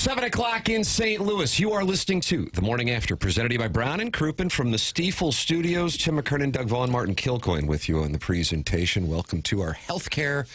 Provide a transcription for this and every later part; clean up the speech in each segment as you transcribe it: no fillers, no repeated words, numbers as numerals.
7 o'clock in St. Louis. You are listening to The Morning After, presented to you by Brown and Crouppen from the Stiefel Studios. Tim McKernan, Doug Vaughn, Martin Kilcoyne with you on the presentation. Welcome to our Healthcare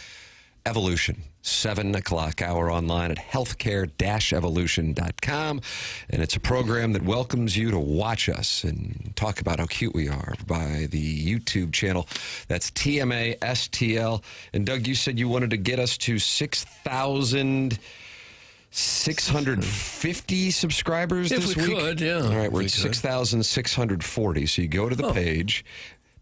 Evolution. 7 o'clock hour online at healthcare-evolution.com. And it's a program that welcomes you to watch us and talk about how cute we are by the YouTube channel. That's TMA STL. And Doug, you said you wanted to get us to 6,650 subscribers if this we week? Could, yeah. All right, we're at 6,640. So you go to the page.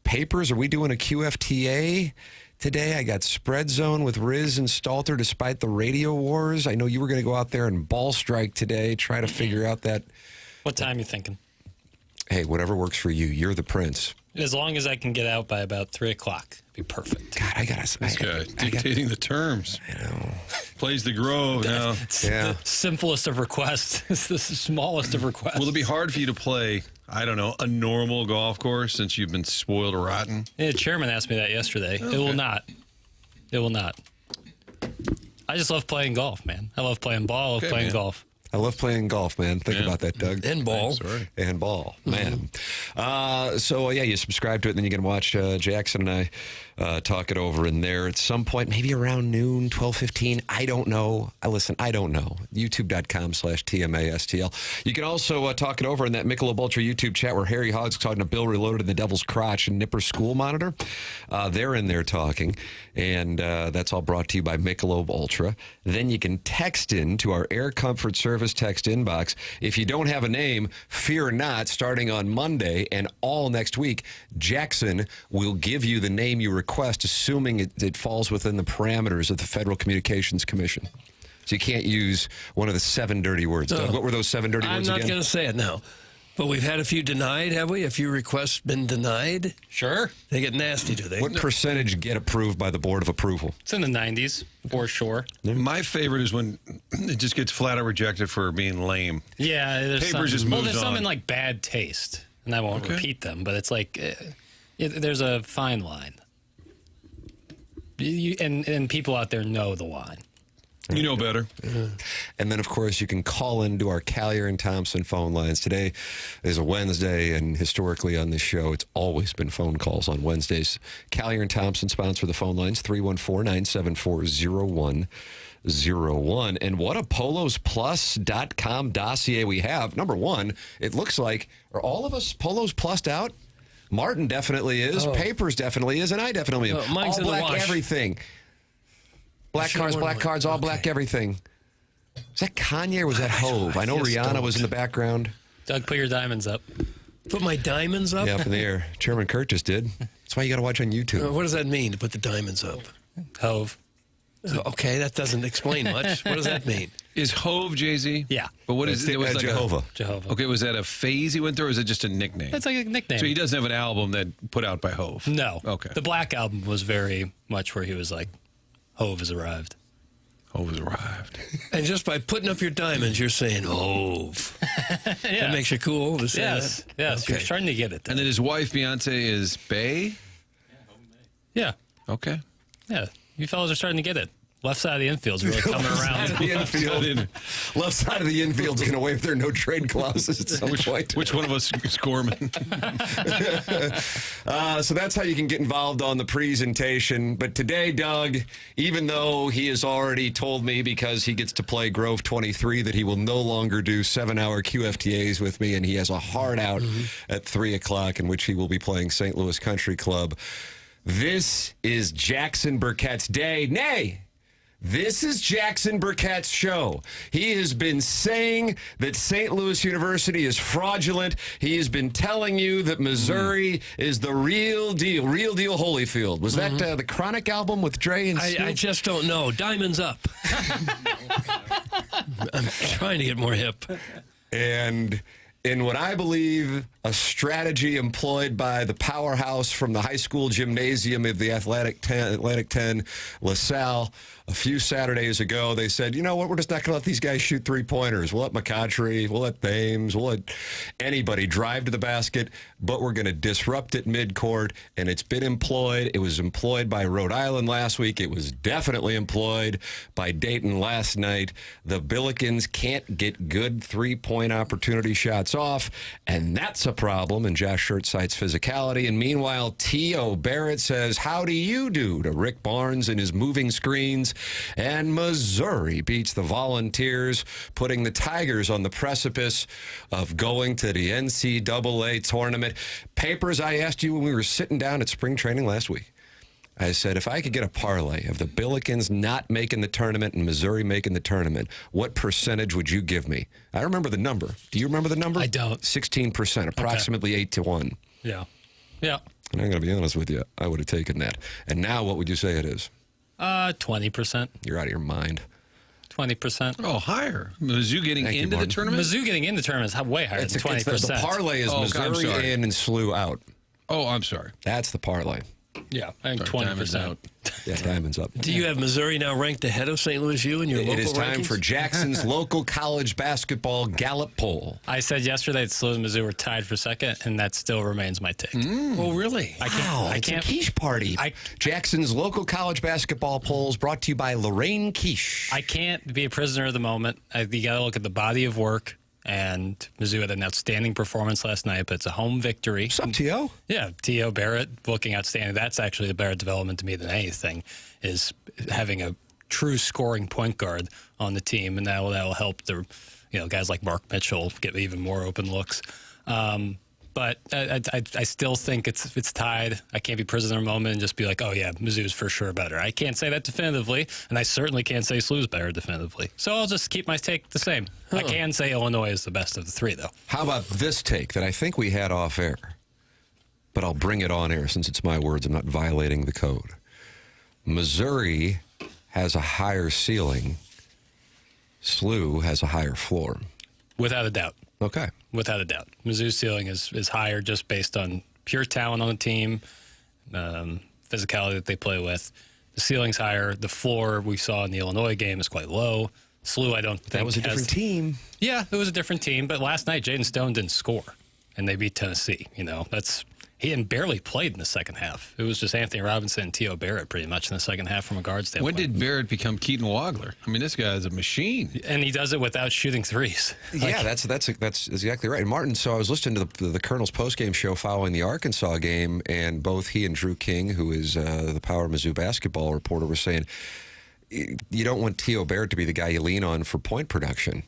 Papers, are we doing a QFTA today? I got Spread Zone with Riz and Stalter despite the radio wars. I know you were going to go out there and ball strike today, try to figure out that. What time you thinking? Hey, whatever works for you. You're the prince. As long as I can get out by about 3 o'clock, it'd be perfect. God, I got to. This guy dictating the terms. I know. Plays the Grove now. Yeah. The simplest of requests. It's the smallest of requests. Will it be hard for you to play, I don't know, a normal golf course since you've been spoiled rotten? Yeah, the chairman asked me that yesterday. Okay. It will not. It will not. I just love playing golf, man. I love playing ball. I love playing golf. I love playing golf, man. Think about that, Doug. And ball. And ball, man. So, yeah, you subscribe to it, and then you can watch Jackson and I talk it over in there at some point, maybe around noon, 12:15. I don't know. I don't know. YouTube.com/TMASTL. You can also talk it over in that Michelob Ultra YouTube chat where Harry Hogg's talking to Bill Reloaded and the Devil's Crotch and Nipper School Monitor. They're in there talking, and that's all brought to you by Michelob Ultra. Then you can text in to our Air Comfort Service text inbox. If you don't have a name, fear not. Starting on Monday and all next week, Jackson will give you the name you request, assuming it falls within the parameters of the Federal Communications Commission. So you can't use one of the 7 dirty words. Doug, what were those 7 dirty words again? I'm not going to say it now. But we've had a few denied, have we? A few requests been denied? Sure. They get nasty, do they? What percentage get approved by the Board of Approval? It's in the 90s, for sure. My favorite is when it just gets flat out rejected for being lame. Yeah. Paper just moves Well, there's some on. in like bad taste, and I won't repeat them, but it's like there's a fine line. And people out there know the line. You know better. And then, of course, you can call into our Callier and Thompson phone lines. Today is a Wednesday, and historically on this show, it's always been phone calls on Wednesdays. Callier and Thompson sponsor the phone lines, 314-974-0101. And what a polosplus.com dossier we have. Number one, it looks like, are all of us Polos Plussed out? Martin definitely is. Papers definitely is. And I definitely am. Mine's all in the black wash. everything. Black cards, all black everything. Was that Kanye or was that Hove? I know Rihanna was in the background. Doug, put your diamonds up. Put my diamonds up? Yeah, up in the air. Chairman Kurt just did. That's why you got to watch on YouTube. What does that mean, to put the diamonds up? Hove. Okay, that doesn't explain much. What does that mean? Is Hove Jay-Z? Yeah. But what is it? Was like Jehovah. Jehovah. Okay, was that a phase he went through, or is it just a nickname? That's like a nickname. So he doesn't have an album that put out by Hove? No. Okay. The Black Album was very much where he was like, Hove has arrived. Hove has arrived. And just by putting up your diamonds, you're saying, Hove. Yeah. That makes you cool to say Yes. that? Yes. Okay. You're starting to get it. And then his wife, Beyonce, is Bay? Yeah. Okay. Yeah. You fellas are starting to get it. Left side of the infield's really coming around. The infield. Left side of the infield's going to waive their no trade clauses at some point. Which one of us is Gorman? So that's how you can get involved on the presentation. But today, Doug, even though he has already told me because he gets to play Grove 23 that he will no longer do 7-hour QFTAs with me, and he has a hard out at 3 o'clock in which he will be playing St. Louis Country Club. This is Jackson Burkett's day. Nay! This is Jackson Burkett's show. He has been saying that St. Louis University is fraudulent. He has been telling you that Missouri is the real deal Holyfield. Was that the Chronic album with Dre and Snoop? I just don't know. Diamonds up. I'm trying to get more hip. And in what I believe a strategy employed by the powerhouse from the high school gymnasium of the Atlantic 10, LaSalle, A few Saturdays ago, they said, you know what, we're just not going to let these guys shoot three-pointers. We'll let McCautry, we'll let Thames, we'll let anybody drive to the basket, but we're going to disrupt it mid-court, and it's been employed. It was employed by Rhode Island last week. It was definitely employed by Dayton last night. The Billikens can't get good three-point opportunity shots off, and that's a problem in Josh Shirt cites physicality. And meanwhile, T.O. Barrett says, how do you do to Rick Barnes and his moving screens? And Missouri beats the Volunteers, putting the Tigers on the precipice of going to the NCAA tournament. Papers, I asked you when we were sitting down at spring training last week. I said, if I could get a parlay of the Billikens not making the tournament and Missouri making the tournament, what percentage would you give me? I remember the number. Do you remember the number? I don't. 16%, approximately 8-1. Yeah. And I'm going to be honest with you. I would have taken that. And now what would you say it is? 20%. You're out of your mind. 20%. Oh, higher. Mizzou getting Thank you, into the Martin. tournament? Mizzou getting into the tournament is way higher than 20%. The parlay is Oh, okay, I'm Missouri sorry. in and SLU out. Oh, I'm sorry. That's the parlay. Yeah, I think Sorry, time is 20%. out. Yeah, Diamond's up. Do you have Missouri now ranked ahead of St. Louis U in your local It is time rankings? for Jackson's local college basketball Gallup poll. I said yesterday that SLU and Mizzou were tied for second, and that still remains my take. Oh, really? It's a quiche party. Jackson's local college basketball polls brought to you by Lorraine Quiche. I can't be a prisoner of the moment. You got to look at the body of work, and Mizzou had an outstanding performance last night, but it's a home victory. What's up, T.O.? Yeah, T.O. Barrett looking outstanding. That's actually the better development to me than anything, is having a true scoring point guard on the team, and that will help the guys like Mark Mitchell get even more open looks. But I still think it's tied. I can't be prisoner of the moment and just be like, oh, yeah, Mizzou's for sure better. I can't say that definitively, and I certainly can't say SLU's better definitively. So I'll just keep my take the same. I can say Illinois is the best of the three, though. How about this take that I think we had off air? But I'll bring it on air since it's my words. I'm not violating the code. Missouri has a higher ceiling. SLU has a higher floor. Without a doubt. Okay. Without a doubt. Mizzou's ceiling is higher just based on pure talent on the team, physicality that they play with. The ceiling's higher. The floor we saw in the Illinois game is quite low. SLU, I don't think That was a different team. Yeah, it was a different team. But last night, Jaden Stone didn't score, and they beat Tennessee. He hadn't barely played in the second half. It was just Anthony Robinson and T.O. Barrett pretty much in the second half from a guard standpoint. When did Barrett become Keaton Wagler? I mean, this guy is a machine. And he does it without shooting threes. Yeah, that's exactly right. And Martin, so I was listening to the Colonel's postgame show following the Arkansas game, and both he and Drew King, who is the Power Mizzou basketball reporter, were saying, you don't want T.O. Barrett to be the guy you lean on for point production.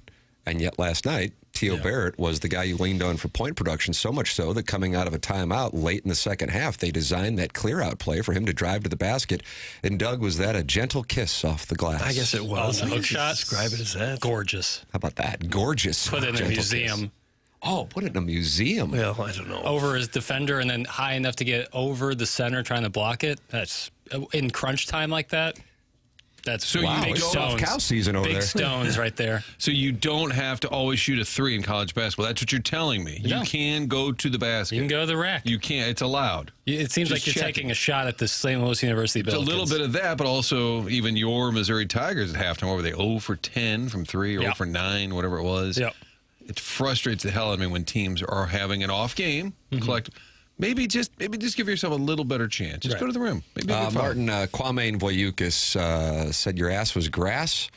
And yet last night, T.O. Barrett was the guy you leaned on for point production, so much so that coming out of a timeout late in the second half, they designed that clear-out play for him to drive to the basket. And, Doug, was that a gentle kiss off the glass? I guess it was. The hook shot. Describe it as that. Gorgeous. How about that? Gorgeous. Put it in a gentle museum. kiss. Oh, put it in a museum. Well, I don't know. Over his defender and then high enough to get over the center trying to block it. That's in crunch time like that. That's So Wow, big it's stones. tough cow season over Big there. stones right there. So you don't have to always shoot a three in college basketball. That's what you're telling me. No. You can go to the basket. You can go to the rack. You can't. It's allowed. It seems Just like you're checking. taking a shot at the St. Louis University It's a little bit of that, but also even your Missouri Tigers at halftime, what were they, 0 for 10 from 3 or 0 Yeah. for 9, whatever it was. Yeah. It frustrates the hell out of me when teams are having an off game. Maybe just give yourself a little better chance. Just Right. go to the rim. Maybe you'll be fine. Martin, Kwame Voyukis said your ass was grass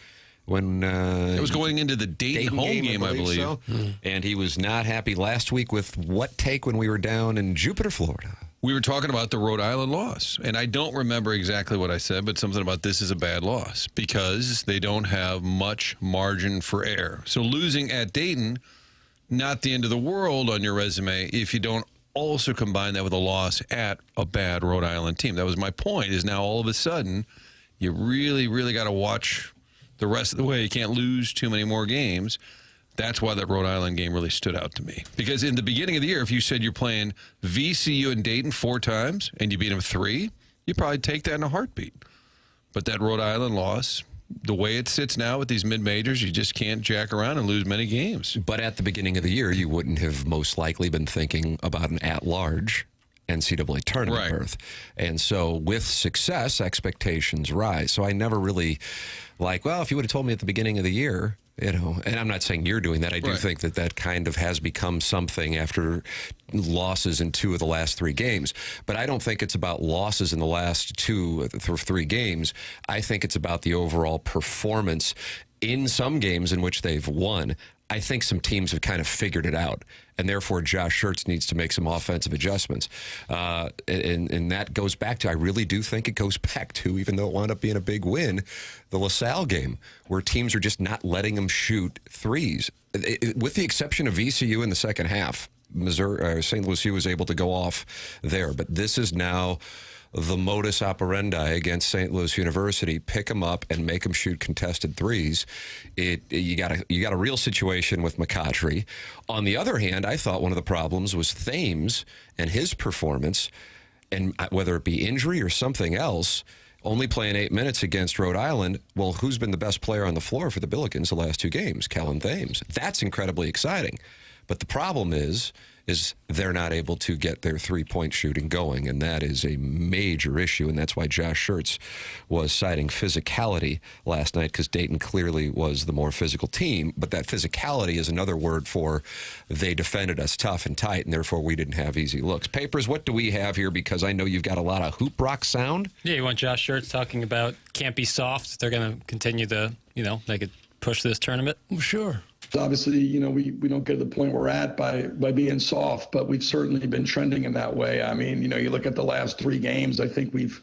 when It was going into the Dayton home game, I believe. so. And he was not happy last week with what take when we were down in Jupiter, Florida. We were talking about the Rhode Island loss, and I don't remember exactly what I said, but something about this is a bad loss because they don't have much margin for error. So losing at Dayton, not the end of the world on your resume if you don't also combine that with a loss at a bad Rhode Island team. That was my point, is now all of a sudden you really, really got to watch the rest of the way. You can't lose too many more games. That's why that Rhode Island game really stood out to me. Because in the beginning of the year, if you said you're playing VCU and Dayton 4 times and you beat them 3, you'd probably take that in a heartbeat. But that Rhode Island loss, the way it sits now with these mid-majors, you just can't jack around and lose many games. But at the beginning of the year, you wouldn't have most likely been thinking about an at-large NCAA tournament berth. And so with success, expectations rise. So I never really well, if you would have told me at the beginning of the year, and I'm not saying you're doing that. I do think that kind of has become something after losses in 2 of the last 3 games. But I don't think it's about losses in the last 2 or 3 games. I think it's about the overall performance in some games in which they've won. I think some teams have kind of figured it out, and therefore Josh Schertz needs to make some offensive adjustments. And that goes back to, I really do think it goes back to, even though it wound up being a big win, the LaSalle game, where teams are just not letting them shoot threes. With the exception of VCU in the second half, St. Louis U was able to go off there. But this is now the modus operandi against St. Louis University. Pick them up and make them shoot contested threes. You got a real situation with McCautry. On the other hand, I thought one of the problems was Thames and his performance, and whether it be injury or something else, only playing 8 minutes against Rhode Island. Well, who's been the best player on the floor for the Billikens the last 2 games? Kellen Thames. That's incredibly exciting. But the problem is they're not able to get their three-point shooting going, and that is a major issue, and that's why Josh Schertz was citing physicality last night, because Dayton clearly was the more physical team, but that physicality is another word for they defended us tough and tight, and therefore we didn't have easy looks. Papers, what do we have here? Because I know you've got a lot of hoop rock sound. Yeah, you want Josh Schertz talking about can't be soft. They're going to continue to, they could push this tournament. Sure. Obviously, we don't get to the point we're at by being soft, but we've certainly been trending in that way. I mean, you look at the last 3 games, I think we've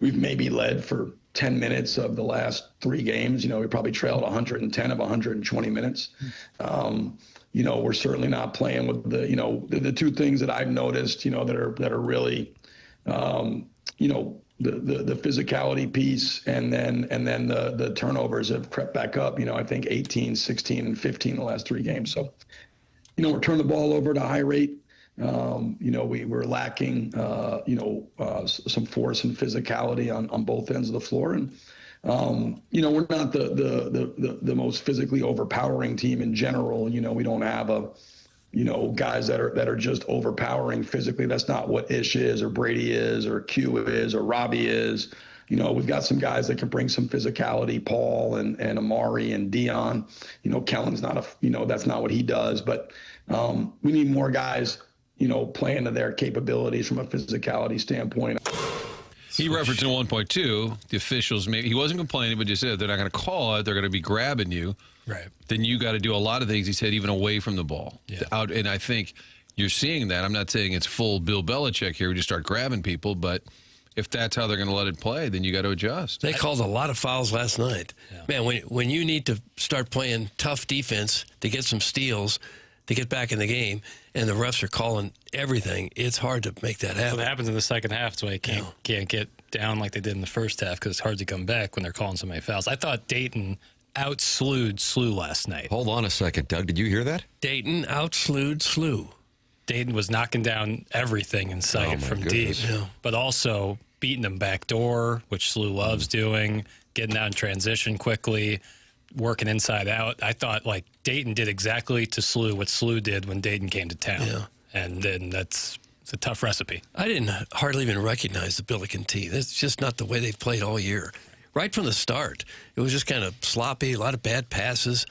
maybe led for 10 minutes of the last 3 games. We probably trailed 110 of 120 minutes. We're certainly not playing with the 2 things that I've noticed, that are really, the physicality piece, and then the turnovers have crept back up. I think 18, 16, and 15 the last 3 games. So, we're turning the ball over at a high rate. We're lacking, some force and physicality on both ends of the floor. And, we're not the most physically overpowering team in general. We don't have guys that are just overpowering physically. That's not what Ish is, or Brady is, or Q is, or Robbie is. We've got some guys that can bring some physicality, Paul and Amari and Dion. Kellen's not that's not what he does, but we need more guys, playing to their capabilities from a physicality standpoint. He referenced in 1.2, the officials, maybe he wasn't complaining, but just said they're not going to call it. They're going to be grabbing you. Right. Then you got to do a lot of things, he said, even away from the ball. Yeah. And I think you're seeing that. I'm not saying it's full Bill Belichick here. We just start grabbing people. But if that's how they're going to let it play, then you got to adjust. They called a lot of fouls last night. Yeah. Man, when you need to start playing tough defense to get some steals, to get back in the game, and the refs are calling everything, it's hard to make that happen. What happens in the second half, that's why you can't get down like they did in the first half, because it's hard to come back when they're calling so many fouls. I thought Dayton out-slewed SLU last night. Hold on a second, Doug. Did you hear that? Dayton out-slewed SLU. Dayton was knocking down everything in sight from goodness. deep, but also beating them backdoor, which SLU loves doing, getting out in transition quickly, working inside out. I thought, Dayton did exactly to SLU what SLU did when Dayton came to town. Yeah. And then it's a tough recipe. I didn't hardly even recognize the Billiken team. That's just not the way they've played all year. Right from the start, it was just kind of sloppy, a lot of bad passes,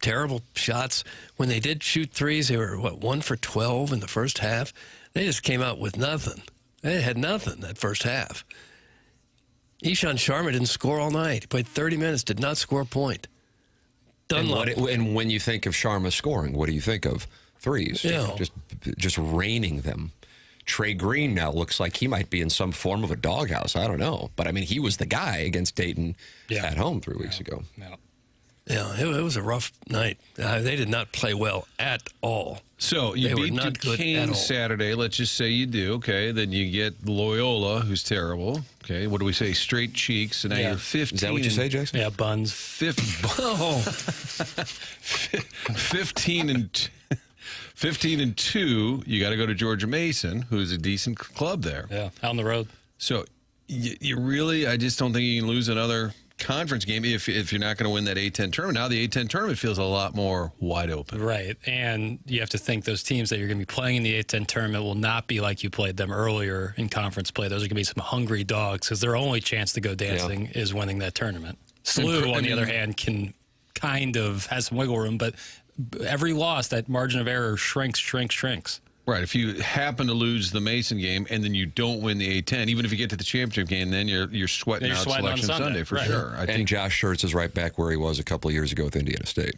terrible shots. When they did shoot threes, they were, 1 for 12 in the first half? They just came out with nothing. They had nothing that first half. Ishan Sharma didn't score all night. He played 30 minutes, did not score a point. Dunlop. And when you think of Sharma scoring, what do you think of? Threes. Yeah. Just raining them. Trey Green now looks like he might be in some form of a doghouse. I don't know. But, he was the guy against Dayton at home 3 weeks ago. Yeah, it was a rough night. They did not play well at all. So you beat Duquesne Saturday. Let's just say you do. Okay, then you get Loyola, who's terrible. Okay, what do we say? Straight cheeks. And now you're 15. Is that what you say, Jackson? Yeah, buns. 15 and 2. You got to go to Georgia Mason, who's a decent club there. Yeah, out on the road. So you really, I just don't think you can lose another conference game if you're not going to win that A-10 tournament. Now the A-10 tournament feels a lot more wide open. Right. And you have to think those teams that you're going to be playing in the A-10 tournament will not be like you played them earlier in conference play. Those are going to be some hungry dogs because their only chance to go dancing is winning that tournament. SLU, on the other hand, can kind of has some wiggle room, but every loss, that margin of error shrinks. Right. If you happen to lose the Mason game and then you don't win the A-10, even if you get to the championship game, then you're sweating out Selection Sunday for sure. I think Josh Schertz is right back where he was a couple of years ago with Indiana State.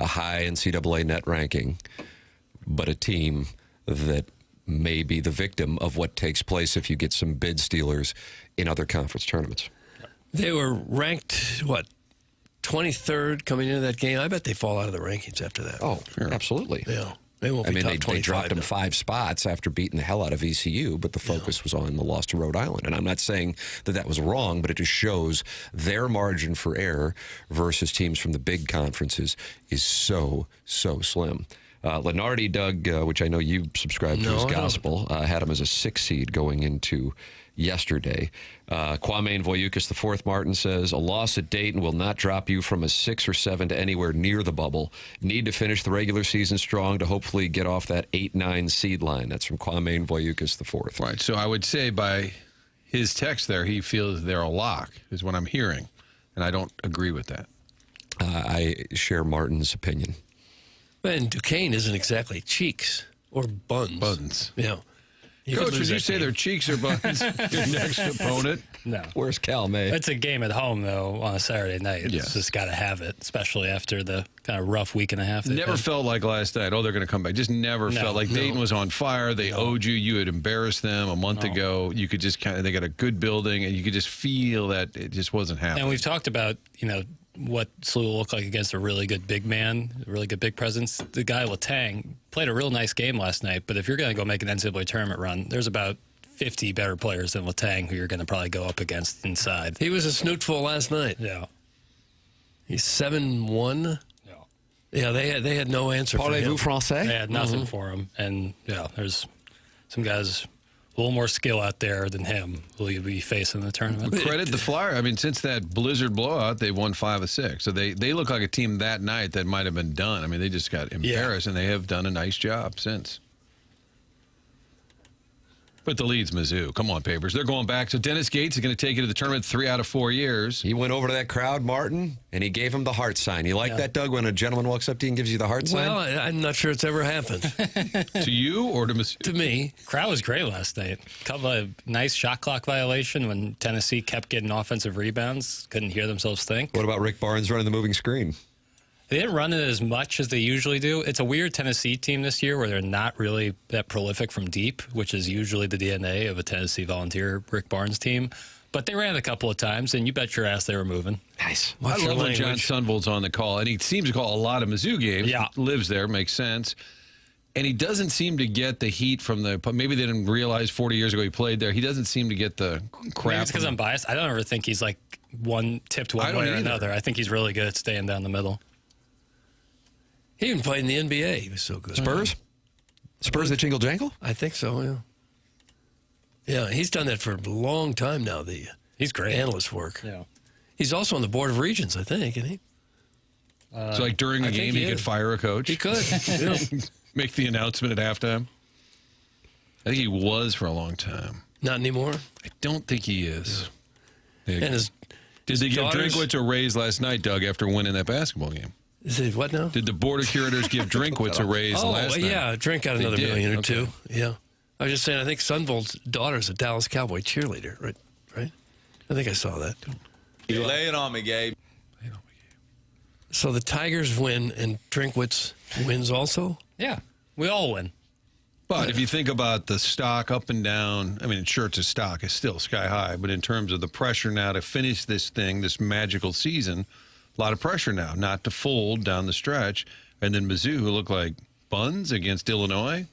A high NCAA net ranking, but a team that may be the victim of what takes place if you get some bid stealers in other conference tournaments. They were ranked, 23rd coming into that game? I bet they fall out of the rankings after that. Oh, sure. Absolutely. Yeah. They won't be top 25 they dropped them now. 5 spots after beating the hell out of ECU, but the focus was on the loss to Rhode Island. And I'm not saying that was wrong, but it just shows their margin for error versus teams from the big conferences is so slim. Lenardi, Doug, which I know you subscribe to his gospel, had him as a 6 seed going into yesterday. Kwame Voyukas IV, Martin says, a loss at Dayton will not drop you from a 6 or 7 to anywhere near the bubble. Need to finish the regular season strong to hopefully get off that 8-9 seed line. That's from Kwame Voyukas IV. Right. So I would say by his text there, he feels they're a lock, is what I'm hearing. And I don't agree with that. I share Martin's opinion. And Duquesne isn't exactly cheeks or buns. Buns. Yeah. Coach, would you say their cheeks are buns? Your next opponent? No. Where's Cal May? It's a game at home, though, on a Saturday night. Yeah. It's just got to have it, especially after the kind of rough week and a half. Never felt like last night, they're going to come back. Just never felt like Dayton was on fire. They owed you. You had embarrassed them a month ago. You could just they got a good building, and you could just feel that it just wasn't happening. And we've talked about, what SLU will look like against a really good big man, a really good big presence. The guy, Letang, played a real nice game last night, but if you're going to go make an NCAA tournament run, there's about 50 better players than Letang who you're going to probably go up against inside. He was a snootful last night. Yeah. He's 7-1. Yeah, they had no answer for him. Parlez-vous français? They had nothing for him. And, there's some guys a little more skill out there than him who you'll be facing in the tournament. Credit the Flyer. I mean, since that Blizzard blowout, they won 5 of 6. So they look like a team that night that might have been done. I mean, they just got embarrassed, and they have done a nice job since. But the lead's Mizzou. Come on, Papers. They're going back. So Dennis Gates is going to take you to the tournament 3 out of 4 years. He went over to that crowd, Martin, and he gave him the heart sign. You like that, Doug, when a gentleman walks up to you and gives you the heart sign? Well, I'm not sure it's ever happened. To you or to Mizzou? To me. Crowd was great last night. Couple of nice shot clock violation when Tennessee kept getting offensive rebounds. Couldn't hear themselves think. What about Rick Barnes running the moving screen? They didn't run it as much as they usually do. It's a weird Tennessee team this year where they're not really that prolific from deep, which is usually the DNA of a Tennessee Volunteer Rick Barnes team. But they ran it a couple of times, and you bet your ass they were moving. Nice. Watch I your love when John language. Sunvold's on the call, and he seems to call a lot of Mizzou games. Yeah. He lives there, makes sense. And he doesn't seem to get the heat from the. Maybe they didn't realize 40 years ago he played there. He doesn't seem to get the crap. Maybe it's because I'm biased. I don't ever think he's like tipped one way or another. I think he's really good at staying down the middle. He even played in the NBA. He was so good. Spurs? Spurs that jingle jangle? I think so, yeah. Yeah, he's done that for a long time now, the He's great. analyst work. Yeah. He's also on the Board of Regents, I think, isn't he? So, like, during a I think game, he he could is. fire a coach? He could. Yeah. Make the announcement at halftime? I think he was for a long time. Not anymore. I don't think he is. Yeah. And his Did they give daughters- Drinkwitz a raise last night, Doug, after winning that basketball game? Is it what now? Did the Board of Curators give Drinkwitz a raise last night? yeah, Drink got They another did, million or okay. two. Yeah. I was just saying, I think Sunvold's daughter's a Dallas Cowboy cheerleader, right? I think I saw that. You lay it on me, Gabe. So the Tigers win, and Drinkwitz wins also? Yeah. We all win. But if you think about the stock up and down, I mean, Schertz's stock is still sky high, but in terms of the pressure now to finish this thing, this magical season, a lot of pressure now, not to fold down the stretch. And then Mizzou, who look like buns against Illinois,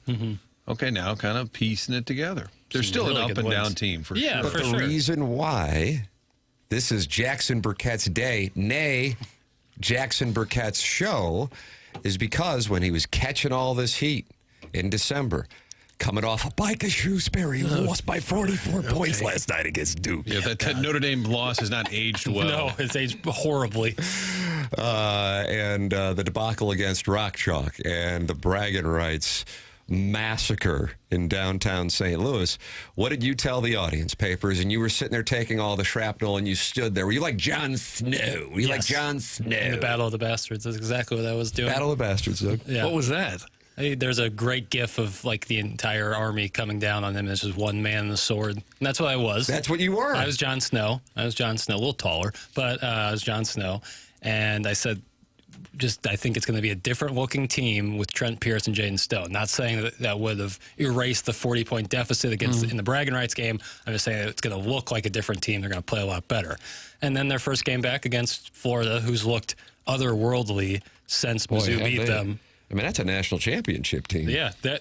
okay, now kind of piecing it together. They're still really an good up and wins. down team for Yeah, sure. for The sure. reason why this is Jackson Burkett's day, nay, Jackson Burkett's show, is because when he was catching all this heat in December, coming off a Micah Shrewsbury lost by 44 points last night against Duke. Yeah, that Notre Dame loss has not aged well. No, it's aged horribly. And the debacle against Rock Chalk and the bragging rights massacre in downtown St. Louis. What did you tell the audience, Papers? And you were sitting there taking all the shrapnel and you stood there. Were you like Jon Snow? Were you like Jon Snow? In the Battle of the Bastards. That's exactly what I was doing. Battle of the Bastards, Doug. Yeah. What was that? There's a great gif of like the entire army coming down on them. There's just one man with a sword. And that's what I was. That's what you were. I was Jon Snow. A little taller, but I was Jon Snow. And I said, I think it's going to be a different looking team with Trent Pierce and Jaden Stone. Not saying that would have erased the 40-point deficit against in the bragging rights game. I'm just saying that it's going to look like a different team. They're going to play a lot better. And then their first game back against Florida, who's looked otherworldly since Mizzou beat them. I mean, that's a national championship team. Yeah, they were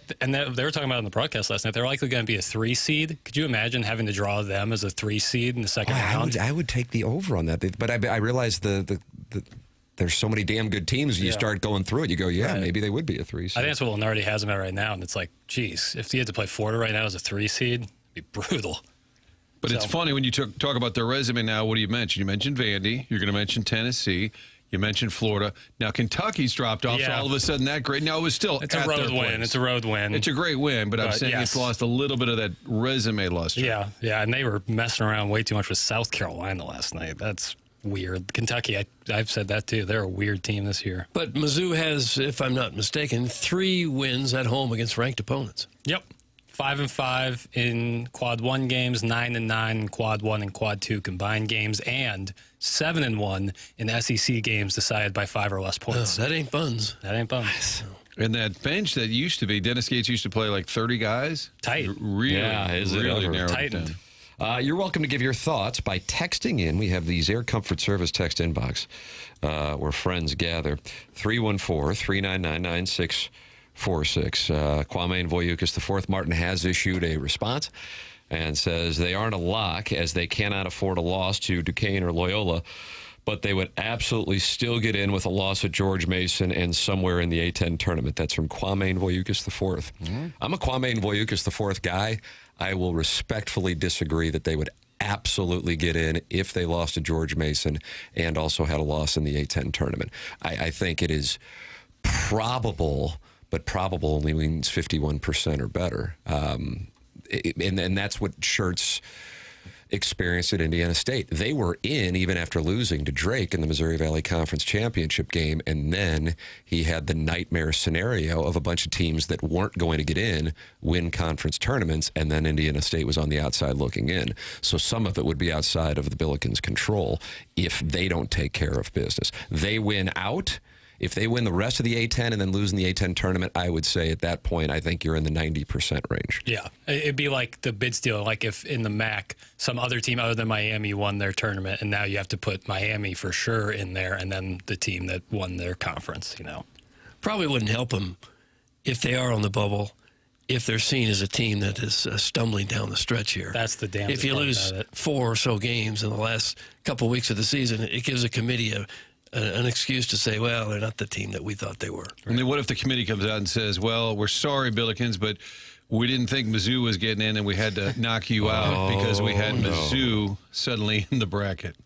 talking about it on the broadcast last night. They're likely going to be a 3 seed. Could you imagine having to draw them as a 3 seed in the second round? I would take the over on that. But I realize there's so many damn good teams. You start going through it. You go, maybe they would be a 3 seed. I think that's what Lenardi has them at right now. And it's like, geez, if he had to play Florida right now as a 3 seed, it'd be brutal. But it's funny when you talk about their resume now. What do you mention? You mentioned Vandy. You're going to mention Tennessee. You mentioned Florida. Now Kentucky's dropped off, so all of a sudden that great. Now it was still it's a road win. It's a road win. It's a great win, but I'm saying it's lost a little bit of that resume luster. Yeah, and they were messing around way too much with South Carolina last night. That's weird. Kentucky, I've said that too. They're a weird team this year. But Mizzou has, if I'm not mistaken, 3 wins at home against ranked opponents. Yep. 5-5 in quad 1 games, 9-9 in quad 1 and quad 2 combined games, and 7-1 in SEC games decided by 5 or less points. That ain't buns. That ain't buns. And that bench that used to be, Dennis Gates used to play like 30 guys. Tight. Really narrowed tightened. down. You're welcome to give your thoughts by texting in. We have these Air Comfort Service text inbox where friends gather. 314-399-9646. Kwame Voyukas IV Martin has issued a response and says they aren't a lock as they cannot afford a loss to Duquesne or Loyola, but they would absolutely still get in with a loss at George Mason and somewhere in the A-10 tournament. That's from Kwame Voyukas IV. I'm a Kwame Voyukas IV guy. I will respectfully disagree that they would absolutely get in if they lost to George Mason and also had a loss in the A-10 tournament. I think it is probable, but probable only means 51% or better. And that's what Schertz experienced at Indiana State. They were in even after losing to Drake in the Missouri Valley Conference Championship game, and then he had the nightmare scenario of a bunch of teams that weren't going to get in, win conference tournaments, and then Indiana State was on the outside looking in. So some of it would be outside of the Billikens' control if they don't take care of business. They win out. If they win the rest of the A-10 and then lose in the A-10 tournament, I would say at that point, I think you're in the 90% range. Yeah. It'd be like the bid steal, like if in the MAC, some other team other than Miami won their tournament, and now you have to put Miami for sure in there, and then the team that won their conference, Probably wouldn't help them if they are on the bubble, if they're seen as a team that is stumbling down the stretch here. That's the damn If you lose 4 or so games in the last couple of weeks of the season, it gives a committee an excuse to say, well, they're not the team that we thought they were. And then what if the committee comes out and says, well, we're sorry, Billikens, but we didn't think Mizzou was getting in and we had to knock you out because we had Mizzou suddenly in the bracket.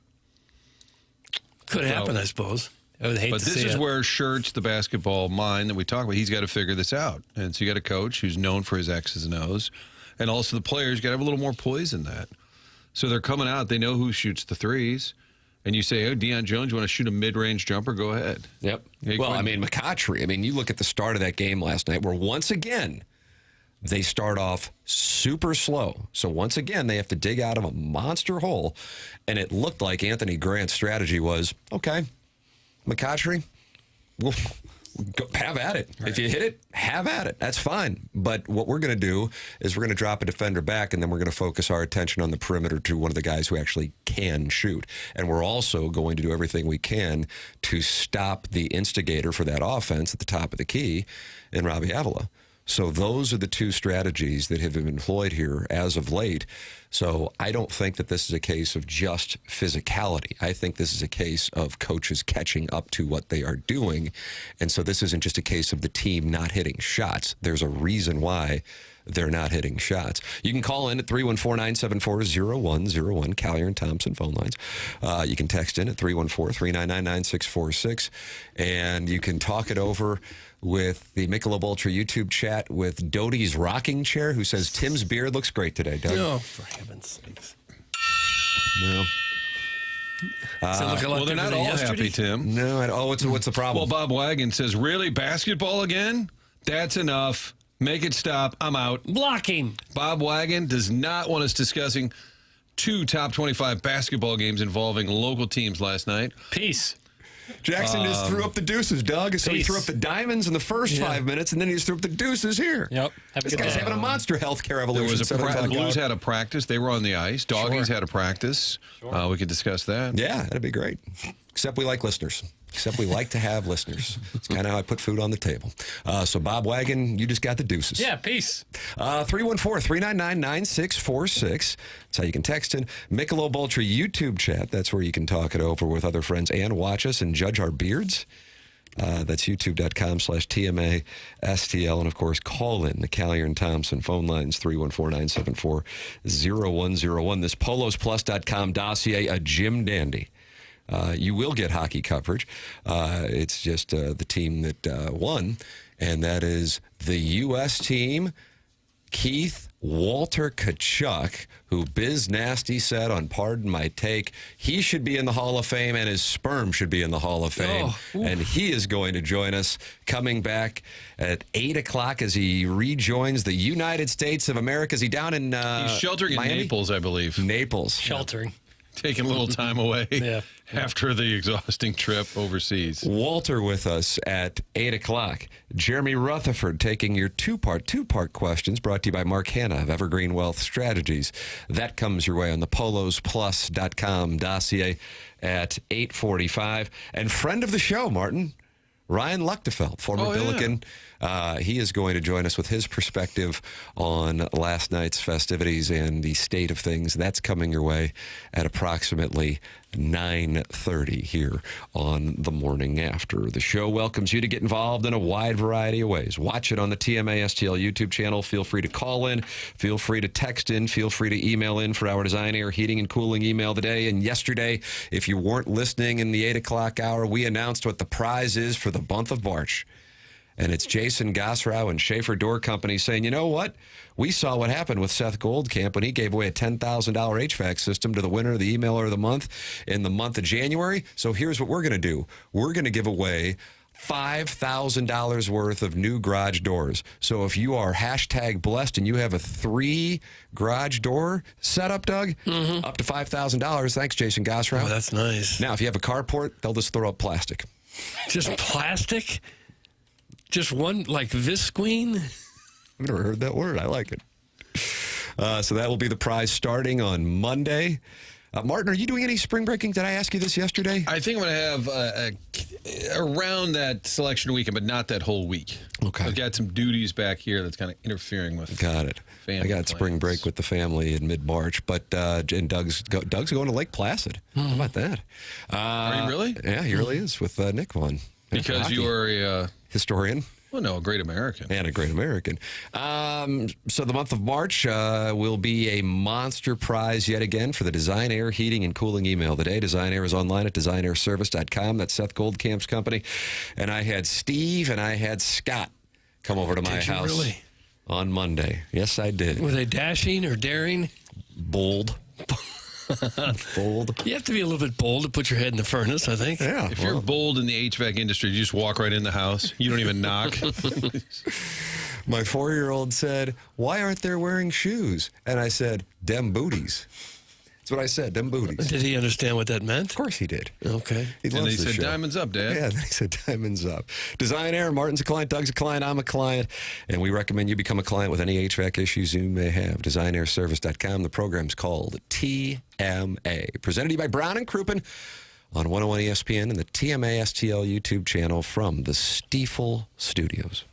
Could happen, I suppose. I would hate but to this see is it. where Schertz, the basketball mind that we talk about, he's got to figure this out. And so you got a coach who's known for his X's and O's. And also the players got to have a little more poise in that. So they're coming out. They know who shoots the threes. And you say, oh, Deion Jones, you want to shoot a mid-range jumper? Go ahead. Yep. Well, I mean, McCautry, you look at the start of that game last night where once again they start off super slow. So once again, they have to dig out of a monster hole. And it looked like Anthony Grant's strategy was, okay, McCautry, we'll go, have at it. Right. If you hit it, have at it. That's fine. But what we're going to do is we're going to drop a defender back, and then we're going to focus our attention on the perimeter to one of the guys who actually can shoot. And we're also going to do everything we can to stop the instigator for that offense at the top of the key in Robbie Avila. So those are the two strategies that have been employed here as of late. So I don't think that this is a case of just physicality. I think this is a case of coaches catching up to what they are doing. And so this isn't just a case of the team not hitting shots. There's a reason why they're not hitting shots. You can call in at 314-974-0101, Collier and Thompson phone lines. You can text in at 314-399-9646, and you can talk it over with the Michelob Ultra YouTube chat with Doty's rocking chair, who says Tim's beard looks great today, Doug. Oh, for heaven's sakes. No. Well, they're not all happy, Tim. No. What's the problem? Well, Bob Wagon says, really, basketball again? That's enough. Make it stop. I'm out. Blocking. Bob Wagon does not want us discussing 2 top 25 basketball games involving local teams last night. Peace. Jackson just threw up the deuces, Doug. So he threw up the diamonds in the first 5 minutes, and then he just threw up the deuces here. Yep. This guy's having a monster healthcare evolution. The Blues had a practice. They were on the ice. Doggies had a practice. We could discuss that. Yeah, that'd be great. Except we like listeners. Except we like to have listeners. It's kind of how I put food on the table. So, Bob Wagon, you just got the deuces. Yeah, peace. 314-399-9646. That's how you can text in. Michelob Ultra YouTube chat. That's where you can talk it over with other friends and watch us and judge our beards. That's youtube.com/TMA-STL. And, of course, call in the Collier and Thompson phone lines, 314-974-0101. This polosplus.com dossier, a Jim Dandy. You will get hockey coverage. It's just the team that won, and that is the U.S. team. Keith Walter Tkachuk, who Biz Nasty said on Pardon My Take, he should be in the Hall of Fame and his sperm should be in the Hall of Fame. And he is going to join us coming back at 8 o'clock as he rejoins the United States of America. Is he down in He's sheltering Miami? in Naples, I believe. Naples. Sheltering. Taking a little time away after the exhausting trip overseas. Walter with us at 8 o'clock. Jeremy Rutherford taking your two-part questions, brought to you by Mark Hanna of Evergreen Wealth Strategies. That comes your way on the polosplus.com dossier at 8:45. And friend of the show, Martin, Ryan Luechtefeld, former Billiken. He is going to join us with his perspective on last night's festivities and the state of things. That's coming your way at approximately 9:30 here on The Morning After. The show welcomes you to get involved in a wide variety of ways. Watch it on the TMA STL YouTube channel. Feel free to call in. Feel free to text in. Feel free to email in for our Design, Air, Heating, and Cooling email today. And yesterday, if you weren't listening in the 8 o'clock hour, we announced what the prize is for the month of March. And it's Jason Gosrow and Schaefer Door Company saying, you know what? We saw what happened with Seth Goldcamp when he gave away a $10,000 HVAC system to the winner of the Emailer of the Month in the month of January. So here's what we're going to do. We're going to give away $5,000 worth of new garage doors. So if you are hashtag blessed and you have a 3 garage door setup, Doug, up to $5,000. Thanks, Jason Gosrow. Oh, that's nice. Now, if you have a carport, they'll just throw up plastic. Just plastic? Just one, like visqueen? I've never heard that word. I like it. So that will be the prize starting on Monday. Martin, are you doing any spring breaking? Did I ask you this yesterday? I think I'm going to have around that selection weekend, but not that whole week. Okay. I've got some duties back here that's kind of interfering with. Got it. I got spring plans. break with the family in mid-March, but and Doug's going to Lake Placid. How about that? Are you really? Yeah, he really is with Nick Vaughn. Because you are a historian. Well, no, a great American. And a great American. So the month of March will be a monster prize yet again for the Design, Air, Heating, and Cooling email today. Design Air is online at designairservice.com. That's Seth Goldcamp's company. And I had Steve and I had Scott come over to my house really? On Monday. Yes, I did. Were they dashing or daring? Bold. Bold. You have to be a little bit bold to put your head in the furnace, I think. Yeah. If you're bold in the HVAC industry, you just walk right in the house. You don't even knock. My 4-year-old said, "Why aren't they wearing shoes?" And I said, "Dem booties." That's what I said, dem booties. Did he understand what that meant? Of course he did. Okay. He And loves he the said, show. "Diamonds up, Dad." Yeah, they said diamonds up. Design Air, Martin's a client, Doug's a client, I'm a client, and we recommend you become a client with any HVAC issues you may have. DesignAirService.com. The program's called TMA. Presented to you by Brown and Crouppen on 101 ESPN and the TMA STL YouTube channel from the Stiefel Studios.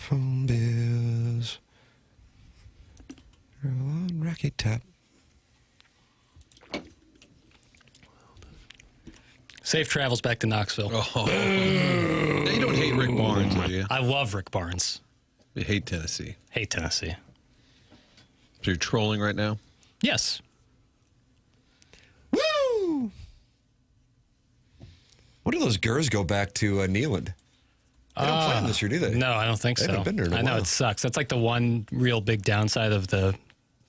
Phone bills. Rocky Top. Safe travels back to Knoxville. Oh. Now, you don't hate Rick Barnes, do you? I love Rick Barnes. You hate Tennessee. Hate Tennessee. So you're trolling right now? Yes. Woo! When do those Gers go back to Neyland? They don't play them this year, do they? No, I don't think They so. haven't been there in a I know while. it sucks. That's like the one real big downside of the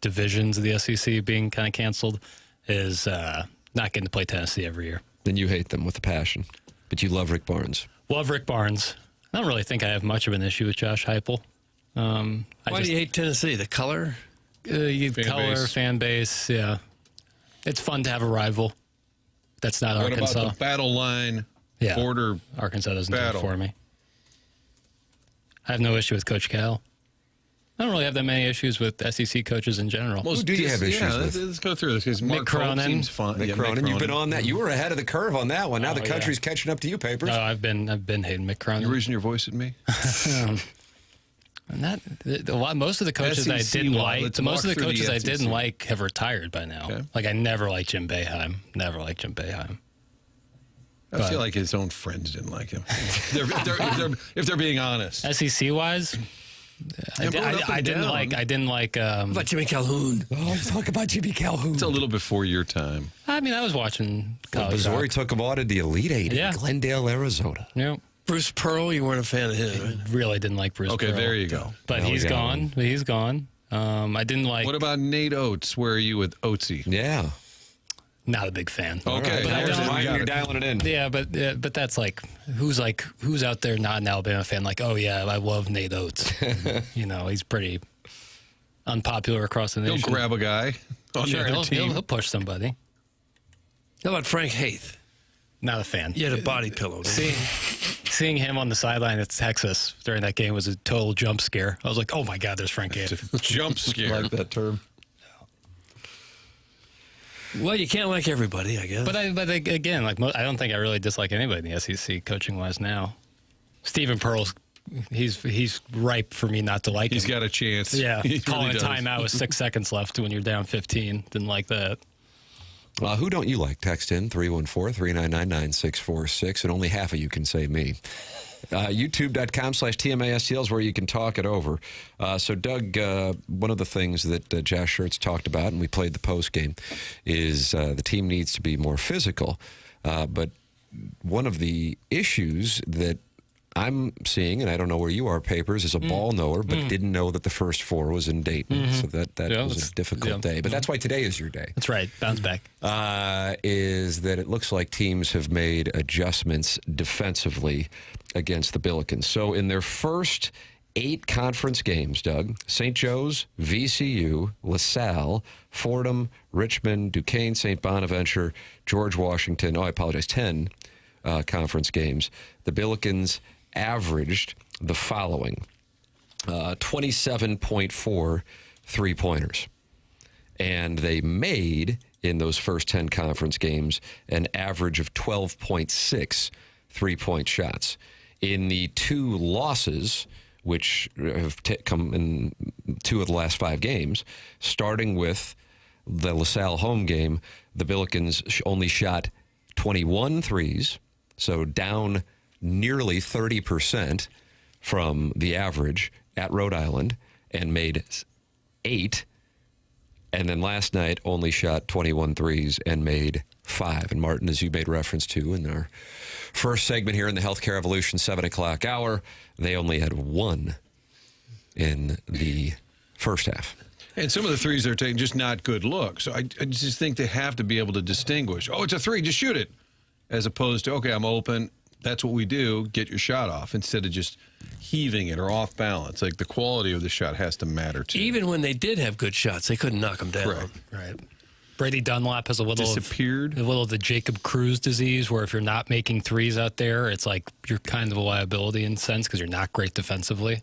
divisions of the SEC being kind of canceled is not getting to play Tennessee every year. Then you hate them with a passion. But you love Rick Barnes. Love Rick Barnes. I don't really think I have much of an issue with Josh Heupel. Why do you hate Tennessee? The color? Fan base, yeah. It's fun to have a rival. That's not What Arkansas. about the battle line Yeah. border? Arkansas doesn't battle? do it for me. I have no issue with Coach Cal. I don't really have that many issues with SEC coaches in general. Who do you have issues with? Let's go through this because Mark Cronin. seems fun. Mick Yeah, Cronin, you've been Cronin. on that. You were ahead of the curve on that one. Now the yeah. country's catching up to you, Papers. No, I've been hating Mick Cronin. You raising your voice at me? Most of the coaches I SEC didn't wide. like, Let's most of walk the through coaches the I SEC. didn't like have retired by now. Okay. Like I never liked Jim Boeheim. Never liked Jim Boeheim. I feel like his own friends didn't like him. if they're being honest. SEC wise, Yeah, but up I and didn't down. like. I didn't like. What about Jimmy Calhoun? Oh, talk about Jimmy Calhoun. It's a little before your time. I mean, I was watching college. Missouri took him out of the Elite Eight Yeah. in Glendale, Arizona. Yeah, Bruce Pearl, you weren't a fan of his, right? really didn't like Bruce. Okay, Pearl. there you go. But Now we he's got gone. him. He's gone. I didn't like. What about Nate Oates? Where are you with Oatesy? Yeah. Not a big fan. Okay, But I There's don't- mine, got you're it. dialing it in. Yeah, but that's who's out there not an Alabama fan? Like, oh yeah, I love Nate Oates. He's pretty unpopular across the He'll nation. grab a guy on Sure, the other team. he'll push somebody. How about Frank Haith? Not a fan. You had a body pillow. didn't you? Seeing him on the sideline at Texas during that game was a total jump scare. I was like, oh my God, there's Frank Haith. Jump scare. that term. Well, you can't like everybody, I guess. But again, I don't think I really dislike anybody in the SEC coaching wise now. Stephen Pearl's he's ripe for me not to like He's him. got a chance. Yeah, He calling really a does. timeout with 6 seconds left when you're down 15. Didn't like that. Who don't you like? Text in 314-399-9646, and only half of you can say me. YouTube.com/TMASTL is where you can talk it over. So, Doug, one of the things that Josh Schertz talked about, and we played the post game, is the team needs to be more physical. But one of the issues that I'm seeing, and I don't know where you are, Papers, is a ball knower, but didn't know that the first 4 was in Dayton. So that Yeah, was that's- a difficult yeah. day. But that's why today is your day. That's right. Bounce back. Is that it looks like teams have made adjustments defensively against the Billikens. So in their first 8 conference games, Doug, St. Joe's, VCU, LaSalle, Fordham, Richmond, Duquesne, St. Bonaventure, George Washington, 10 conference games, the Billikens averaged the following: 27.4 three-pointers. And they made, in those first 10 conference games, an average of 12.6 three-point shots. In the 2 losses, which have come in 2 of the last 5 games, starting with the LaSalle home game, the Billikens only shot 21 threes, so down nearly 30% from the average at Rhode Island, and made 8. And then last night only shot 21 threes and made 5. And Martin, as you made reference to in our first segment here in the Healthcare Evolution 7 o'clock hour, they only had 1 in the first half. And some of the threes they're taking just not good looks. So I just think they have to be able to distinguish. Oh, it's a 3, just shoot it. As opposed to, okay, I'm open. That's what we do. Get your shot off instead of just heaving it or off balance. Like the quality of the shot has to matter too. Even when they did have good shots, they couldn't knock them down. Right. Right. Brady Dunlap has a little Disappeared. of the Jacob Cruz disease, where if you're not making threes out there, it's like you're kind of a liability in a sense because you're not great defensively.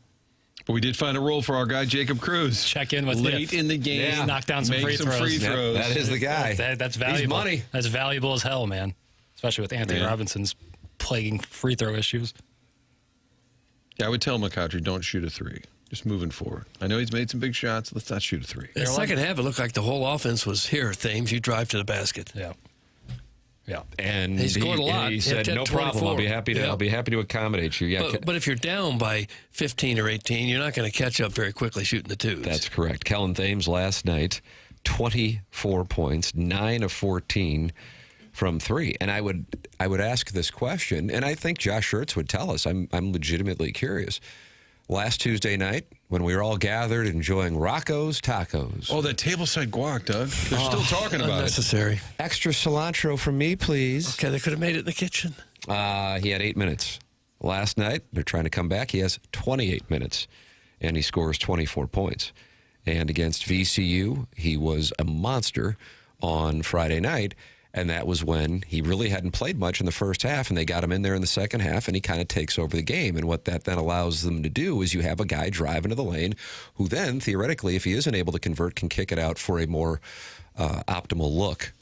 But we did find a role for our guy, Jacob Cruz. Check in with late you. in the game. Yeah. Knock down some make free some throws. free Yep, throws. That is the guy. That's valuable. He's money. That's valuable as hell, man. Especially with Anthony Yeah. Robinson's plaguing free throw issues. Yeah, I would tell McCautry, don't shoot a three. Just moving forward. I know he's made some big shots. Let's not shoot a three. In the second half, it looked like the whole offense was here, Thames. You drive to the basket. Yeah. Yeah. And He scored a lot. He said, He had no problem. I'll be happy to. Yeah. I'll be happy to accommodate you. Yeah, But if you're down by 15 or 18, you're not going to catch up very quickly shooting the twos. that's correct. Kellen Thames last night, 24 points, 9 of 14 from three. And I would ask this question, and I think Josh Schertz would tell us. I'm legitimately curious. Last Tuesday night, when we were all gathered enjoying Rocco's Tacos. Oh, that tableside guac, Doug. They're still talking about it. Unnecessary. Extra cilantro for me, please. Okay, they could have made it in the kitchen. He had 8 minutes. Last night, they're trying to come back. He has 28 minutes, and he scores 24 points. And against VCU, he was a monster on Friday night, and that was when he really hadn't played much in the first half, and they got him in there in the second half, and he kind of takes over the game. And what that then allows them to do is you have a guy drive into the lane who then, theoretically, if he isn't able to convert, can kick it out for a more optimal look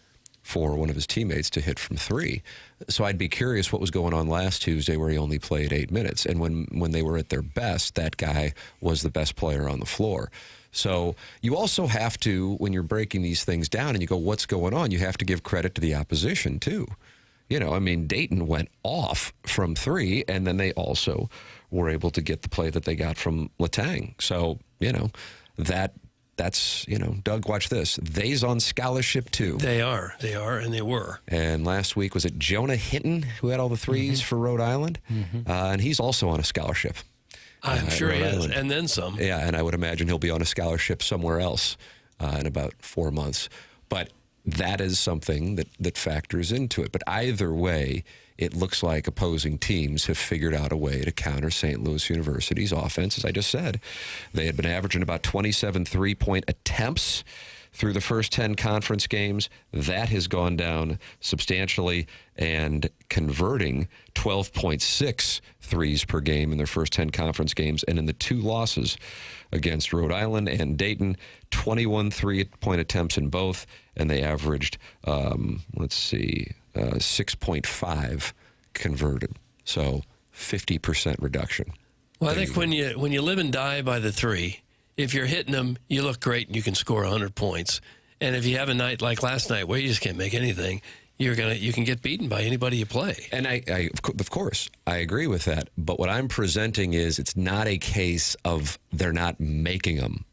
for one of his teammates to hit from three. So I'd be curious what was going on last Tuesday where he only played 8 minutes. And when they were at their best, that guy was the best player on the floor. So you also have to, when you're breaking these things down and you go, what's going on? You have to give credit to the opposition, too. You know, I mean, Dayton went off from three, and then they also were able to get the play that they got from Letang. So, you know, that's, you know, Doug, watch this. They's on scholarship, too. They are, and they were. And last week, was it Jonah Hinton who had all the threes for Rhode Island? And he's also on a scholarship. I'm sure he Rhode is, Island. and then some. Yeah, and I would imagine he'll be on a scholarship somewhere else in about 4 months. But that is something that factors into it. But either way, it looks like opposing teams have figured out a way to counter St. Louis University's offense, as I just said. They had been averaging about 27 three-point attempts through the first 10 conference games. That has gone down substantially, and converting 12.6 threes per game in their first 10 conference games. And in the two losses against Rhode Island and Dayton, 21 three-point attempts in both, and they averaged, 6.5 converted. So 50% reduction. Well, I think when you live and die by the three, if you're hitting them, you look great and you can score 100 points. And if you have a night like last night where you just can't make anything, you can get beaten by anybody you play. And I of course, I agree with that. But what I'm presenting is it's not a case of they're not making them.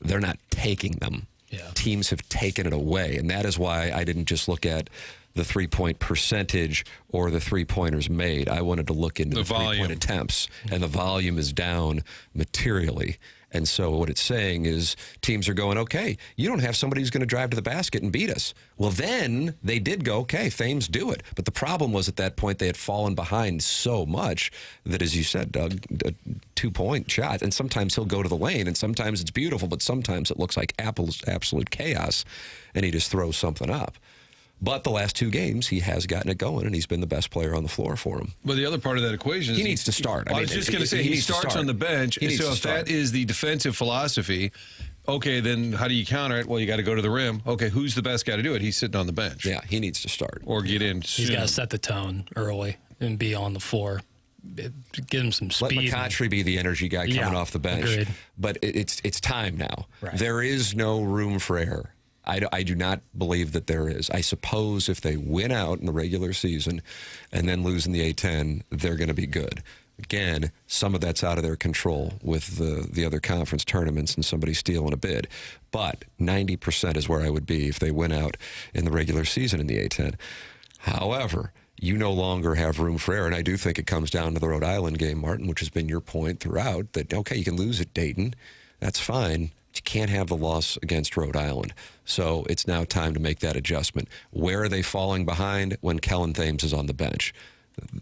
They're not taking them. Yeah. Teams have taken it away. And that is why I didn't just look at the three-point percentage or the three-pointers made. I wanted to look into the three-point attempts. And the volume is down materially. And so what it's saying is teams are going, okay, you don't have somebody who's going to drive to the basket and beat us. Well, then they did go, okay, Thames, do it. But the problem was at that point they had fallen behind so much that, as you said, Doug, a two-point shot. And sometimes he'll go to the lane, and sometimes it's beautiful, but sometimes it looks like absolute chaos, and he just throws something up. But the last two games, he has gotten it going, and he's been the best player on the floor for him. But the other part of that equation is he needs to start. I was just going to say, he starts on the bench. So if that is the defensive philosophy, okay, then how do you counter it? Well, you got to go to the rim. Okay, who's the best guy to do it? He's sitting on the bench. Yeah, he needs to start. Or get in He's got to set the tone early and be on the floor. Give him some speed. Let McCautry be the energy guy coming off the bench. Agreed. But it's time now. Right. There is no room for error. I do not believe that there is. I suppose if they win out in the regular season and then lose in the A-10, they're going to be good. Again, some of that's out of their control with the other conference tournaments and somebody stealing a bid. But 90% is where I would be if they win out in the regular season in the A-10. However, you no longer have room for error, and I do think it comes down to the Rhode Island game, Martin, which has been your point throughout, that, okay, you can lose at Dayton. That's fine. You can't have the loss against Rhode Island. So it's now time to make that adjustment. Where are they falling behind? When Kellen Thames is on the bench.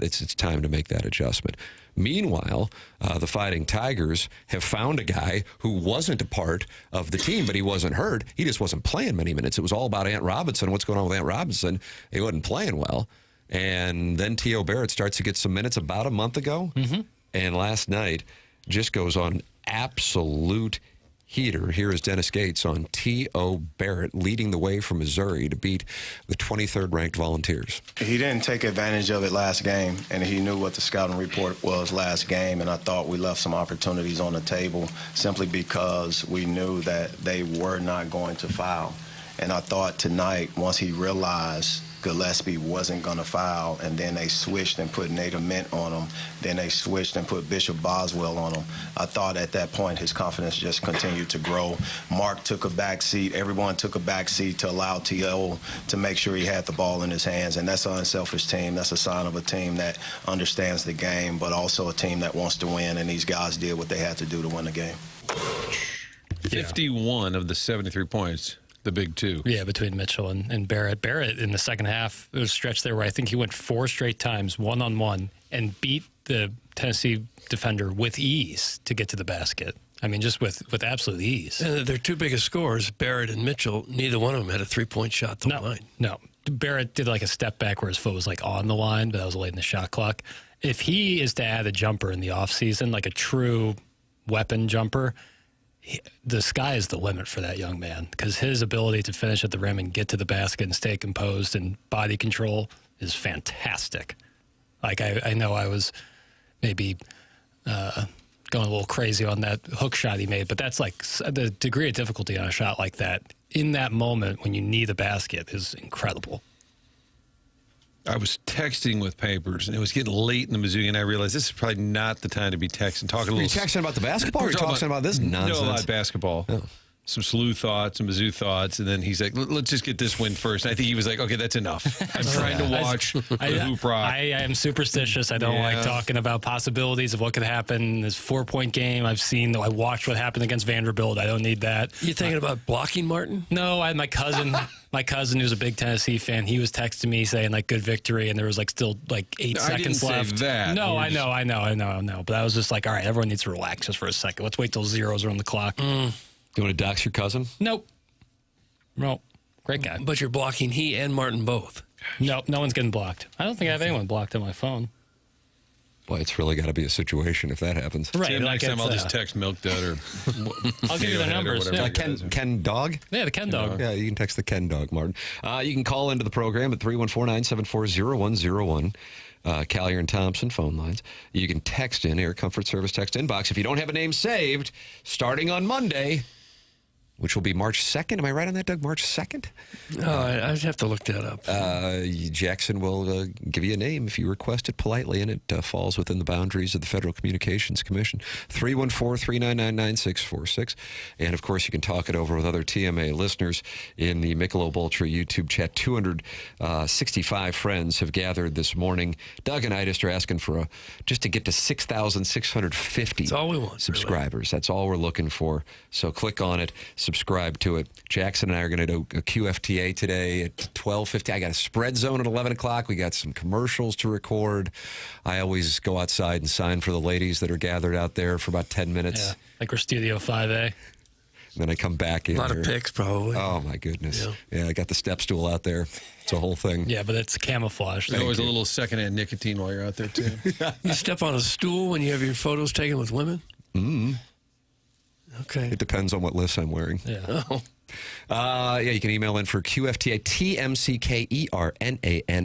It's time to make that adjustment. Meanwhile, the Fighting Tigers have found a guy who wasn't a part of the team, but he wasn't hurt. He just wasn't playing many minutes. It was all about Ant Robinson. What's going on with Ant Robinson? He wasn't playing well. And then T.O. Barrett starts to get some minutes about a month ago. And last night just goes on absolute heater. Here is Dennis Gates on T.O. Barrett leading the way from Missouri to beat the 23rd ranked Volunteers. He didn't take advantage of it last game, and he knew what the scouting report was last game, and I thought we left some opportunities on the table simply because we knew that they were not going to foul. And I thought tonight, once he realized Gillespie wasn't going to foul, and then they switched and put Nate Ament on him, then they switched and put Bishop Boswell on him. I thought at that point his confidence just continued to grow. Mark took a back seat. Everyone took a back seat to allow T.O. to make sure he had the ball in his hands, and that's an unselfish team. That's a sign of a team that understands the game, but also a team that wants to win, and these guys did what they had to do to win the game. 51 of the 73 points. The big two. Yeah, between Mitchell and Barrett. Barrett in the second half, there was a stretch there where I think he went 4 straight times, one-on-one, and beat the Tennessee defender with ease to get to the basket. I mean, just with absolute ease. And their two biggest scorers, Barrett and Mitchell, neither one of them had a three-point shot to the line. No. Barrett did like a step back where his foot was like on the line, but that was late in the shot clock. If he is to add a jumper in the offseason, like a true weapon jumper, the sky is the limit for that young man, because his ability to finish at the rim and get to the basket and stay composed and body control is fantastic. Like, I know I was maybe going a little crazy on that hook shot he made, but that's like the degree of difficulty on a shot like that in that moment when you need a basket is incredible. I was texting with Papers, and it was getting late in the Mizzou, and I realized this is probably not the time to be texting. Talking a Are little. you texting about the basketball, or are you talking about this nonsense? No, a lot of basketball. Oh. Some SLU thoughts, some Mizzou thoughts, and then he's like, let's just get this win first. And I think he was like, okay, that's enough. I'm trying to watch the hoop rock. I am superstitious. I don't like talking about possibilities of what could happen. This 4-point game I've seen, I watched what happened against Vanderbilt. I don't need that. You thinking about blocking Martin? No, I had my cousin who's a big Tennessee fan, he was texting me saying like good victory, and there was like still like 8 seconds left. Say that. No, I know. But I was just like, all right, everyone needs to relax just for a second. Let's wait till zeros are on the clock. You want to dox your cousin? Nope. No. Great guy. But you're blocking he and Martin both. No one's getting blocked. I don't think I have anyone blocked on my phone. Boy, it's really got to be a situation if that happens. Right. Tim, next time I'll just text Milk Dud or I'll give you the numbers. Yeah. Ken Dog? Yeah, the Ken Dog. Yeah, you can text the Ken Dog, Martin. You can call into the program at 314-974-0101. Callier and Thompson phone lines. You can text in Air Comfort Service text inbox. If you don't have a name saved, starting on Monday, which will be March 2nd. Am I right on that, Doug? March 2nd? Oh, I'd have to look that up. Jackson will give you a name if you request it politely, and it falls within the boundaries of the Federal Communications Commission. 314-399-9646. And, of course, you can talk it over with other TMA listeners in the Michelob Ultra YouTube chat. 265 friends have gathered this morning. Doug and I just are asking for just to get to 6,650 That's all we want, subscribers. Really. That's all we're looking for. So click on it. Subscribe to it. Jackson and I are going to do a QFTA today at 12:50. I got a spread zone at 11 o'clock. We got some commercials to record. I always go outside and sign for the ladies that are gathered out there for about 10 minutes. Yeah, like we're Studio 5A. And then I come back in. A lot of pics, probably. Oh, my goodness. Yeah, I got the step stool out there. It's a whole thing. Yeah, but it's camouflage. There's always a little secondhand nicotine while you're out there, too. You step on a stool when you have your photos taken with women? Okay. It depends on what list I'm wearing. Yeah. You can email in for QFTA, TMCKERNAN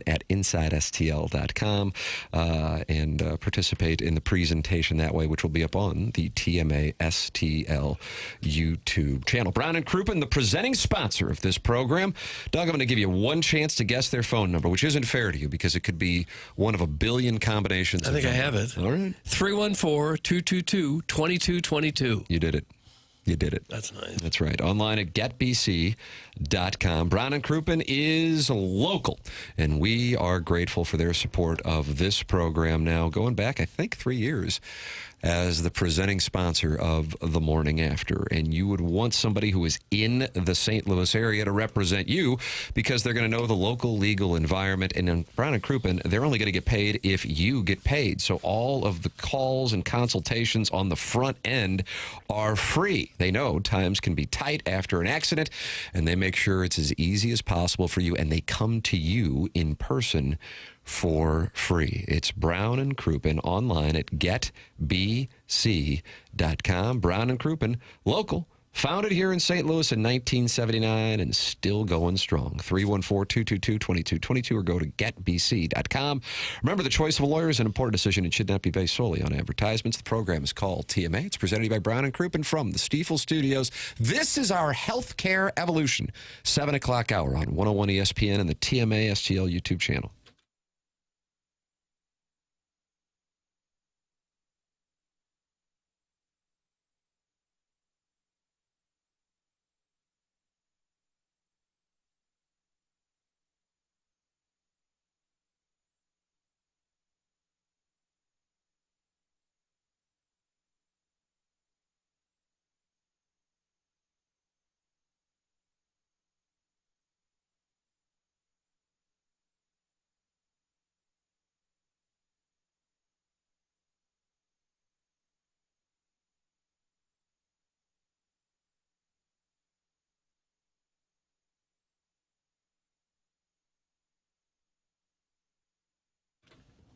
at InsideSTL.com and participate in the presentation that way, which will be up on the TMA STL YouTube channel. Brown and Crouppen, the presenting sponsor of this program. Doug, I'm going to give you one chance to guess their phone number, which isn't fair to you because it could be one of a billion combinations. I think I have it. All right. 314-222-2222. You did it. You did it. That's nice. That's right. Online at getbc.com. Brown and Crouppen is local, and we are grateful for their support of this program now, going back, I think, 3 years as the presenting sponsor of The Morning After. And you would want somebody who is in the St. Louis area to represent you because they're going to know the local legal environment. And in Brown and Crouppen, they're only going to get paid if you get paid. So all of the calls and consultations on the front end are free. They know times can be tight after an accident, and they make sure it's as easy as possible for you, and they come to you in person for free. It's Brown and Crouppen online at getbc.com. Brown and Crouppen, local, Founded here in St. Louis in 1979 and still going strong. 314-222-2222 or go to getbc.com. Remember, the choice of a lawyer is an important decision and should not be based solely on advertisements. The program is called TMA. It's presented by Brown and Crouppen from the Stiefel Studios. This is our Healthcare Evolution, 7 o'clock hour on 101 ESPN and the TMA STL YouTube channel.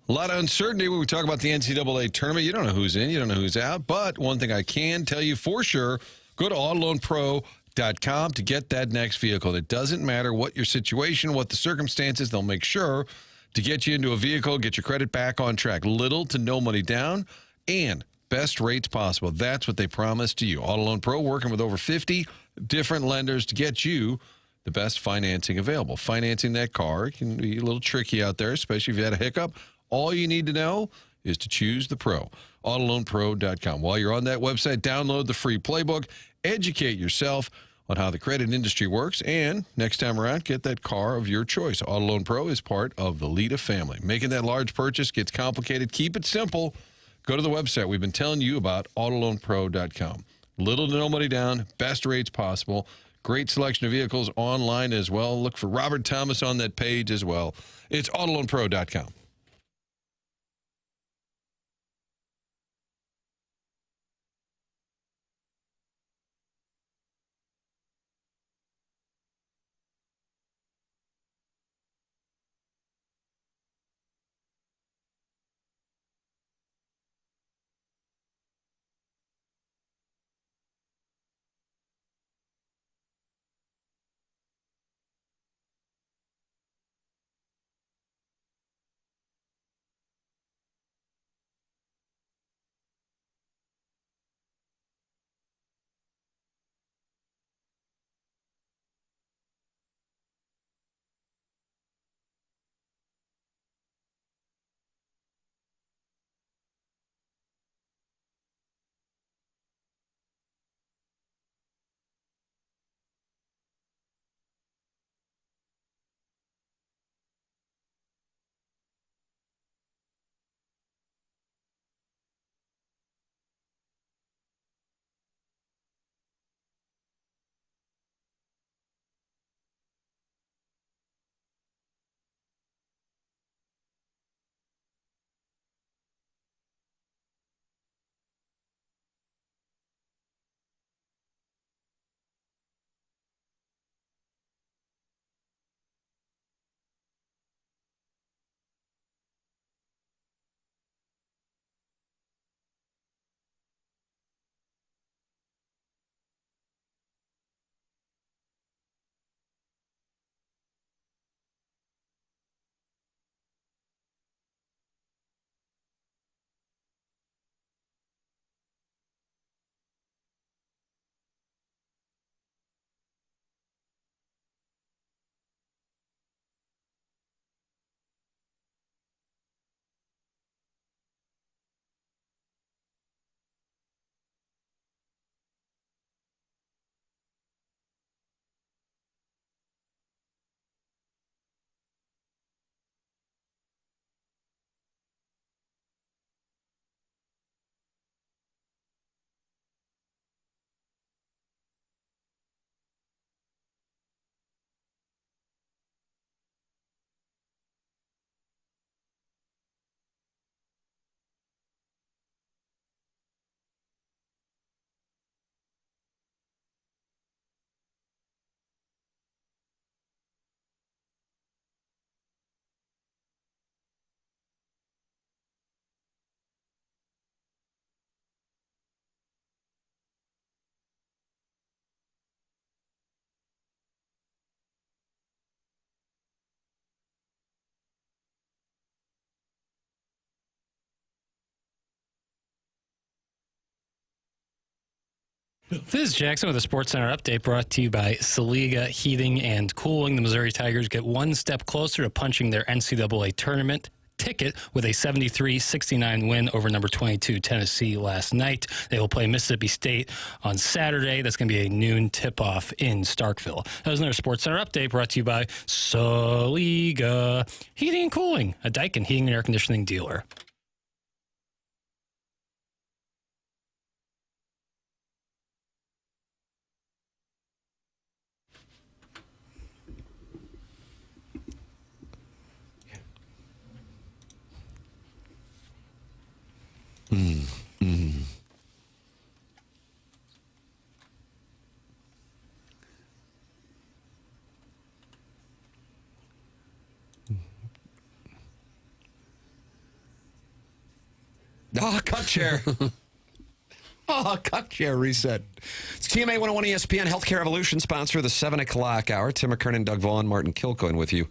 A lot of uncertainty when we talk about the NCAA tournament. You don't know who's in, you don't know who's out. But one thing I can tell you for sure, go to autoloanpro.com to get that next vehicle. It doesn't matter what your situation, what the circumstances, they'll make sure to get you into a vehicle, get your credit back on track. Little to no money down and best rates possible. That's what they promise to you. Auto Loan Pro working with over 50 different lenders to get you the best financing available. Financing that car can be a little tricky out there, especially if you had a hiccup. All you need to know is to choose the pro. Autoloanpro.com. While you're on that website, download the free playbook, educate yourself on how the credit industry works, and next time around, get that car of your choice. Auto Loan Pro is part of the Lita family. Making that large purchase gets complicated. Keep it simple. Go to the website we've been telling you about, autoloanpro.com. Little to no money down, best rates possible. Great selection of vehicles online as well. Look for Robert Thomas on that page as well. It's autoloanpro.com. This is Jackson with a Sports Center update brought to you by Saliga Heating and Cooling. The Missouri Tigers get one step closer to punching their NCAA tournament ticket with a 73-69 win over number 22 Tennessee last night. They will play Mississippi State on Saturday. That's going to be a noon tip-off in Starkville. That was another Sports Center update brought to you by Saliga Heating and Cooling, a Daikin heating and air conditioning dealer. Oh, cut chair. Cut chair reset. It's TMA 101 ESPN Healthcare Evolution, sponsor of the 7 o'clock hour. Tim McKernan, Doug Vaughn, Martin Kilcoyne with you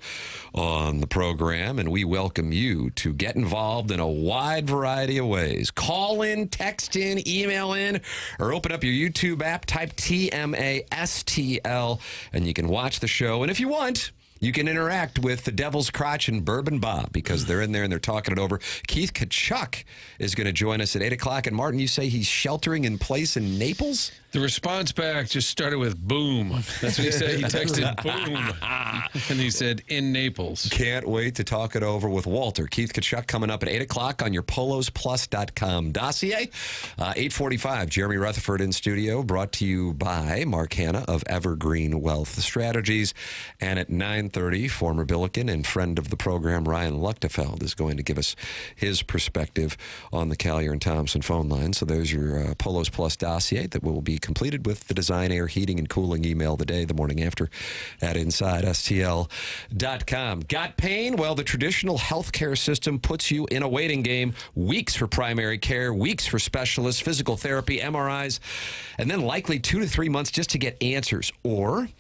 on the program, and we welcome you to get involved in a wide variety of ways. Call in, text in, email in, or open up your YouTube app, type TMA STL, and you can watch the show. And if you want, you can interact with the Devil's Crotch and Bourbon Bob, because they're in there and they're talking it over. Keith Tkachuk is going to join us at 8 o'clock. And Martin, you say he's sheltering in place in Naples? The response back just started with boom. That's what he said. He texted boom. And he said, in Naples. Can't wait to talk it over with Walter. Keith Tkachuk coming up at 8 o'clock on your polosplus.com dossier. 8:45, Jeremy Rutherford in studio, brought to you by Mark Hanna of Evergreen Wealth Strategies. And at 9:30, former Billiken and friend of the program, Ryan Luechtefeld, is going to give us his perspective on the Collier and Thompson phone line. So there's your Polos Plus dossier that will be completed with the Design Air Heating and Cooling email the day, the morning after, at InsideSTL.com. Got pain? Well, the traditional healthcare system puts you in a waiting game. Weeks for primary care, weeks for specialists, physical therapy, MRIs, and then likely 2 to 3 months just to get answers. Or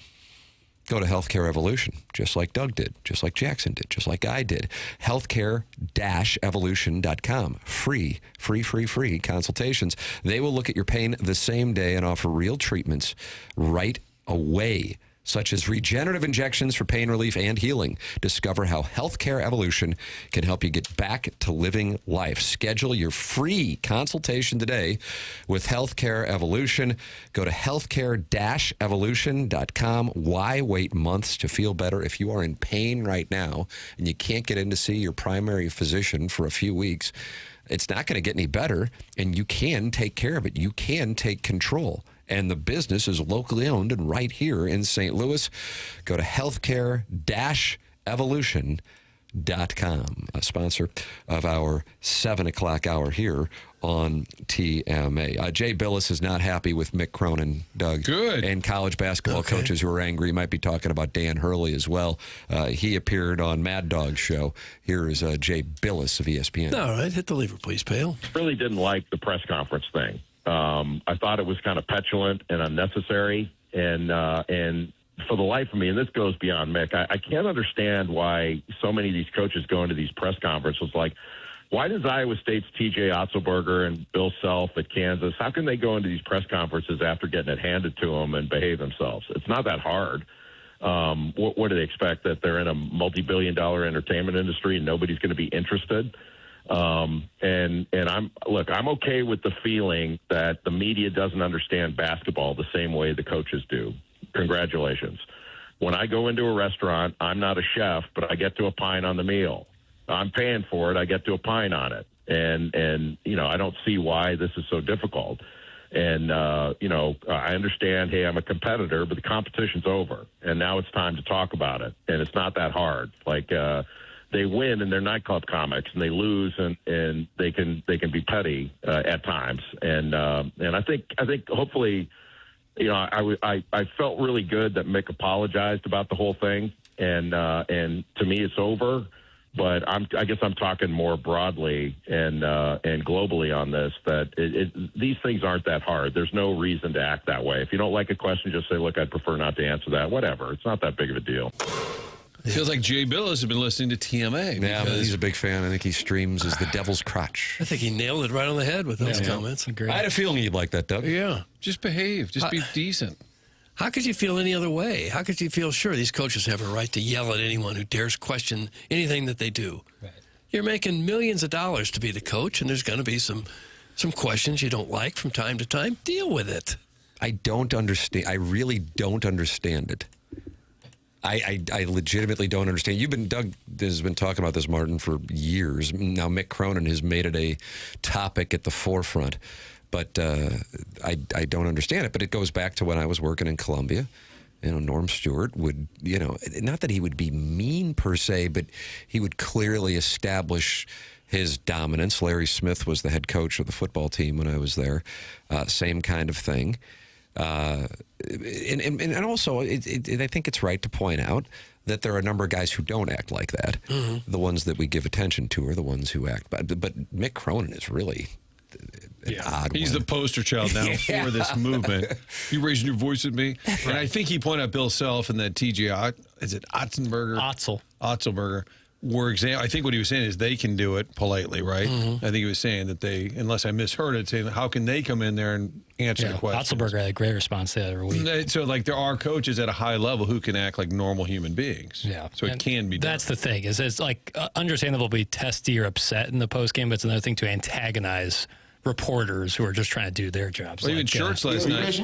go to Healthcare Evolution, just like Doug did, just like Jackson did, just like I did. Healthcare-evolution.com. Free consultations. They will look at your pain the same day and offer real treatments right away, such as regenerative injections for pain relief and healing. Discover how Healthcare Evolution can help you get back to living life. Schedule your free consultation today with Healthcare Evolution. Go to healthcare-evolution.com. Why wait months to feel better? If you are in pain right now and you can't get in to see your primary physician for a few weeks, it's not going to get any better, and you can take care of it. You can take control. And the business is locally owned and right here in St. Louis. Go to healthcare-evolution.com, a sponsor of our 7 o'clock hour here on TMA. Jay Billis is not happy with Mick Cronin, Doug. Good. And college basketball coaches who are angry. Might be talking about Dan Hurley as well. He appeared on Mad Dog's show. Here is Jay Billis of ESPN. All right, hit the lever, please, Pale. Really didn't like the press conference thing. I thought it was kind of petulant and unnecessary, and for the life of me, and this goes beyond Mick, I can't understand why so many of these coaches go into these press conferences like, why does Iowa State's T.J. Otzelberger and Bill Self at Kansas, how can they go into these press conferences after getting it handed to them and behave themselves? It's not that hard. What do they expect, that they're in a multi-billion-dollar entertainment industry and nobody's going to be interested? And I'm okay with the feeling that the media doesn't understand basketball the same way the coaches do. Congratulations. When I go into a restaurant, I'm not a chef, but I get to opine on the meal. I'm paying for it. I get to opine on it. And I don't see why this is so difficult. And, I understand, hey, I'm a competitor, but the competition's over. And now it's time to talk about it. And it's not that hard. They win and they're nightclub comics, and they lose and they can be petty at times. And I think hopefully, I felt really good that Mick apologized about the whole thing, and to me it's over. But I guess I'm talking more broadly and globally on this, that these things aren't that hard. There's no reason to act that way. If you don't like a question, just say, look, I'd prefer not to answer that. Whatever. It's not that big of a deal. Feels like Jay Billis has been listening to TMA. Yeah, but he's a big fan. I think he streams as the Devil's Crotch. I think he nailed it right on the head with those comments. Agreed. I had a feeling you'd like that, Doug. Yeah. Just behave. Just be decent. How could you feel any other way? How could you feel sure these coaches have a right to yell at anyone who dares question anything that they do? Right. You're making millions of dollars to be the coach, and there's going to be some questions you don't like from time to time. Deal with it. I don't understand. I really don't understand it. I legitimately don't understand. Doug has been talking about this, Martin, for years. Now McKernan has made it a topic at the forefront. But I don't understand it. But it goes back to when I was working in Columbia. Norm Stewart would, not that he would be mean per se, but he would clearly establish his dominance. Larry Smith was the head coach of the football team when I was there. Same kind of thing. And also, I think it's right to point out that there are a number of guys who don't act like that. Mm-hmm. The ones that we give attention to are the ones who act. But McKernan is really... He's the poster child now for this movement. You raising your voice at me? And I think he pointed out Bill Self and that TJ, is it Otzenberger? Otzelberger. I think what he was saying is they can do it politely, right? Mm-hmm. I think he was saying that they, unless I misheard it, saying how can they come in there and answer the question? Otzelberger had a great response the other week. So, there are coaches at a high level who can act like normal human beings. Yeah. So it can be done. That's the thing, is it's understandable to be testy or upset in the postgame, but it's another thing to antagonize reporters who are just trying to do their jobs. Well, even Shirts last night.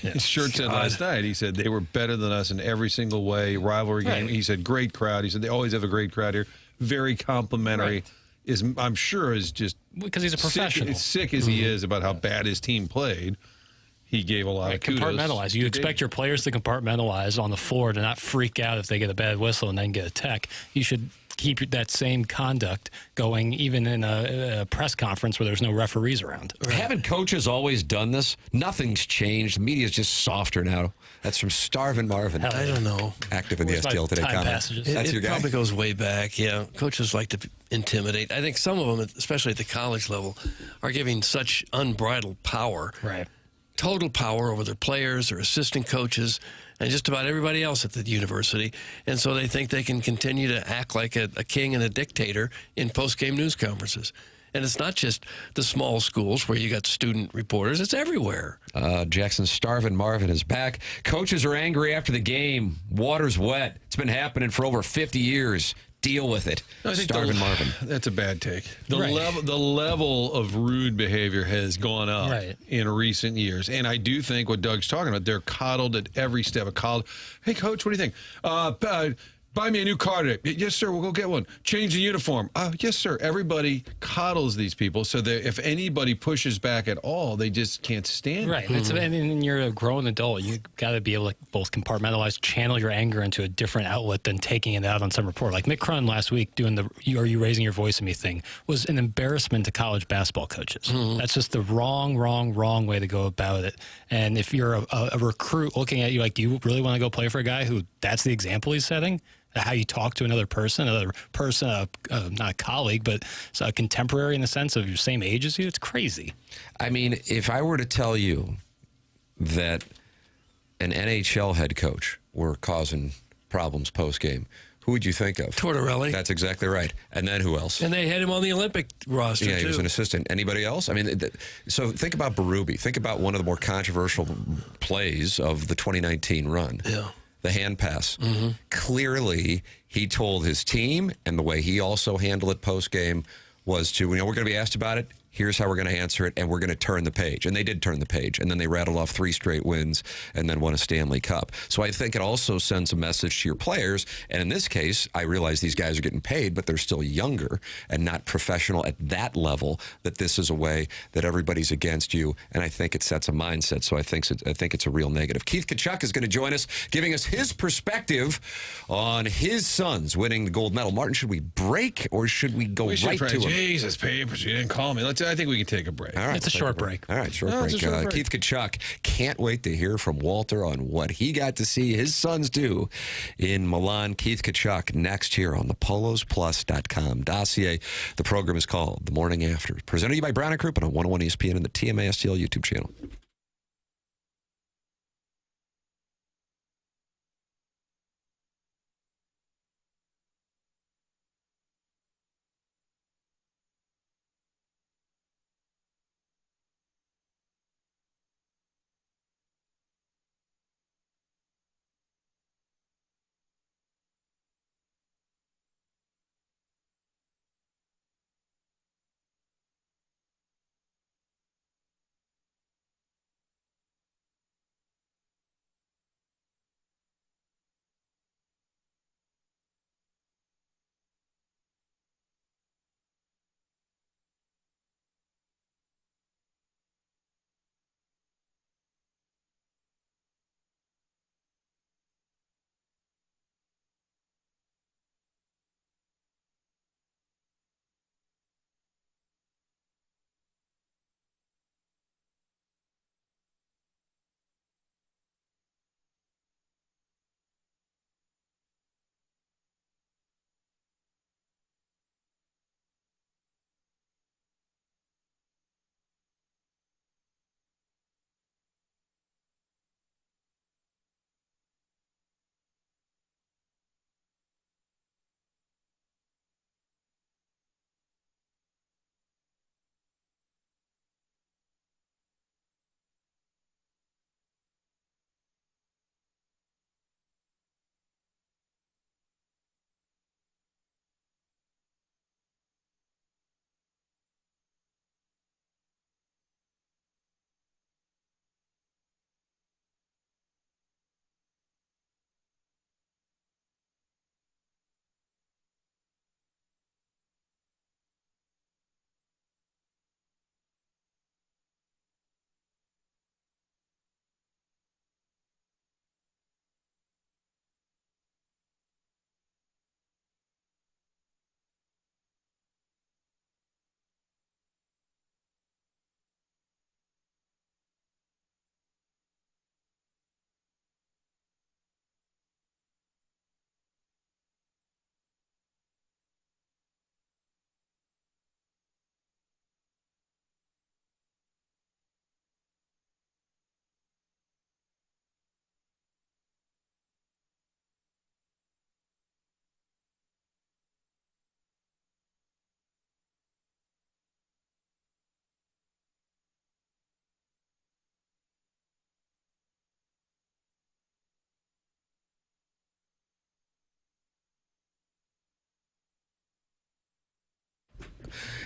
Yeah. Shirts said last night, he said they were better than us in every single way. Rivalry game. He said great crowd. He said they always have a great crowd here. Very complimentary. I'm sure is just because he's a professional. Sick as he is about how bad his team played. He gave a lot of kudos. Compartmentalize. You expect your players to compartmentalize on the floor to not freak out if they get a bad whistle and then get a tech. You should keep that same conduct going even in a press conference where there's no referees around. Haven't coaches always done this? Nothing's changed. The media's just softer now. That's from Starvin Marvin. I don't know. Active in the STL Today comment. That's your guy? It probably goes way back, yeah. Coaches like to intimidate. I think some of them, especially at the college level, are giving such unbridled power. Right. Total power over their players, their assistant coaches, and just about everybody else at the university. And so they think they can continue to act like a king and a dictator in post-game news conferences. And it's not just the small schools where you got student reporters. It's everywhere. Jackson Starvin Marvin is back. Coaches are angry after the game. Water's wet. It's been happening for over 50 years. Deal with it. Starvin Marvin. That's a bad take. The level of rude behavior has gone up in recent years. And I do think what Doug's talking about, they're coddled at every step. Hey, Coach, what do you think? Buy me a new car today. Yes, sir. We'll go get one. Change the uniform. Yes, sir. Everybody coddles these people so that if anybody pushes back at all, they just can't stand it. Right. And you're a grown adult. You got to be able to both compartmentalize, channel your anger into a different outlet than taking it out on some report. Like McKernan last week doing the "Are you raising your voice at me" thing was an embarrassment to college basketball coaches. Mm-hmm. That's just the wrong way to go about it. And if you're a recruit looking at you like, do you really want to go play for a guy who that's the example he's setting? How you talk to another person, not a colleague, but a contemporary in the sense of your same age as you. It's crazy. I mean, if I were to tell you that an NHL head coach were causing problems post-game, who would you think of? Tortorelli. That's exactly right. And then who else? And they had him on the Olympic roster, Yeah, he was an assistant. Anybody else? I mean, so think about Berube. Think about one of the more controversial plays of the 2019 run. Yeah. The hand pass. Mm-hmm. Clearly, he told his team, and the way he also handled it post-game was to, we're going to be asked about it. Here's how we're going to answer it, and we're going to turn the page. And they did turn the page, and then they rattled off 3 straight wins and then won a Stanley Cup. So I think it also sends a message to your players. And in this case, I realize these guys are getting paid, but they're still younger and not professional at that level, that this is a way that everybody's against you. And I think it sets a mindset. So I think it's a real negative. Keith Tkachuk is going to join us, giving us his perspective on his sons winning the gold medal. Martin, should we break or should we go right to him? Jesus, papers, you didn't call me. I think we can take a break. All right, it's a short break. All right, short break. Keith Tkachuk, can't wait to hear from Walter on what he got to see his sons do in Milan. Keith Tkachuk next here on the PolosPlus.com dossier. The program is called The Morning After, presented to you by Brown & Crouppen on 101 ESPN and the TMA STL YouTube channel.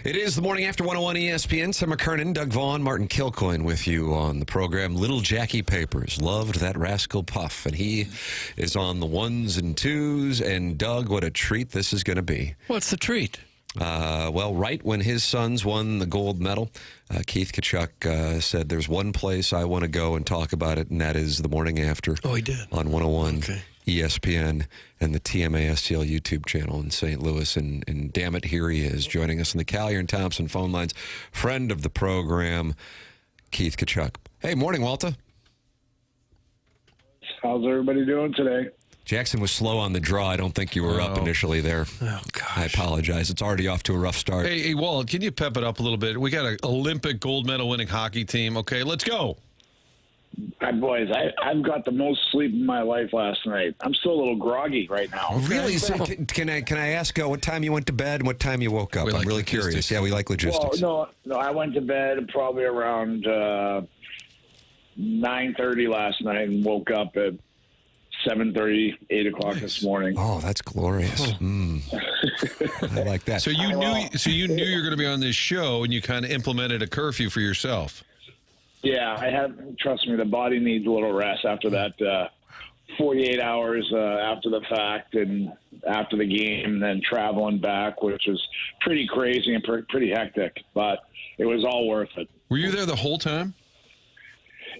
It is the Morning After 101 ESPN. Tim McKernan, Doug Vaughn, Martin Kilcoyne with you on the program. Little Jackie Papers loved that rascal Puff, and he is on the ones and twos. And Doug, what a treat this is going to be. What's the treat? Well, right when his sons won the gold medal, Keith Tkachuk said, "There's one place I want to go and talk about it, and that is the Morning After." Oh, he did. On 101. Okay. ESPN and the TMA STL YouTube channel in St. Louis. And damn it, here he is joining us on the Callier and Thompson phone lines. Friend of the program, Keith Tkachuk. Hey, morning, Walter. How's everybody doing today? Jackson was slow on the draw. I don't think you were up initially there. Oh, gosh. I apologize. It's already off to a rough start. Hey, Walt, can you pep it up a little bit? We got an Olympic gold medal winning hockey team. Okay, let's go. Boys, I've got the most sleep in my life last night. I'm still a little groggy right now. Really? So can I ask what time you went to bed and what time you woke up? We I'm like really logistics. curious. Yeah, we like logistics. Well, no, I went to bed probably around 9:30 last night and woke up at 7:30, 8 o'clock this morning. Oh, that's glorious. I like that. So you knew you were going to be on this show, and you kind of implemented a curfew for yourself. Yeah, I have. Trust me, the body needs a little rest after that 48 hours after the fact and after the game, and then traveling back, which was pretty crazy and pretty hectic, but it was all worth it. Were you there the whole time?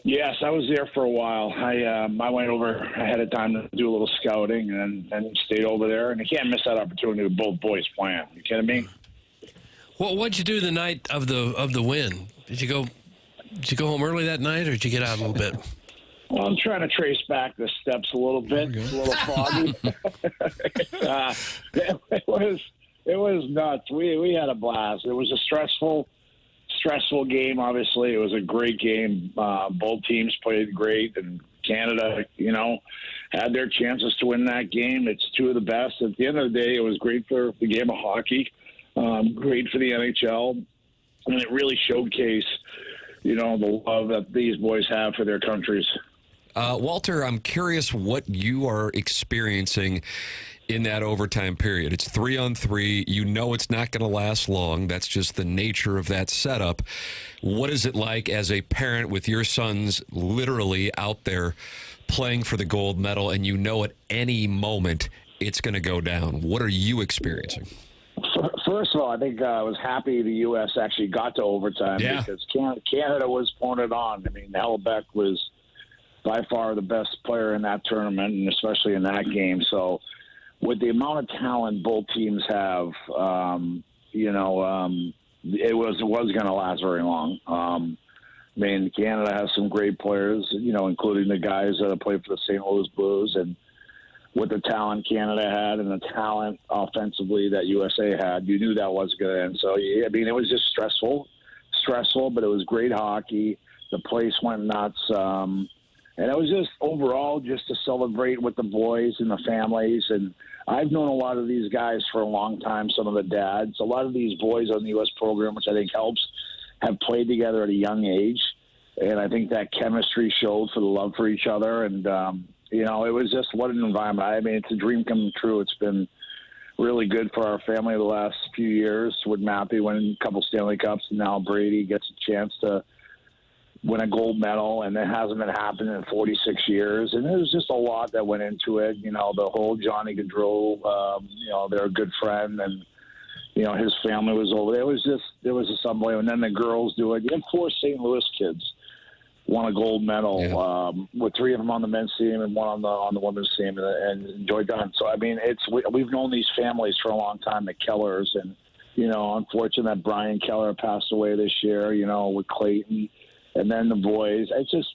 Yes, I was there for a while. I went over ahead of time to do a little scouting and stayed over there, and I can't miss that opportunity with both boys playing. You kidding me? Well, what'd you do the night of the win? Did you go home early that night, or did you get out a little bit? Well, I'm trying to trace back the steps a little bit. It's a little foggy. It was nuts. We had a blast. It was a stressful game. Obviously, it was a great game. Both teams played great, and Canada, had their chances to win that game. It's two of the best. At the end of the day, it was great for the game of hockey, great for the NHL, and it really showcased the love that these boys have for their countries. Walter, I'm curious what you are experiencing in that overtime period. It's 3-on-3. You know it's not going to last long. That's just the nature of that setup. What is it like as a parent with your sons literally out there playing for the gold medal, and you know at any moment it's going to go down? What are you experiencing? First of all, I think I was happy the U.S. actually got to overtime because Canada was pouring it on. I mean, Hellebuck was by far the best player in that tournament, and especially in that game. So with the amount of talent both teams have, it was going to last very long. I mean, Canada has some great players, including the guys that have played for the St. Louis Blues, and with the talent Canada had and the talent offensively that USA had, you knew that was going to end. So, I mean, it was just stressful, but it was great hockey. The place went nuts. And it was just overall just to celebrate with the boys and the families. And I've known a lot of these guys for a long time, some of the dads. A lot of these boys on the U.S. program, which I think helps, have played together at a young age. And I think that chemistry showed for the love for each other. And, it was just what an environment. I mean, it's a dream come true. It's been really good for our family the last few years with Matthew winning a couple Stanley Cups, and now Brady gets a chance to win a gold medal, and it hasn't been happening in 46 years. And there was just a lot that went into it. The whole Johnny Gaudreau, they're a good friend, and, his family was over there. It was a unbelievable. And then the girls do it. You had 4 St. Louis kids won a gold medal with 3 of them on the men's team and 1 on the women's team, and Joy Dunn. So, I mean, we've known these families for a long time, the Kellers, and, unfortunate that Brian Keller passed away this year, with Clayton. And then the boys,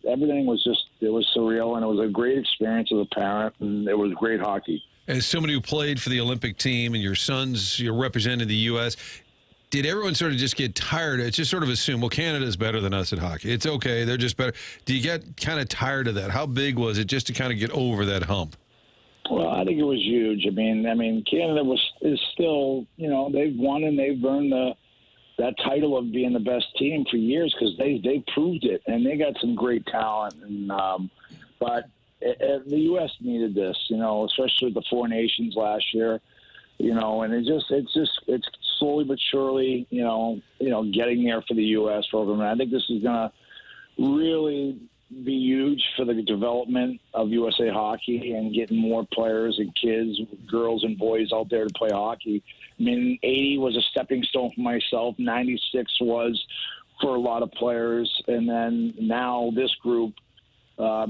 everything was it was surreal, and it was a great experience as a parent, and it was great hockey. As somebody who played for the Olympic team and your sons, you're representing the U.S., did everyone sort of just get tired? It's just sort of assume, well, Canada's better than us at hockey. It's okay. They're just better. Do you get kind of tired of that? How big was it just to kind of get over that hump? Well, I think it was huge. I mean, Canada is still, they've won and they've earned that title of being the best team for years because they proved it, and they got some great talent. And but the U.S. needed this, especially with the 4 nations last year. And it's slowly but surely, getting there for the U.S. program. And I think this is going to really be huge for the development of USA hockey and getting more players and kids, girls and boys out there to play hockey. I mean, 80 was a stepping stone for myself. 96 was for a lot of players. And then now this group are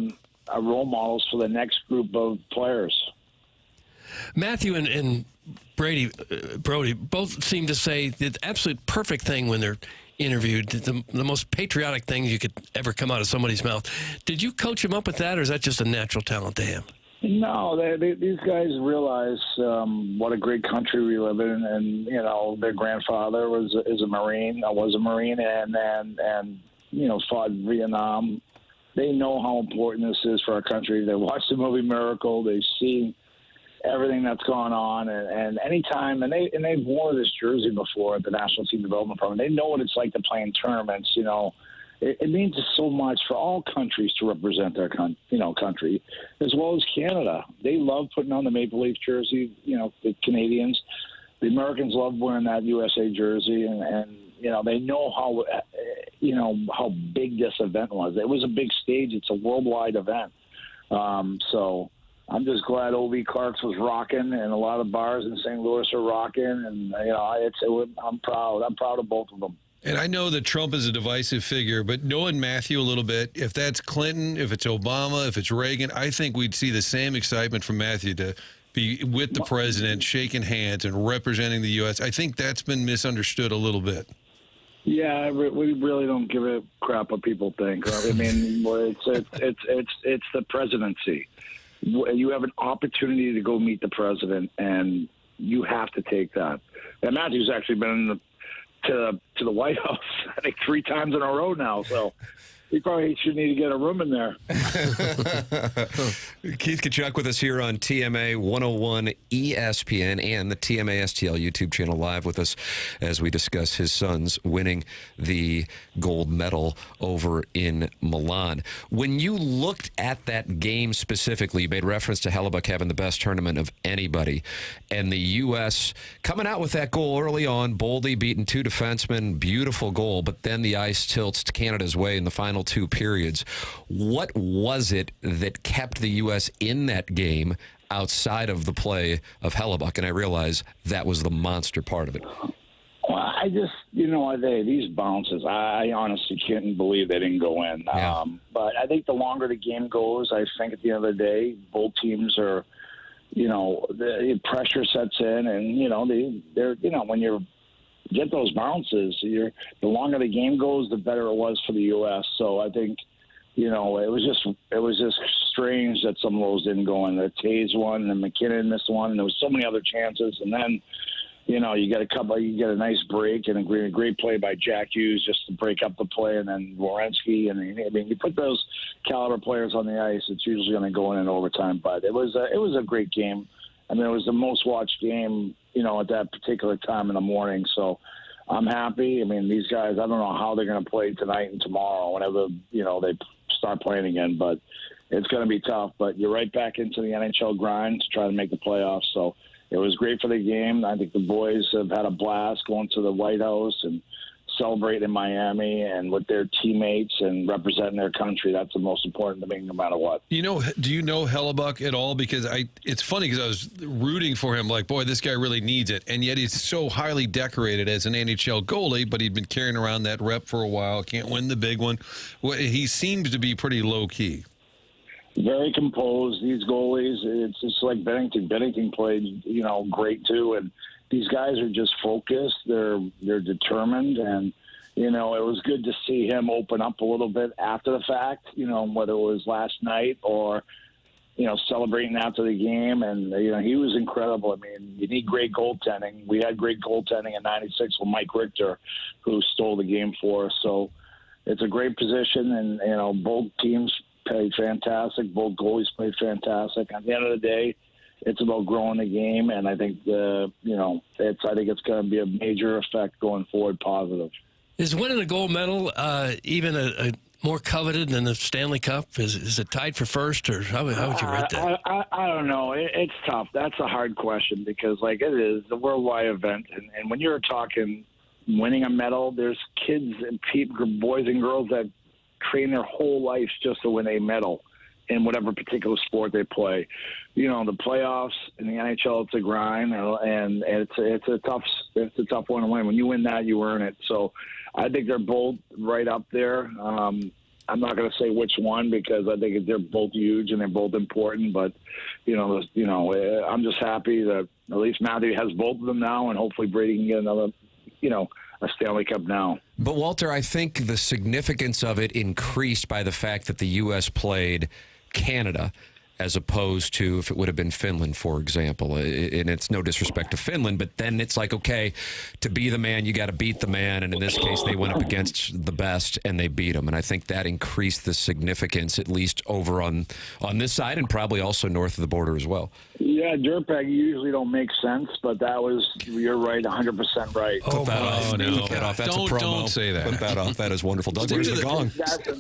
role models for the next group of players. Matthew and Brody both seem to say the absolute perfect thing when they're interviewed, the most patriotic things you could ever come out of somebody's mouth. Did you coach them up with that, or is that just a natural talent to him? No, these guys realize what a great country we live in, and their grandfather was a Marine, and fought in Vietnam. They know how important this is for our country. They watched the movie Miracle. They see everything that's gone on, and anytime, and they've worn this jersey before at the National Team Development Program. They know what it's like to play in tournaments. It means so much for all countries to represent their country, as well as Canada. They love putting on the Maple Leaf jersey. The Canadians, the Americans love wearing that USA jersey, and they know how big this event was. It was a big stage. It's a worldwide event. So I'm just glad O.V. Clark's was rocking, and a lot of bars in St. Louis are rocking, and I'm proud. I'm proud of both of them. And I know that Trump is a divisive figure, but knowing Matthew a little bit, if that's Clinton, if it's Obama, if it's Reagan, I think we'd see the same excitement from Matthew to be with the president, shaking hands and representing the U.S. I think that's been misunderstood a little bit. Yeah, we really don't give a crap what people think. I mean, it's the presidency. You have an opportunity to go meet the president, and you have to take that. And Matthew's actually been to the White House, I think, 3 times in a row now. So he probably should need to get a room in there. Keith Tkachuk with us here on TMA 101 ESPN and the TMA STL YouTube channel, live with us as we discuss his sons winning the gold medal over in Milan. When you looked at that game specifically, you made reference to Hellebuyck having the best tournament of anybody, and the U.S. coming out with that goal early on, Boldy beating 2 defensemen, beautiful goal, but then the ice tilts Canada's way in the final 2 periods. What was it that kept the U.S. in that game outside of the play of Hellebuyck? And I realize that was the monster part of it. Well, I just, these bounces, I honestly can't believe they didn't go in. Yeah. But I think the longer the game goes, I think at the end of the day, both teams are, the pressure sets in, and, they're when you're get those bounces, the longer the game goes, the better it was for the U.S. So I think, it was just strange that some of those didn't go in. The Taves one, and McKernan missed one, and there was so many other chances. And then, you get a nice break and a great play by Jack Hughes just to break up the play, and then Werenski. And I mean, you put those caliber players on the ice, it's usually going to go in overtime. But it was a great game. I mean, it was the most watched game, at that particular time in the morning. So I'm happy. I mean, these guys, I don't know how they're going to play tonight and tomorrow, whenever, they start playing again, but it's going to be tough. But you're right back into the NHL grind to try to make the playoffs. So it was great for the game. I think the boys have had a blast going to the White House and celebrating in Miami and with their teammates and representing their country. That's the most important to me, no matter what. Do you know Hellebuyck at all? Because it's funny because I was rooting for him, like, boy, this guy really needs it. And yet he's so highly decorated as an NHL goalie, but he'd been carrying around that rep for a while, can't win the big one. Well, he seems to be pretty low-key. Very composed. These goalies, it's just like Bennington. Bennington played, great too. And these guys are just focused. They're determined, and it was good to see him open up a little bit after the fact. Whether it was last night or celebrating after the game, and he was incredible. I mean, you need great goaltending. We had great goaltending in '96 with Mike Richter, who stole the game for us. So it's a great position, and both teams played fantastic. Both goalies played fantastic. At the end of the day, it's about growing the game, and I think I think it's going to be a major effect going forward, positive. Is winning a gold medal even a more coveted than the Stanley Cup? Is it tied for first, or how would you rate that? I don't know. It's tough. That's a hard question because, like, it is a worldwide event, and when you're talking winning a medal, there's kids and people, boys and girls that train their whole lives just to win a medal in whatever particular sport they play. You know, the playoffs in the NHL, it's a grind, and it's a tough one to win. When you win that, you earn it. So I think they're both right up there. I'm not going to say which one because I think they're both huge and they're both important. But I'm just happy that at least Matthew has both of them now, and hopefully Brady can get another, a Stanley Cup now. But Walter, I think the significance of it increased by the fact that the U.S. played Canada, as opposed to if it would have been Finland, for example. And it's no disrespect to Finland, but then it's like, okay, to be the man, you got to beat the man. And in this case, they went up against the best and they beat them. And I think that increased the significance, at least over on this side and probably also north of the border as well. Yeah, dirtbag usually don't make sense, but you're right, 100% right. Put that off. no. Put that off. That's a promo. Don't say that. Put that off. That is wonderful. Doug, where's the gong?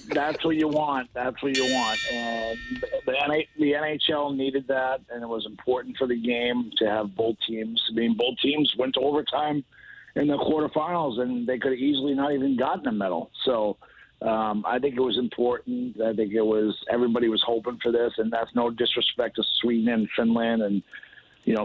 That's what you want. That's what you want. And the NHL needed that, and it was important for the game to have both teams. I mean, both teams went to overtime in the quarterfinals, and they could have easily not even gotten a medal. So I think it was important. I think everybody was hoping for this, and that's no disrespect to Sweden and Finland and,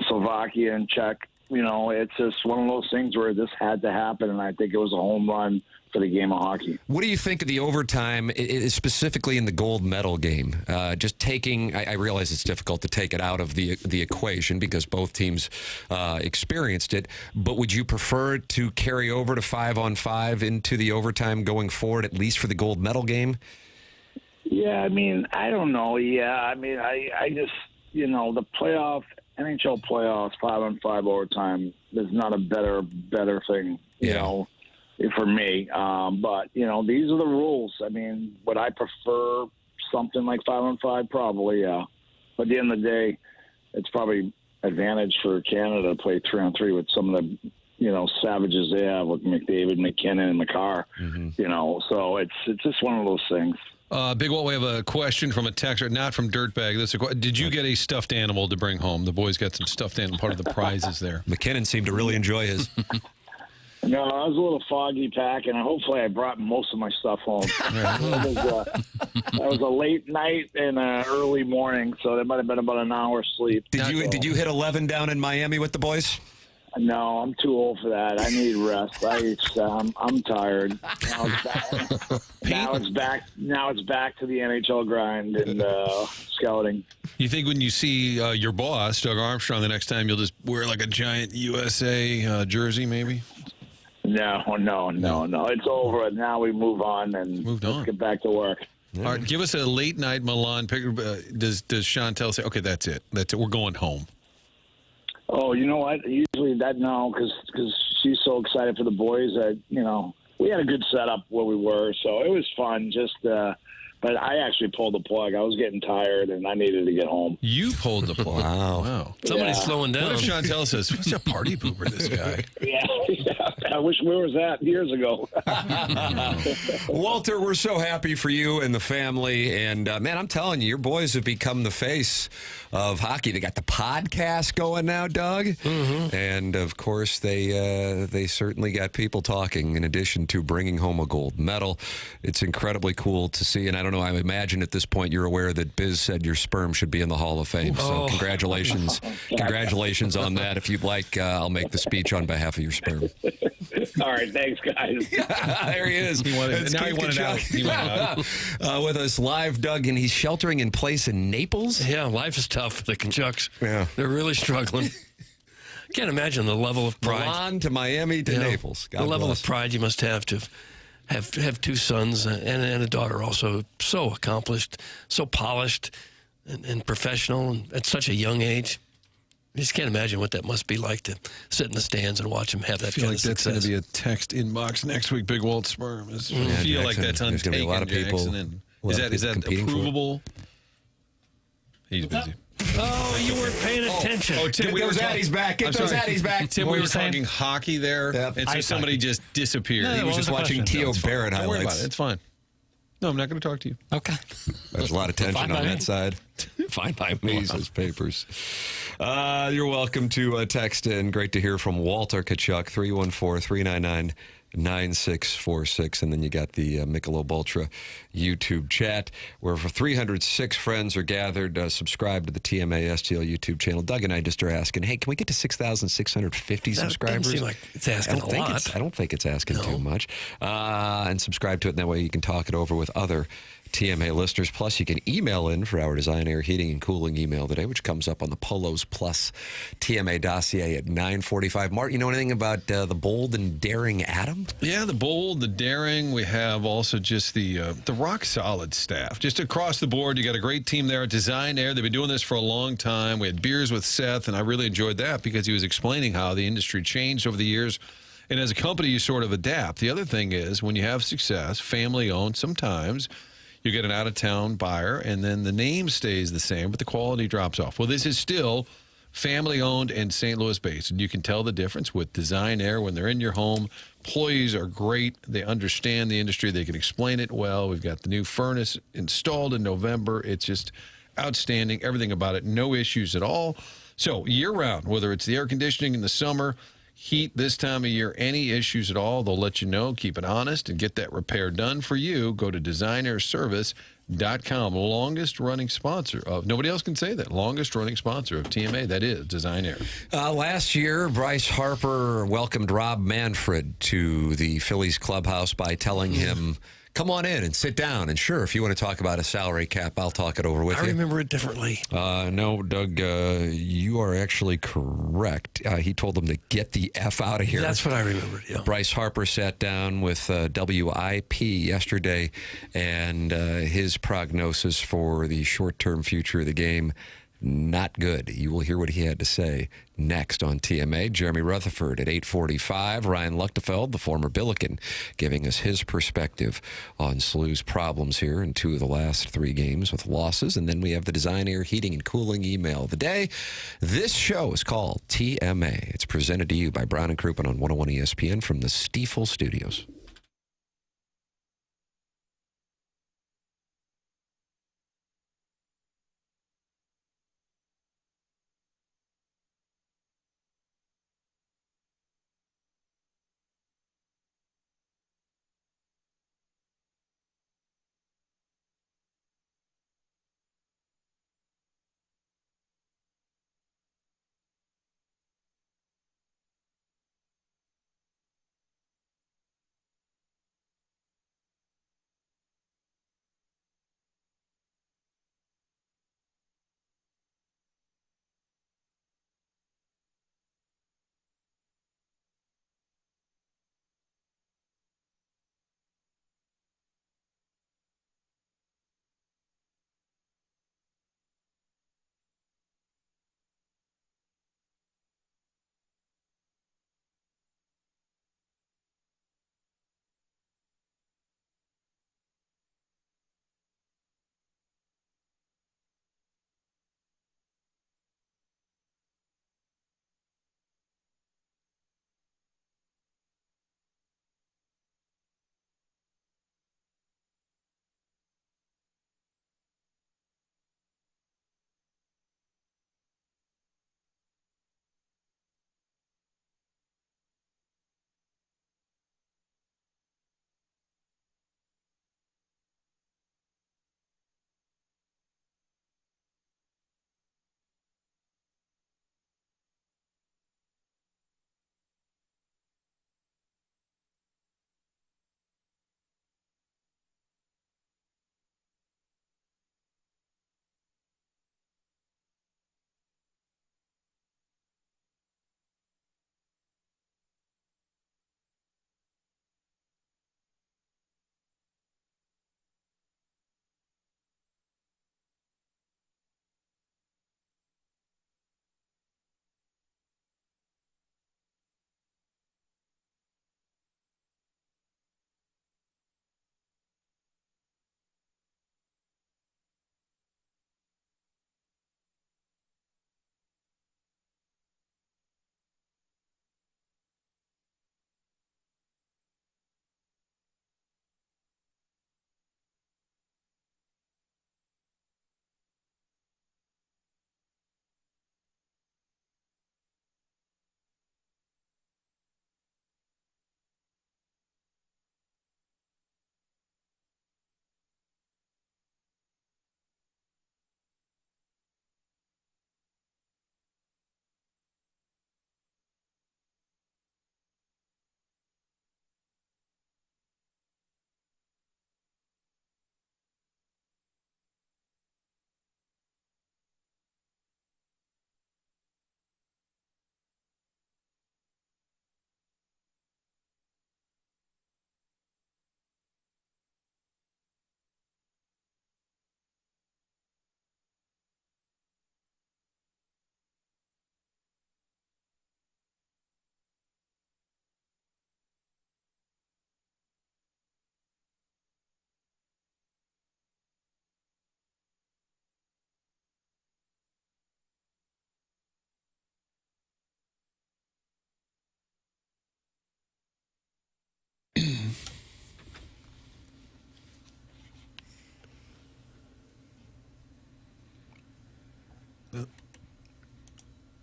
Slovakia and Czech. It's just one of those things where this had to happen, and I think it was a home run for the game of hockey. What do you think of the overtime, specifically in the gold medal game? Just taking, I realize it's difficult to take it out of the equation because both teams experienced it, but would you prefer it to carry over to 5-on-5 into the overtime going forward, at least for the gold medal game? Yeah, I mean, I don't know. Yeah, I mean, I just, the NHL playoffs, 5-on-5 overtime, there's not a better thing, you know, for me. But, these are the rules. I mean, would I prefer something like 5-on-5? Probably, yeah. But at the end of the day, it's probably advantage for Canada to play 3-on-3 with some of the, savages they have with McDavid, McKernan, and McCarr. Mm-hmm. So it's just one of those things. Big Walt, we have a question from a texter, not from Dirtbag. Did you get a stuffed animal to bring home? The boys got some stuffed animal, part of the prizes there. McKernan seemed to really enjoy his. No, I was a little foggy pack, and hopefully I brought most of my stuff home. That was a late night and early morning, so there might have been about an hour's sleep. Did you hit 11 down in Miami with the boys? No, I'm too old for that. I need rest. I'm tired. Now it's back to the NHL grind and scouting. You think when you see your boss, Doug Armstrong, the next time you'll just wear like a giant USA jersey, maybe? No. It's over. Now we move on and let's get back to work. All right, give us a late night Milan picture. Does Chantel say, okay, that's it. We're going home? Oh, you know what? Usually because she's so excited for the boys that, we had a good setup where we were, so it was fun. But I actually pulled the plug. I was getting tired, and I needed to get home. You pulled the plug. Wow. Somebody's slowing down. What if Chantel says, what's a party pooper, this guy? Yeah. I wish where was that years ago. Walter, we're so happy for you and the family. And, man, I'm telling you, your boys have become the face of hockey. They got the podcast going now, Doug. Mm-hmm. And, of course, they certainly got people talking in addition to bringing home a gold medal. It's incredibly cool to see. And I don't know, I imagine at this point you're aware that Biz said your sperm should be in the Hall of Fame. So congratulations. Congratulations on that. If you'd like, I'll make the speech on behalf of your sperm. All right, thanks, guys. There he is. He wanted out. With us live, Doug, and he's sheltering in place in Naples. Yeah, life is tough. The Tkachuks, they're really struggling. Can't imagine the level of pride. Milan to Miami to Naples. God the level bless. of pride you must have to have two sons and a daughter also so accomplished, so polished and professional and at such a young age. I just can't imagine what that must be like to sit in the stands and watch him have that kind of success. That's going to be a text inbox next week, Big Walt Sperm. I feel Jackson, like that's untaken. There's going to be a lot of people. Is that approvable? He's busy. Oh, you weren't paying attention. Tim, Get those Addies back. Tim, we were talking hockey there, and so somebody just disappeared. He was just watching Theo Barrett highlights. Don't worry about it. It's fine. No, I'm not going to talk to you. Okay. There's a lot of tension Fine on by that me. side. Fine by me, says Papers. You're welcome to text in. Great to hear from Walter Tkachuk, 314-399-9646. And then you got the Michelob Ultra YouTube chat, where 306 friends are gathered. Subscribe to the TMA STL YouTube channel. Doug and I just are asking, hey, can we get to 6,650 subscribers? Doesn't seem like it's asking a lot. I don't think it's asking too much. And subscribe to it, and that way you can talk it over with other TMA listeners. Plus, you can email in for our Design, Air, Heating, and Cooling email today, which comes up on the Polos Plus TMA dossier at 9:45. Mark, you know anything about the bold and daring Adam? Yeah, the bold, the daring. We have also just the rock solid staff. Just across the board, you got a great team there at Design Air. They've been doing this for a long time. We had beers with Seth, and I really enjoyed that because he was explaining how the industry changed over the years. And as a company, you sort of adapt. The other thing is when you have success, family owned, sometimes you get an out-of-town buyer, and then the name stays the same, but the quality drops off. Well, this is still family-owned and St. Louis-based, and you can tell the difference with Design Air when they're in your home. Employees are great. They understand the industry. They can explain it well. We've got the new furnace installed in November. It's just outstanding. Everything about it, no issues at all. So year-round, whether it's the air conditioning in the summer, heat this time of year, any issues at all, they'll let you know. Keep it honest and get that repair done for you. Go to designairservice.com. Longest running sponsor of, nobody else can say that, longest running sponsor of TMA. That is Design Air. Last year, Bryce Harper welcomed Rob Manfred to the Phillies clubhouse by telling him, come on in and sit down. And sure, if you want to talk about a salary cap, I'll talk it over with you. I remember it differently. No, Doug, you are actually correct. He told them to get the F out of here. That's what I remembered, yeah. Bryce Harper sat down with WIP yesterday, and his prognosis for the short-term future of the game, not good. You will hear what he had to say next on TMA. Jeremy Rutherford at 8:45. Ryan Luechtefeld, the former Billiken, giving us his perspective on SLU's problems here in 2 of the last 3 games with losses. And then we have the Design, Air, Heating, and Cooling email of the day. This show is called TMA. It's presented to you by Brown & Crouppen on 101 ESPN from the Stiefel Studios.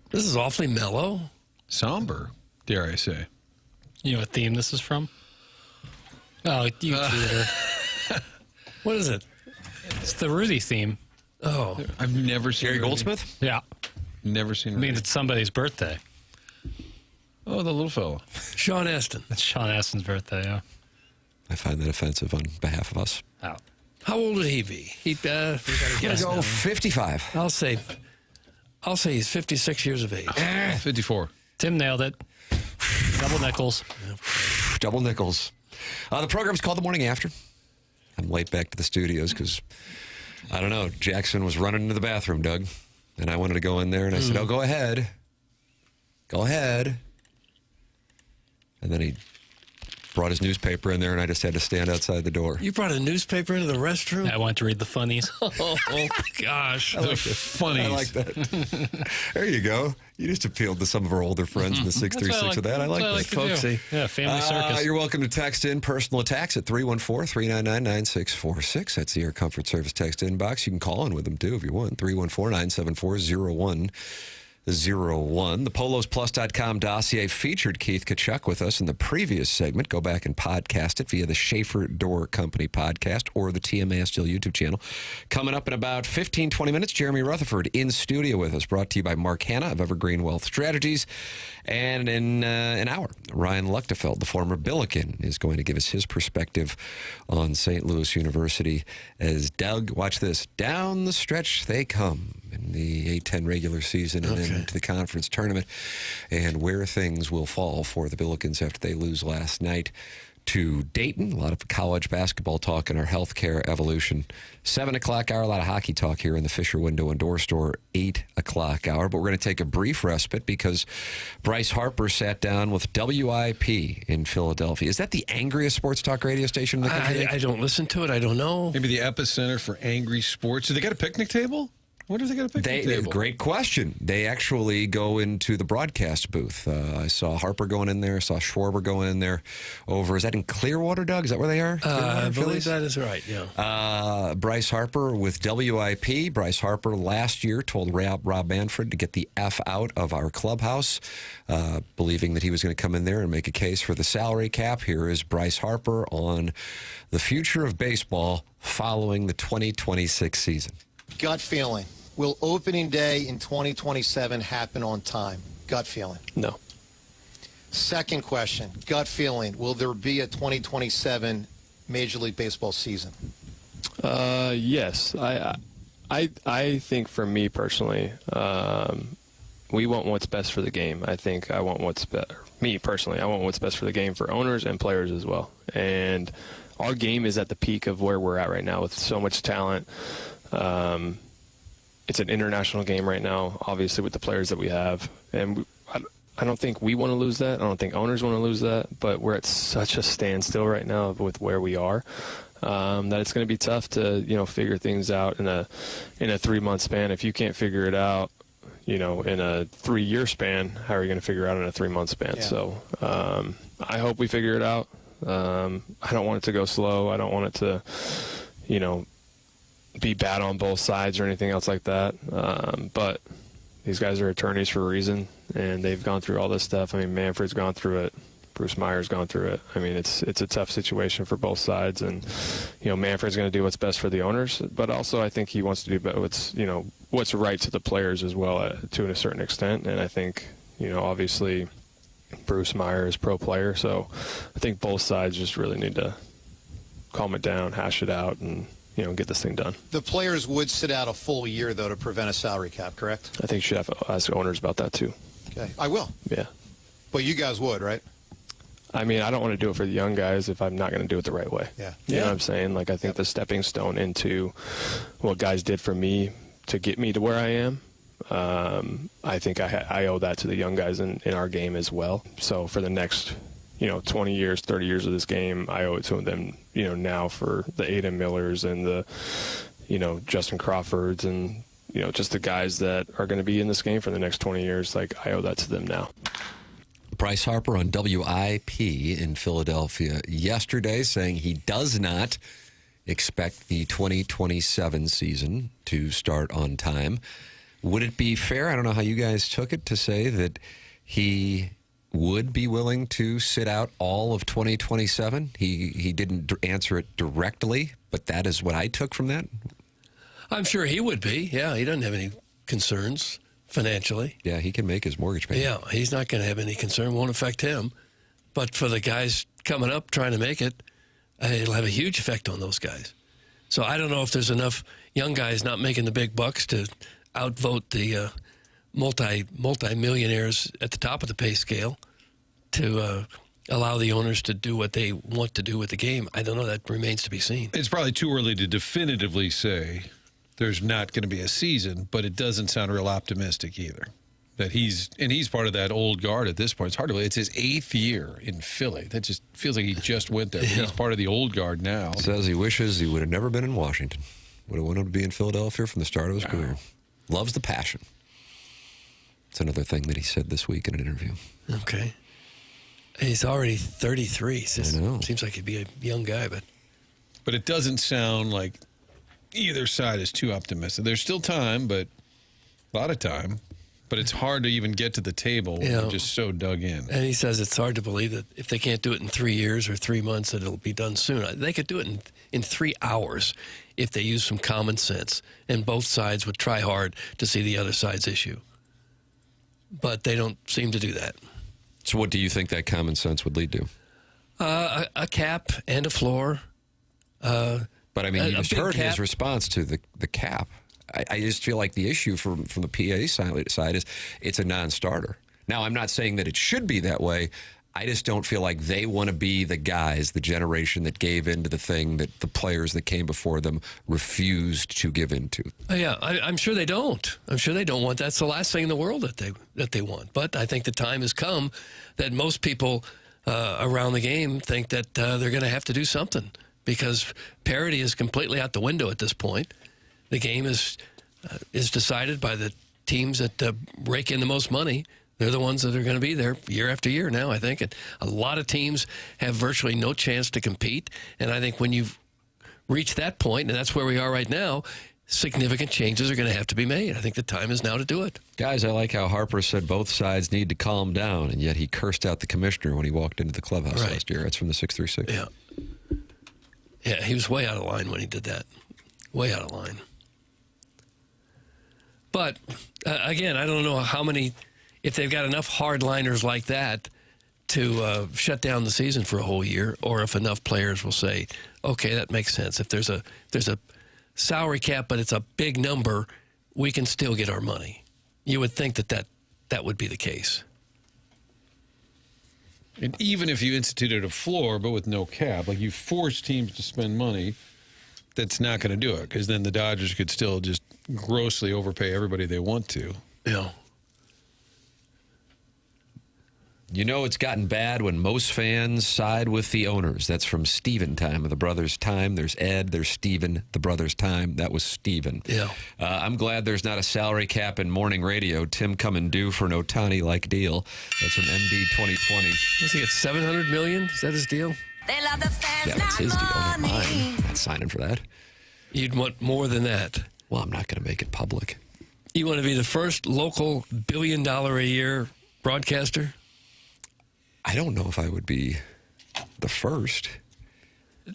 This is awfully mellow. Somber, dare I say. You know what theme this is from? Oh, you cheater. What is it? It's the Rudy theme. Oh, I've never seen Gary Rudy. Goldsmith? Yeah. Never seen I Rudy. mean, it's somebody's birthday. Oh, the little fella. Sean Astin. It's Sean Astin's birthday, yeah. I find that offensive on behalf of us. Out. How old would he be? We gotta guess. Go now. 55. I'll say he's 56 years of age. 54. Tim nailed it. Double nickels. Double nickels. The program's called The Morning After. I'm late back to the studios because, I don't know, Jackson was running into the bathroom, Doug. And I wanted to go in there, and I said, oh, go ahead. Go ahead. And then he brought his newspaper in there, and I just had to stand outside the door. You brought a newspaper into the restroom? I went to read the funnies. Oh, gosh. The funnies. I like that. There you go. You just appealed to some of our older friends in the 636 with that. I like that. Folksy. Yeah, family circus. You're welcome to text in personal attacks at 314-399-9646. That's the Air Comfort Service text inbox. You can call in with them, too, if you want. 314-974-0101. The PolosPlus.com dossier featured Keith Tkachuk with us in the previous segment. Go back and podcast it via the Schaefer Door Company podcast or the TMA STL YouTube channel. Coming up in about 15, 20 minutes, Jeremy Rutherford in studio with us, brought to you by Mark Hanna of Evergreen Wealth Strategies. And in an hour, Ryan Luechtefeld, the former Billiken, is going to give us his perspective on St. Louis University as Doug, watch this, down the stretch they come in the A-10 regular season and then into the conference tournament, and where things will fall for the Billikens after they lose last night to Dayton. A lot of college basketball talk in our healthcare evolution. 7 o'clock hour, a lot of hockey talk here in the Fisher Window and Door Store, 8 o'clock hour. But we're going to take a brief respite because Bryce Harper sat down with WIP in Philadelphia. Is that the angriest sports talk radio station in the country? I don't listen to it. I don't know. Maybe the epicenter for angry sports. Do they got a picnic table? What if they got a picnic table? Great question. They actually go into the broadcast booth. I saw Harper going in there. I saw Schwarber going in there. Is that in Clearwater, Doug? Is that where they are? I believe that is right, yeah. Bryce Harper with WIP. Bryce Harper last year told Rob Manfred to get the F out of our clubhouse, believing that he was going to come in there and make a case for the salary cap. Here is Bryce Harper on the future of baseball following the 2026 season. Gut feeling. Will opening day in 2027 happen on time? Gut feeling. No. Second question. Gut feeling. Will there be a 2027 Major League Baseball season? Yes. I think for me personally, we want what's best for the game. I think I want what's better. Me personally, I want what's best for the game for owners and players as well. And our game is at the peak of where we're at right now with so much talent. It's an international game right now, obviously, with the players that we have. And I don't think we want to lose that. I don't think owners want to lose that. But we're at such a standstill right now with where we are that it's going to be tough to, figure things out in a 3-month span. If you can't figure it out, in a 3-year span, how are you going to figure it out in a 3-month span? Yeah. So I hope we figure it out. I don't want it to go slow. I don't want it to, be bad on both sides or anything else like that. But these guys are attorneys for a reason, and they've gone through all this stuff. I mean, Manfred's gone through it. Bruce Meyer's gone through it. I mean, it's a tough situation for both sides, and Manfred's going to do what's best for the owners, but also I think he wants to do what's right to the players as well to a certain extent. And I think obviously Bruce Meyer is pro player, so I think both sides just really need to calm it down, hash it out, and get this thing done. The players would sit out a full year, though, to prevent a salary cap, correct? I think you should have ask owners about that, too. Okay. I will. Yeah. But you guys would, right? I mean, I don't want to do it for the young guys if I'm not going to do it the right way. Yeah. You know what I'm saying? Like, I think the stepping stone into what guys did for me to get me to where I am, I think I owe that to the young guys in our game as well. So for the next 20 years, 30 years of this game, I owe it to them, now for the Aiden Millers and the, Justin Crawfords and, just the guys that are going to be in this game for the next 20 years. Like, I owe that to them now. Bryce Harper on WIP in Philadelphia yesterday saying he does not expect the 2027 season to start on time. would it be fair, I don't know how you guys took it, to say that he would be willing to sit out all of 2027? He didn't answer it directly, but that is what I took from that. I'm sure he would be. Yeah, he doesn't have any concerns financially. Yeah, he can make his mortgage payment. Yeah, he's not going to have any concern. Won't affect him. But for the guys coming up trying to make it, it'll have a huge effect on those guys. So I don't know if there's enough young guys not making the big bucks to outvote the multi-millionaires at the top of the pay scale to allow the owners to do what they want to do with the game. I don't know. That remains to be seen. It's probably too early to definitively say there's not going to be a season, but it doesn't sound real optimistic either. That he's part of that old guard at this point. It's hard to believe. It's his 8th year in Philly. That just feels like he just went there. He's part of the old guard now. Says he wishes he would have never been in Washington. Would have wanted to be in Philadelphia from the start of his career. Loves the passion. It's another thing that he said this week in an interview. Okay. He's already 33. I know. Seems like he'd be a young guy, But it doesn't sound like either side is too optimistic. There's still time, but a lot of time. But it's hard to even get to the table when you're just so dug in. And he says it's hard to believe that if they can't do it in 3 years or 3 months, that it'll be done soon. They could do it in 3 hours if they use some common sense, and both sides would try hard to see the other side's issue. But they don't seem to do that. So what do you think that common sense would lead to? A cap and a floor. But I mean, you just heard cap. his response to the cap. I just feel like the issue from the PA side is it's a non-starter. Now, I'm not saying that it should be that way. I just don't feel like they want to be the guys, the generation that gave into the thing that the players that came before them refused to give into. Yeah, I'm sure they don't. I'm sure they don't want. That's the last thing in the world that they want. But I think the time has come that most people around the game think that they're going to have to do something because parity is completely out the window at this point. The game is decided by the teams that rake in the most money. They're the ones that are going to be there year after year now, I think. And a lot of teams have virtually no chance to compete. And I think when you've reached that point, and that's where we are right now, significant changes are going to have to be made. I think the time is now to do it. Guys, I like how Harper said both sides need to calm down, and yet he cursed out the commissioner when he walked into the clubhouse last year. That's from the 636. Yeah. Yeah, he was way out of line when he did that. Way out of line. But, again, I don't know how many, if they've got enough hardliners like that to shut down the season for a whole year, or if enough players will say, okay, that makes sense. If there's a salary cap, but it's a big number, we can still get our money. You would think that would be the case. And even if you instituted a floor, but with no cap, like you force teams to spend money, that's not going to do it, because then the Dodgers could still just grossly overpay everybody they want to. Yeah. You know it's gotten bad when most fans side with the owners. That's from Steven Time of the Brothers Time. There's Ed, there's Steven, the Brothers Time. That was Steven. Yeah. I'm glad there's not a salary cap in morning radio. Tim coming due for an Ohtani-like deal. That's from MD 2020. Does he get $700 million? Is that his deal? They love the fans, Yeah, that's his deal, not mine. I'm not signing for that. You'd want more than that. Well, I'm not going to make it public. You want to be the first local $1 billion a year broadcaster? I don't know if I would be the first.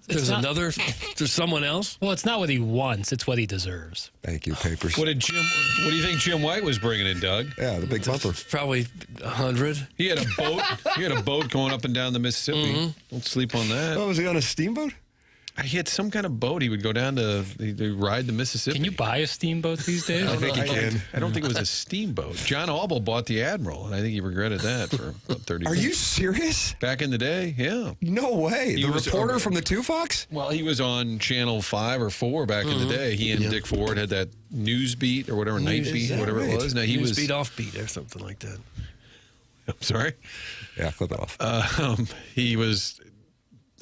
There's someone else? Well, it's not what he wants, it's what he deserves. Thank you, Papers. What do you think Jim White was bringing in, Doug? Yeah, the big bumper. Probably 100. He had a boat. He had a boat going up and down the Mississippi. Mm-hmm. Don't sleep on that. Oh, was he on a steamboat? He had some kind of boat. He would go down to ride the Mississippi. Can you buy a steamboat these days? I think he can. I don't think it was a steamboat. John Albel bought the Admiral, and I think he regretted that for about 30 Are years. you serious? Back in the day, yeah. No way. He The was reporter from the Two Fox? Well, he was on Channel 5 or 4 back in the day. He and Dick Ford had that news beat or whatever, night beat, whatever it was. Now, he News was beat off beat or something like that. I'm sorry? Yeah, clip it off. He was...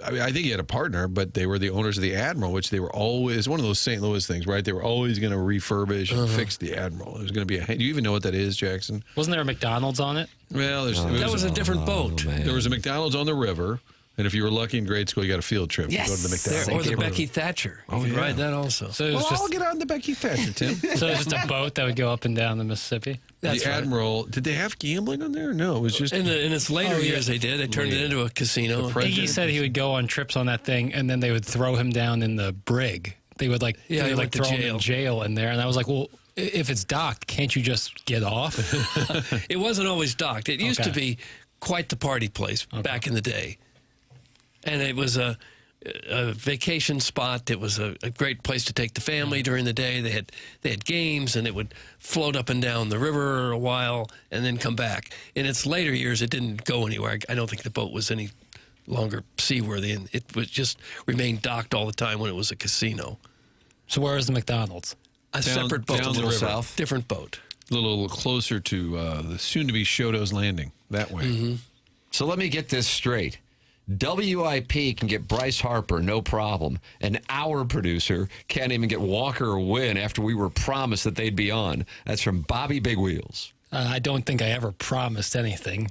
I think he had a partner, but they were the owners of the Admiral, which they were always one of those St. Louis things, right? They were always going to refurbish and fix the Admiral. It was going to be do you even know what that is, Jackson? Wasn't there a McDonald's on it? Well, That was a different boat. Man. There was a McDonald's on the river, And if you were lucky in grade school, you got a field trip. Yes. To go to the McDonald's. Or the Becky Thatcher. You could ride that also. So it was I'll get on the Becky Thatcher, Tim. so it was just a boat that would go up and down the Mississippi. That's the right. Admiral, did they have gambling on there? No, it was just... In its later years, they did. They turned it into a casino. He said he would go on trips on that thing, and then they would throw him down in the brig. They would he they would went to throw him in jail in there. And I was like, well, if it's docked, can't you just get off? It wasn't always docked. It used to be quite the party place back in the day. And it was a vacation spot. It was a great place to take the family during the day. They had games, and it would float up and down the river a while and then come back. In its later years, it didn't go anywhere. I don't think the boat was any longer seaworthy, and it would just remain docked all the time when it was a casino. So where is the McDonald's? A separate boat. down the river. South. Different boat. A little closer to the soon-to-be Shoto's Landing, that way. So let me get this straight. WIP can get Bryce Harper, no problem. And our producer can't even get Walker or Wynn after we were promised that they'd be on. That's from Bobby Big Wheels. I don't think I ever promised anything.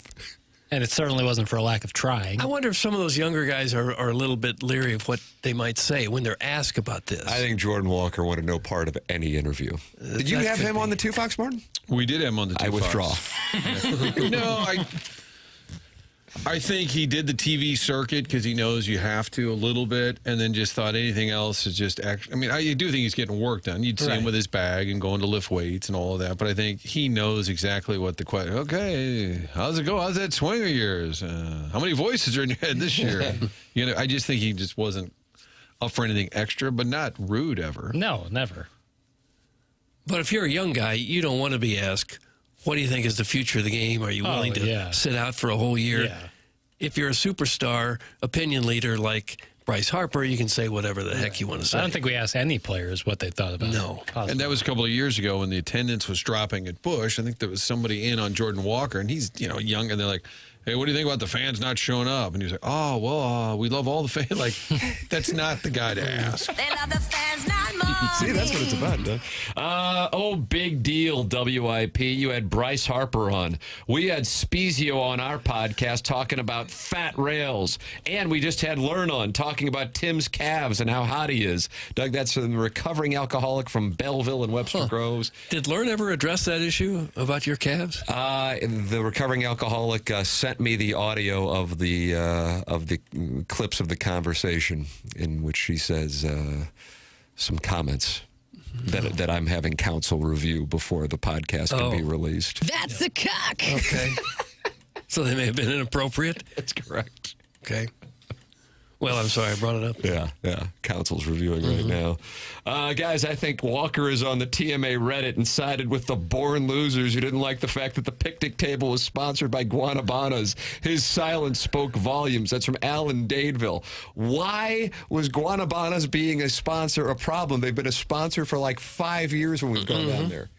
And it certainly wasn't for a lack of trying. I wonder if some of those younger guys are a little bit leery of what they might say when they're asked about this. I think Jordan Walker wanted no part of any interview. Did you That have could him on the 2 Fox, Martin? We did have him on the 2 I withdraw. No, I think he did the TV circuit because he knows you have to a little bit, and then just thought anything else is just I mean, I do think he's getting work done. You'd see him with his bag and going to lift weights and all of that, but I think he knows exactly what the question. Okay, how's it go? How's that swing of yours? How many voices are in your head this year? I just think he just wasn't up for anything extra, but not rude ever. No, never. But if you're a young guy, you don't want to be asked, what do you think is the future of the game? Are you willing to sit out for a whole year? Yeah. If you're a superstar opinion leader like Bryce Harper, you can say whatever the heck you want to say. I don't think we asked any players what they thought about No. it. And that was a couple of years ago when the attendance was dropping at Busch. I think there was somebody in on Jordan Walker, and he's young, and they're like, hey, what do you think about the fans not showing up? And he's like, oh, well, we love all the fans. Like, that's not the guy to ask. They love the fans not more. See, that's what it's about, Doug. Big deal, WIP. You had Bryce Harper on. We had Spezio on our podcast talking about fat rails. And we just had Learn on talking about Tim's calves and how hot he is. Doug, that's a recovering alcoholic from Belleville and Webster Groves. Did Learn ever address that issue about your calves? The recovering alcoholic sent me the audio of the clips of the conversation in which she says some comments that I'm having counsel review before the podcast can be released. That's a cock. Okay. So they may have been inappropriate? That's correct. Okay. Well, I'm sorry I brought it up. Yeah. Counsel's reviewing right now. Guys, I think Walker is on the TMA Reddit and sided with the born losers who didn't like the fact that the picnic table was sponsored by Guanabanas. His silence spoke volumes. That's from Alan Dadeville. Why was Guanabanas being a sponsor a problem? They've been a sponsor for like 5 years when we've gone down there.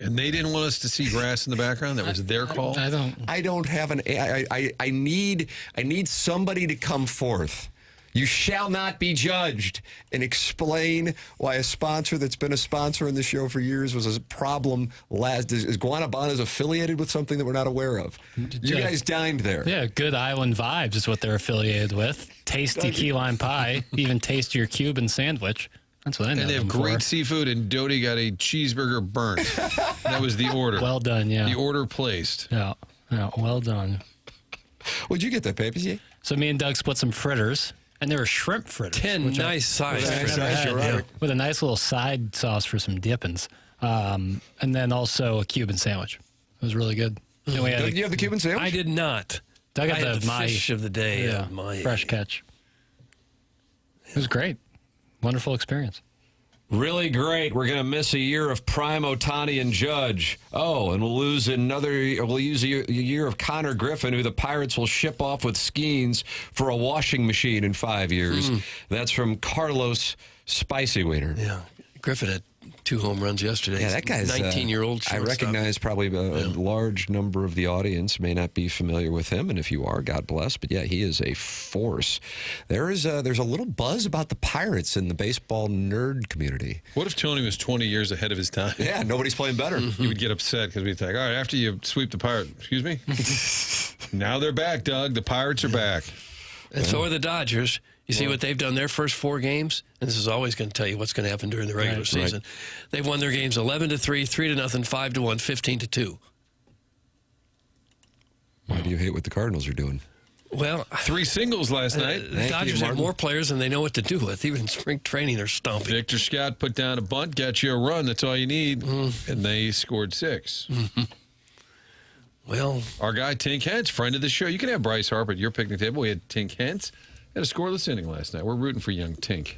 And they didn't want us to see grass in the background. That was their call. I don't have an. I need somebody to come forth. You shall not be judged and explain why a sponsor that's been a sponsor in the show for years was a problem. Is Guanabanas affiliated with something that we're not aware of? You guys dined there. Yeah, Good Island Vibes is what they're affiliated with. Tasty key lime pie. Even taste your Cuban sandwich. That's what I know. And they have them great for. seafood, and Doty got a cheeseburger burnt. That was the order. Well done, yeah. The order placed. Yeah, well done. What'd you get that, Papacy? So me and Doug split some fritters, and they were shrimp fritters. 10 nice size fritters. With a nice little side sauce for some dippings. And then also a Cuban sandwich. It was really good. Doug, did you have the Cuban sandwich? I did not. Doug got I had the my fish of the day. Yeah, fresh catch. It was great. Wonderful experience. Really great. We're going to miss a year of Prime, Ohtani, and Judge. Oh, and we'll use a year of Connor Griffin, who the Pirates will ship off with Skeens for a washing machine in 5 years. That's from Carlos Spicy Wiener. Yeah, Griffin had 2 home runs yesterday. Yeah, that guy's 19-year-old I recognize probably a large number of the audience may not be familiar with him, and if you are, God bless. But yeah, he is a force. There's a little buzz about the Pirates in the baseball nerd community. What if Tony was 20 years ahead of his time? Yeah, nobody's playing better. You would get upset because we'd think, all right, after you sweep the Pirates, excuse me? Now they're back, Doug. The Pirates are back. And so are the Dodgers. You see what they've done their first 4 games? And this is always going to tell you what's going to happen during the regular season. They've won their games 11-3, 3-0, 5-1, 15-2. Why do you hate what the Cardinals are doing? Well, 3 singles last night. The Dodgers have more players than they know what to do with. Even in spring training, they're stomping. Victor Scott put down a bunt, got you a run. That's all you need. And they scored 6. Well, our guy Tink Hentz, friend of the show. You can have Bryce Harper at your picnic table. We had Tink Hentz. Had a scoreless inning last night. We're rooting for young Tink.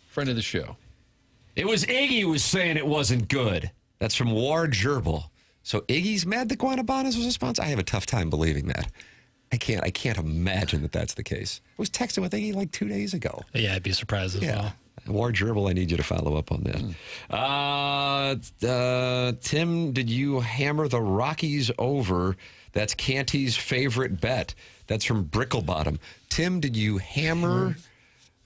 Friend of the show. It was Iggy who was saying it wasn't good. That's from Ward Gerbil. So Iggy's mad that Guanabanas was a sponsor? I have a tough time believing that. I can't imagine that that's the case. I was texting with Iggy like 2 days ago. Yeah, I'd be surprised as well. Ward Gerbil, I need you to follow up on that. Tim, did you hammer the Rockies over? That's Canty's favorite bet. That's from Bricklebottom. Tim, did you hammer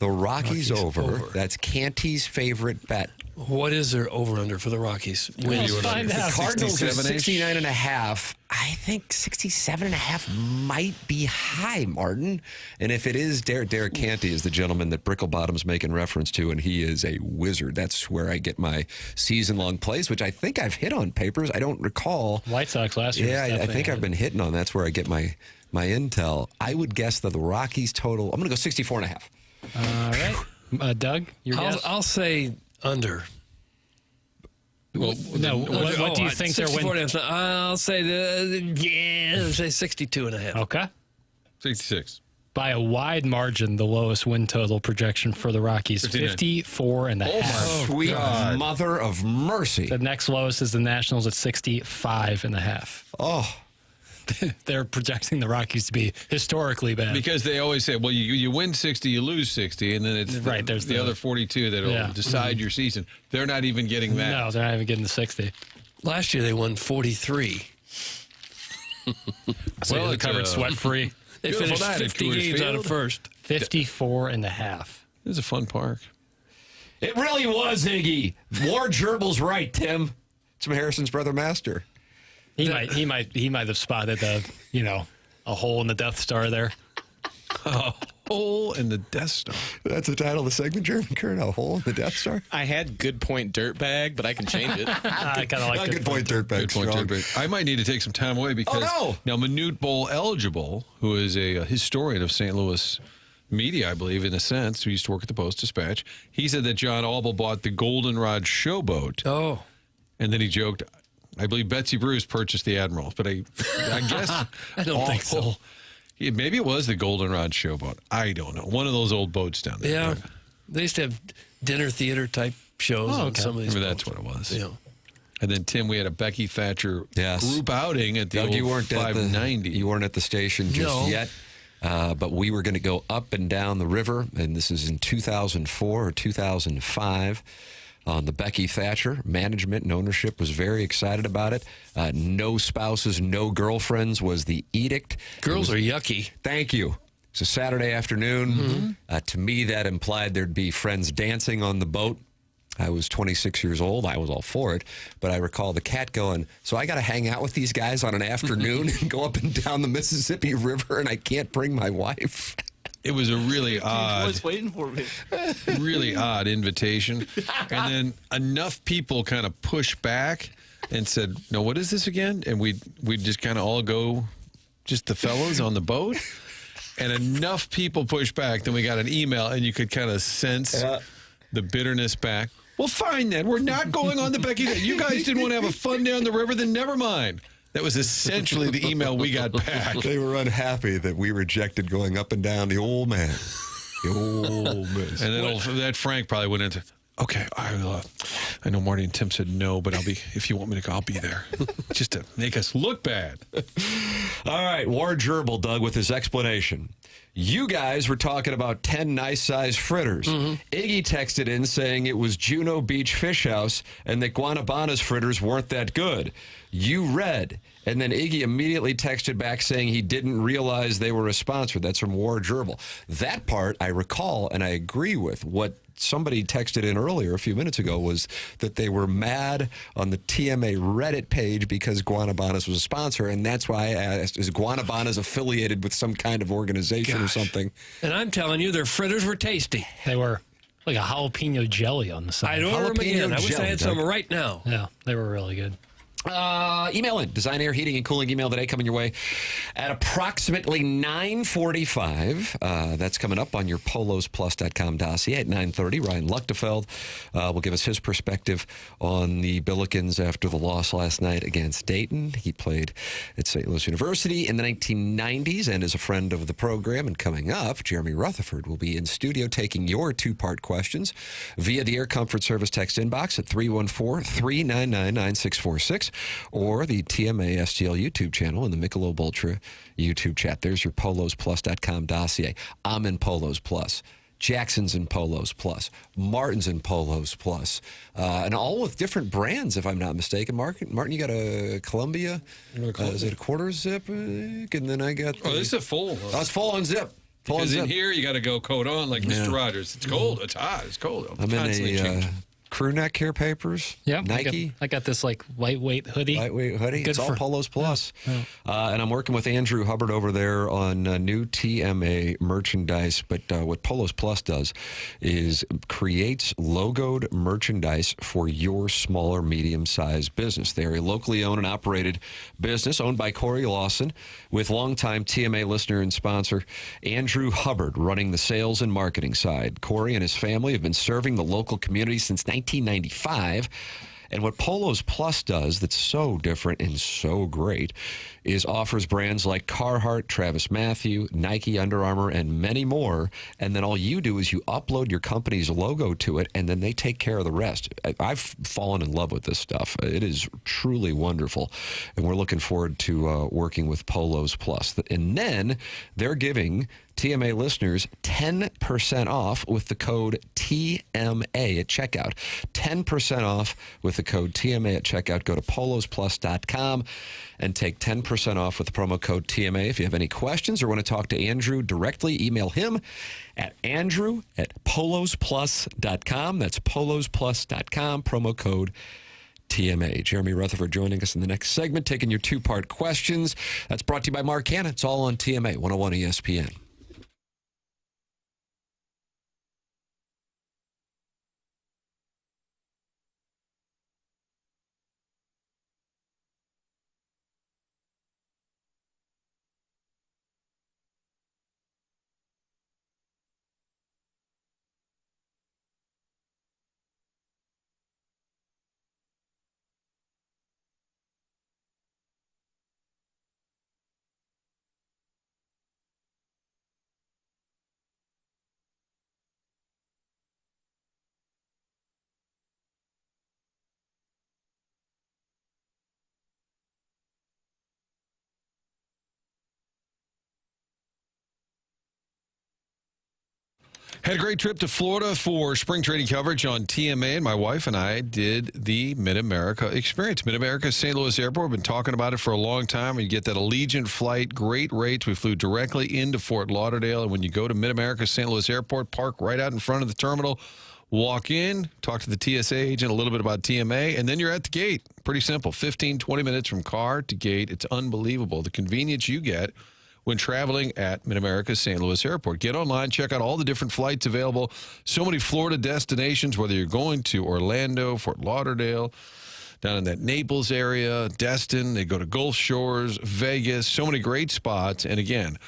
the Rockies over? That's Canty's favorite bet. What is their over-under for the Rockies? The Cardinals are 67-ish? 69.5. I think 67.5 might be high, Martin. And if it is, Derek Canty is the gentleman that Bricklebottom's making reference to, and he is a wizard. That's where I get my season-long plays, which I think I've hit on papers. I don't recall. White Sox last year. Yeah, I think I've been hitting on. That's where I get my intel. I would guess that the Rockies total, I'm going to go 64.5. All right. Doug, your guess? I'll say under. Well, no, what do you think their win? I'll say I'll say 62.5. Okay. 66. By a wide margin, the lowest win total projection for the Rockies, 54.5. Oh, sweet mother of mercy. The next lowest is the Nationals at 65.5. Oh. They're projecting the Rockies to be historically bad. Because they always say, well, you win 60, you lose 60, and then it's there's the other 42 that will decide your season. They're not even getting that. No, they're not even getting the 60. Last year they won 43. So they covered sweat-free. They finished 50 games out of first. 54.5. It was a fun park. It really was, Iggy. Ward Gerbil's right, Tim. It's from Harrison's brother Master. He might have spotted a hole in the Death Star there. A hole in the Death Star. That's the title of the segment, Jeremy Kern. A hole in the Death Star. I had Good Point Dirtbag, but I can change it. I kind of like Good Point Dirtbag. Good point, Dirtbag. I might need to take some time away because now Manute Bowl eligible, who is a historian of St. Louis media, I believe, in a sense, who used to work at the Post-Dispatch. He said that John Albel bought the Goldenrod showboat. Oh. And then he joked, I believe Betsy Bruce purchased the Admiral, but I guess I don't think so. Maybe it was the Goldenrod showboat. I don't know. One of those old boats down there. Yeah. They used to have dinner theater type shows on some of these Maybe boats. that's what it was. Yeah. And then, Tim, we had a Becky Thatcher group outing at the Doug, old you weren't 590. you weren't at the station just yet, but we were going to go up and down the river, and this is in 2004 or 2005. On the Becky Thatcher. Management and ownership was very excited about it. No spouses, no girlfriends was the edict. Girls are yucky. Thank you. It's a Saturday afternoon. To me, that implied there'd be friends dancing on the boat. I was 26 years old. I was all for it. But I recall the cat going, so I got to hang out with these guys on an afternoon and go up and down the Mississippi River, and I can't bring my wife. It was a really odd, was waiting for me. really odd invitation. And then enough people kind of pushed back and said, no, what is this again? And we'd just kind of all go, just the fellows on the boat. And enough people pushed back, then we got an email, and you could kind of sense the bitterness back. Well, fine then. We're not going on the Becky. You guys didn't want to have a fun day on the river, then never mind. That was essentially the email we got back. They were unhappy that we rejected going up and down the old man. The old man. And then that Frank probably went into, okay, I know Marty and Tim said no, but if you want me to go, I'll be there. Just to make us look bad. All right, Ward Gerbil, Doug, with his explanation. You guys were talking about 10 nice-sized fritters. Iggy texted in saying it was Juno Beach Fish House and that Guanabana's fritters weren't that good. You read, and then Iggy immediately texted back saying he didn't realize they were a sponsor. That's from Ward Gerbil. That part I recall, and I agree with. What somebody texted in earlier a few minutes ago was that they were mad on the TMA Reddit page because Guanabanas was a sponsor, and that's why I asked, is Guanabanas affiliated with some kind of organization or something. And I'm telling you, their fritters were tasty. They were like a jalapeno jelly on the side. I don't remember again. I wish I had some right now. Yeah, they were really good. Email in. Design, Air, Heating, and Cooling email today coming your way at approximately 9:45. That's coming up on your polosplus.com dossier at 9:30. Ryan Luechtefeld will give us his perspective on the Billikens after the loss last night against Dayton. He played at St. Louis University in the 1990s and is a friend of the program. And coming up, Jeremy Rutherford will be in studio taking your two-part questions via the Air Comfort Service text inbox at 314-399-9646. Or the TMA STL YouTube channel and the Michelob Ultra YouTube chat. There's your polosplus.com dossier. I'm in Polos Plus. Jackson's in Polos Plus. Martin's in Polos Plus. And all with different brands, if I'm not mistaken. Martin, you got a Columbia? Is it a quarter zip? And then I got... this is a full. Oh, it's full on zip. Because in here, you got to go coat on like Mr. Rogers. It's cold. It's hot. It's cold. I'm in a crew neck care papers. Yeah, Nike. I got this like lightweight hoodie. Good it's all Polos Plus. Yeah. And I'm working with Andrew Hubbard over there on new TMA merchandise. But what Polos Plus does is creates logoed merchandise for your smaller, medium-sized business. They are a locally owned and operated business owned by Corey Lawson with longtime TMA listener and sponsor Andrew Hubbard running the sales and marketing side. Corey and his family have been serving the local community since 1995. And what Polos Plus does that's so different and so great is offers brands like Carhartt, Travis Mathew, Nike, Under Armour, and many more. And then all you do is you upload your company's logo to it, and then they take care of the rest. I've fallen in love with this stuff. It is truly wonderful. And we're looking forward to working with Polos Plus. And then they're giving TMA listeners 10% off with the code TMA at checkout. 10% off with the code TMA at checkout. Go to polosplus.com and take 10% off with the promo code TMA. If you have any questions or want to talk to Andrew directly, email him at andrew@polosplus.com. That's polosplus.com, promo code TMA. Jeremy Rutherford joining us in the next segment, taking your two-part questions. That's brought to you by Mark Hanna. It's all on TMA 101 ESPN. Had a great trip to Florida for spring training coverage on TMA, and my wife and I did the Mid-America experience. Mid-America St. Louis Airport. We've been talking about it for a long time. You get that Allegiant flight, great rates. We flew directly into Fort Lauderdale, and when you go to Mid-America St. Louis Airport, park right out in front of the terminal, walk in, talk to the TSA agent a little bit about TMA, and then you're at the gate. Pretty simple, 15, 20 minutes from car to gate. It's unbelievable, the convenience you get when traveling at Mid-America St. Louis Airport. Get online, check out all the different flights available. So many Florida destinations, whether you're going to Orlando, Fort Lauderdale, down in that Naples area, Destin, they go to Gulf Shores, Vegas, so many great spots. And again,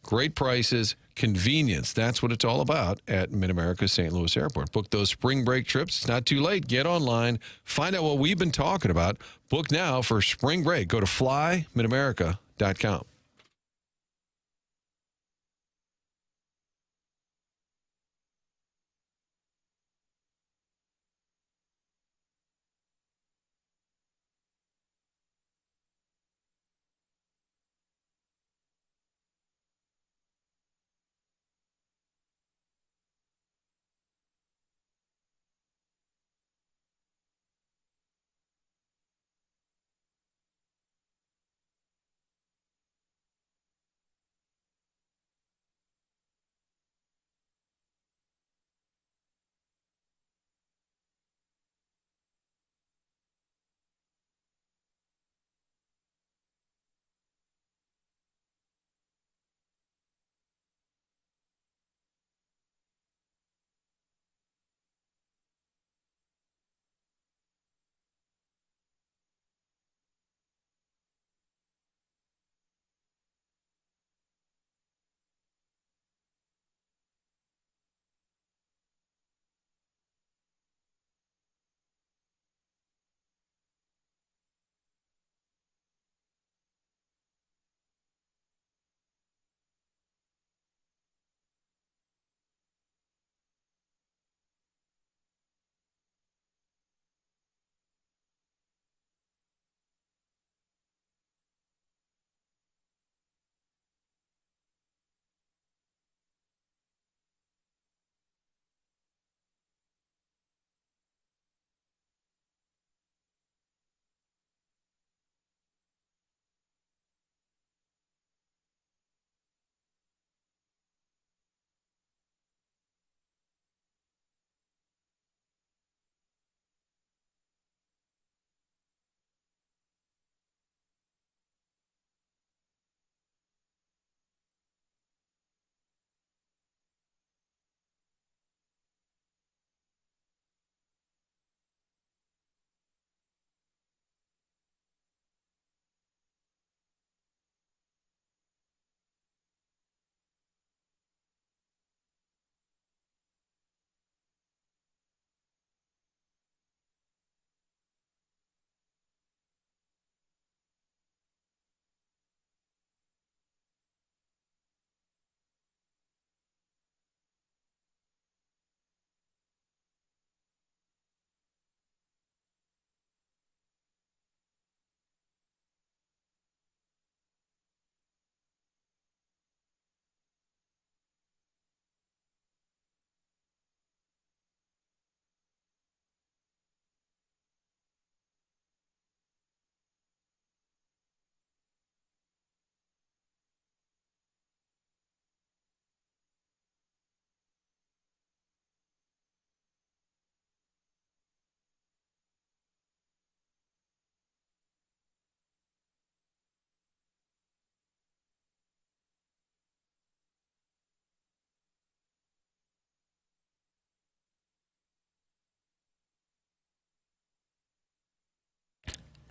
great prices, convenience. That's what it's all about at Mid-America St. Louis Airport. Book those spring break trips. It's not too late. Get online. Find out what we've been talking about. Book now for spring break. Go to flymidamerica.com.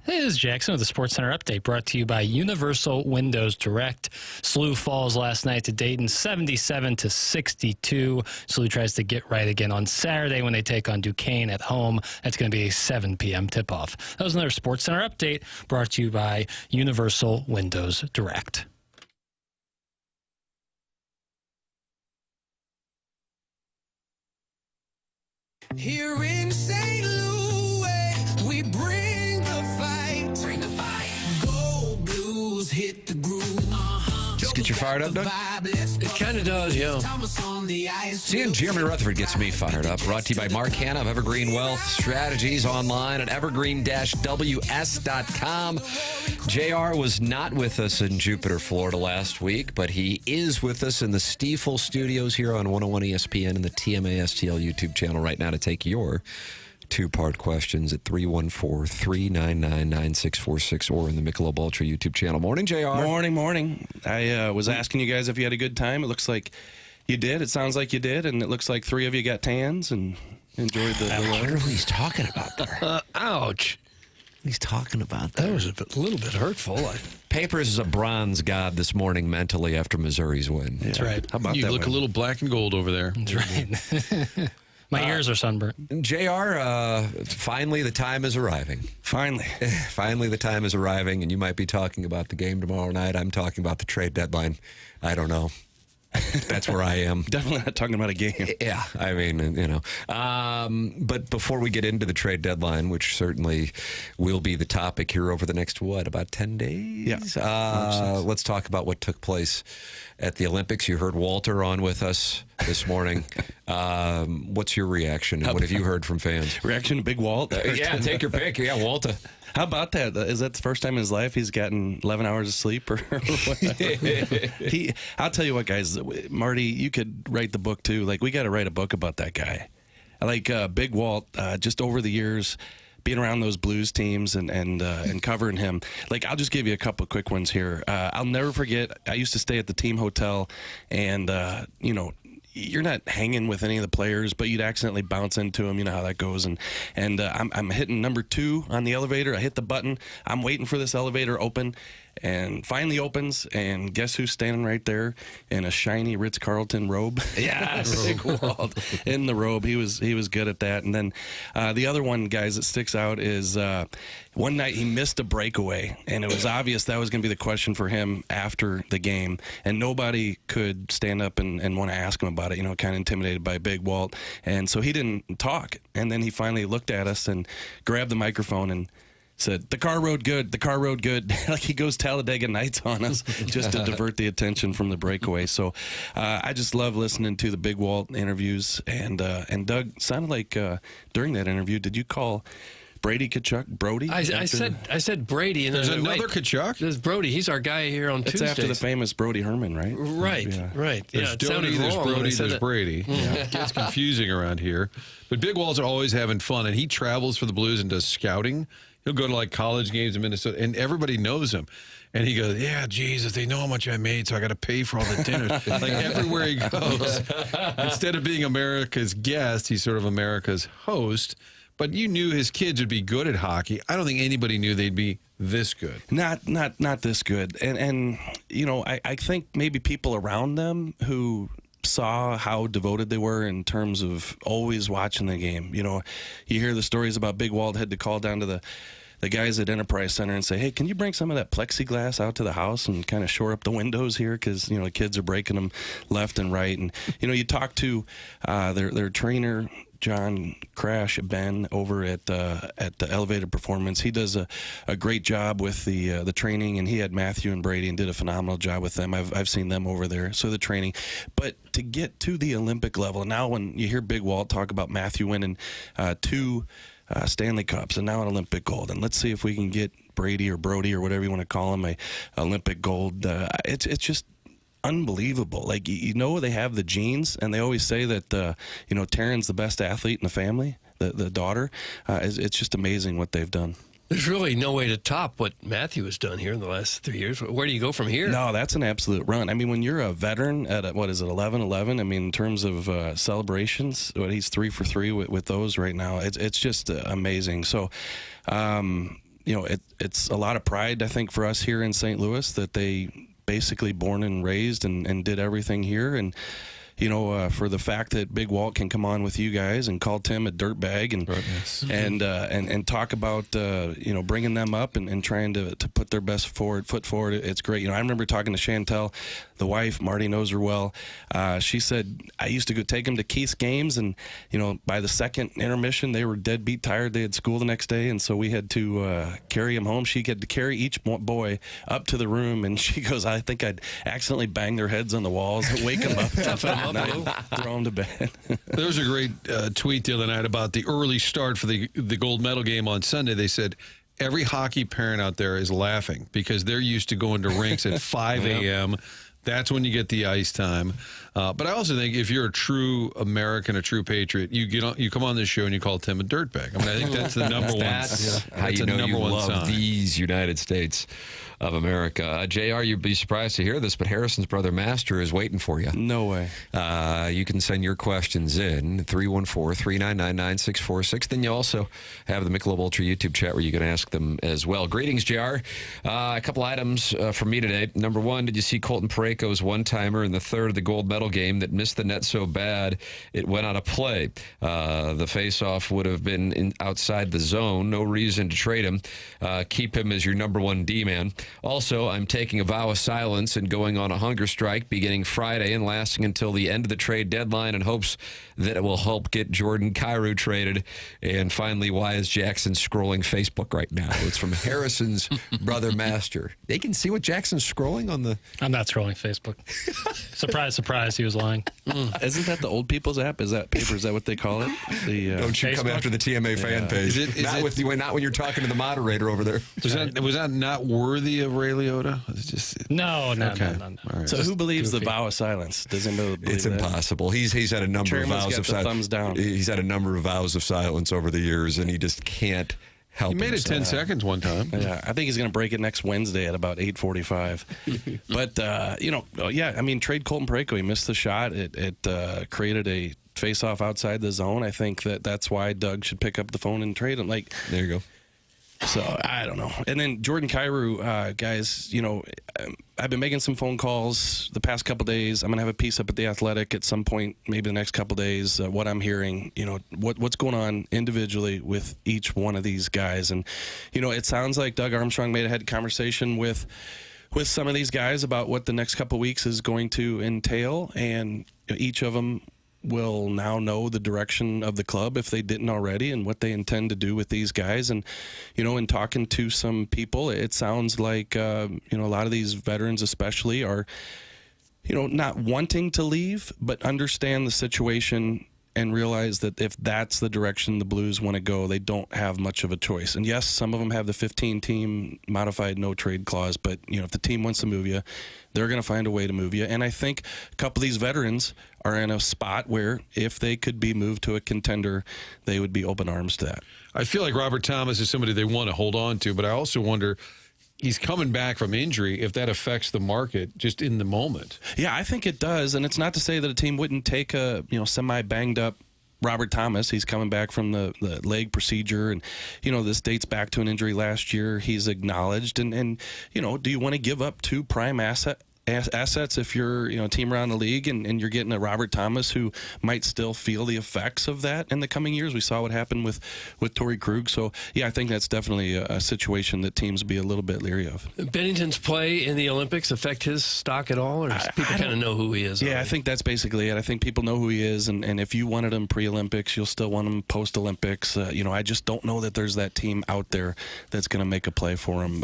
This is Jackson with the Sports Center update brought to you by Universal Windows Direct. SLU falls last night to Dayton 77-62. SLU tries to get right again on Saturday when they take on Duquesne at home. That's going to be a 7 p.m. tip-off. That was another Sports Center update brought to you by Universal Windows Direct. Here in St. Louis, we bring the fight. Bring the fight. Go Blues, hit the groove. Just get you fired up, Doug? It kind of does, yeah. Seeing Jeremy Rutherford gets me fired up. Brought to you by Mark Hanna of Evergreen Wealth Strategies, online at evergreen-ws.com. JR was not with us in Jupiter, Florida last week, but he is with us in the Stiefel studios here on 101 ESPN and the TMA STL YouTube channel right now to take your two-part questions at 314-399-9646 or in the Michelob Ultra YouTube channel. Morning, JR. Morning. I was asking you guys if you had a good time. It looks like you did. It sounds like you did, and it looks like 3 of you got tans and enjoyed the I wonder what he's talking about there. Ouch. He's talking about that. That was a little bit hurtful. Papers is a bronze god this morning mentally after Missouri's win. That's right. How about you that look a little black and gold over there. That's right. My ears are sunburnt. JR, finally the time is arriving. Finally the time is arriving, and you might be talking about the game tomorrow night. I'm talking about the trade deadline. I don't know. That's where I am. Definitely not talking about a game. Yeah, I mean, you know. But before we get into the trade deadline, which certainly will be the topic here over the next, about 10 days? Yeah. Let's talk about what took place at the Olympics. You heard Walter on with us this morning. What's your reaction? And what have you heard from fans? Reaction to Big Walt? Yeah, take your pick. Yeah, Walter. How about that? Is that the first time in his life he's gotten 11 hours of sleep or whatever? I'll tell you what, guys. Marty, you could write the book too. Like, we got to write a book about that guy. Like Big Walt, just over the years, being around those Blues teams and covering him. Like, I'll just give you a couple quick ones here. I'll never forget, I used to stay at the team hotel, and, you're not hanging with any of the players, but you'd accidentally bounce into them. You know how that goes. And I'm hitting number 2 on the elevator. I hit the button. I'm waiting for this elevator open, and finally opens. And guess who's standing right there in a shiny Ritz-Carlton robe? Yes. Big Walt in the robe. He was good at that. And then the other one, guys, that sticks out is one night he missed a breakaway, and it was obvious that was going to be the question for him after the game. And nobody could stand up and want to ask him about it, kind of intimidated by Big Walt. And so he didn't talk. And then he finally looked at us and grabbed the microphone and said, the car rode good. Like he goes Talladega Nights on us just to divert the attention from the breakaway. So I just love listening to the Big Walt interviews. And Doug, sounded like during that interview, did you call Brady Tkachuk Brody? I said Brady. And there's another Tkachuk? There's Brody. He's our guy here on Tuesdays. It's after the famous Brody Herman, right? Right. There's it sounded Doty, there's wrong Brody, when I said there's it. Brady. Yeah. It gets confusing around here. But Big Walt's always having fun, and he travels for the Blues and does scouting. He'll go to like college games in Minnesota, and everybody knows him. And he goes, yeah, Jesus, they know how much I made, so I got to pay for all the dinners. Like everywhere he goes. Instead of being America's guest, he's sort of America's host. But you knew his kids would be good at hockey. I don't think anybody knew they'd be this good. Not this good. And I think maybe people around them who saw how devoted they were in terms of always watching the game. You hear the stories about Big Walt had to call down to the guys at Enterprise Center and say, hey, can you bring some of that plexiglass out to the house and kind of shore up the windows here? Because, the kids are breaking them left and right. And, you talk to their trainer, John Crash, Ben, over at the Elevated Performance. He does a great job with the training, and he had Matthew and Brady and did a phenomenal job with them. I've seen them over there, so the training. But to get to the Olympic level, now when you hear Big Walt talk about Matthew winning 2 Stanley Cups and now an Olympic gold, and let's see if we can get Brady or Brody or whatever you want to call him a Olympic gold. It's just unbelievable. Like, they have the genes, and they always say that Taryn's the best athlete in the family, the daughter. It's just amazing what they've done. There's really no way to top what Matthew has done here in the last 3 years. Where do you go from here? No, that's an absolute run. I mean, when you're a veteran at 11-11, I mean, in terms of celebrations, he's 3 for 3 with those right now. It's just amazing. So it's a lot of pride, I think, for us here in St. Louis that they basically born and raised and did everything here. And, for the fact that Big Walt can come on with you guys and call Tim a dirtbag and talk about, bringing them up and trying to put their best foot forward. It's great. I remember talking to Chantel, the wife. Marty knows her well. She said, I used to go take them to Keith's games, and, by the second intermission, they were deadbeat tired. They had school the next day, and so we had to carry them home. She had to carry each boy up to the room, and she goes, I think I'd accidentally bang their heads on the walls, wake them up, toughen them up, and throw them to bed. There was a great tweet the other night about the early start for the gold medal game on Sunday. They said, every hockey parent out there is laughing because they're used to going to rinks at 5 a.m., That's when you get the ice time. But I also think if you're a true American, a true patriot, you come on this show and you call Tim a dirtbag. I mean, I think that's the number one. That's how you know you love these United States of America. JR, you'd be surprised to hear this, but Harrison's brother Master is waiting for you. No way. You can send your questions in 314-399-9646. Then you also have the Michelob Ultra YouTube chat where you can ask them as well. Greetings, JR. A couple items from me today. Number one, did you see Colton Parayko's one-timer in the third of the gold medal game that missed the net so bad it went out of play? The face-off would have been outside the zone. No reason to trade him. Keep him as your number one D-man. Also, I'm taking a vow of silence and going on a hunger strike beginning Friday and lasting until the end of the trade deadline in hopes that it will help get Jordan Kyrou traded. And finally, why is Jackson scrolling Facebook right now? It's from Harrison's brother Master. They can see what Jackson's scrolling on the... I'm not scrolling Facebook. Surprise, surprise, he was lying. Isn't that the old people's app? Is that paper? Is that what they call it? Don't you come after the TMA fan page. Not when you're talking to the moderator over there. Was that not worthy of Ray Liotta? No. Right. So who believes the vow of silence? Does anybody believe It's impossible. He's had a number of vows of silence. Thumbs down. He's had a number of vows of silence over the years, and he just can't help. He made it 10 seconds one time. Yeah, I think he's going to break it next Wednesday at about 8:45. But I mean, trade Colton Parayko. He missed the shot. It created a face-off outside the zone. I think that's why Doug should pick up the phone and trade him. Like, there you go. So, I don't know. And then Jordan Kyrou, guys, I've been making some phone calls the past couple days. I'm going to have a piece up at The Athletic at some point, maybe the next couple days, what I'm hearing, what's going on individually with each one of these guys. And, it sounds like Doug Armstrong had a conversation with some of these guys about what the next couple weeks is going to entail. And each of them will now know the direction of the club if they didn't already and what they intend to do with these guys. And, in talking to some people, it sounds like, a lot of these veterans especially are, not wanting to leave, but understand the situation and realize that if that's the direction the Blues want to go, they don't have much of a choice. And yes, some of them have the 15-team modified no-trade clause, but, if the team wants to move you, they're going to find a way to move you. And I think a couple of these veterans are in a spot where if they could be moved to a contender, they would be open arms to that. I feel like Robert Thomas is somebody they want to hold on to, but I also wonder, he's coming back from injury, if that affects the market just in the moment. Yeah, I think it does. And it's not to say that a team wouldn't take a semi-banged up Robert Thomas. He's coming back from the leg procedure, and this dates back to an injury last year. He's acknowledged, and do you want to give up two prime assets if you're a team around the league and you're getting a Robert Thomas who might still feel the effects of that in the coming years? We saw what happened with Torrey Krug. So yeah, I think that's definitely a situation that teams be a little bit leery of. Bennington's play in the Olympics affect his stock at all, or does people kind of know who he is? Yeah, already? I think that's basically it. I think people know who he is, and if you wanted him pre-Olympics, you'll still want him post-Olympics. I just don't know that there's that team out there that's going to make a play for him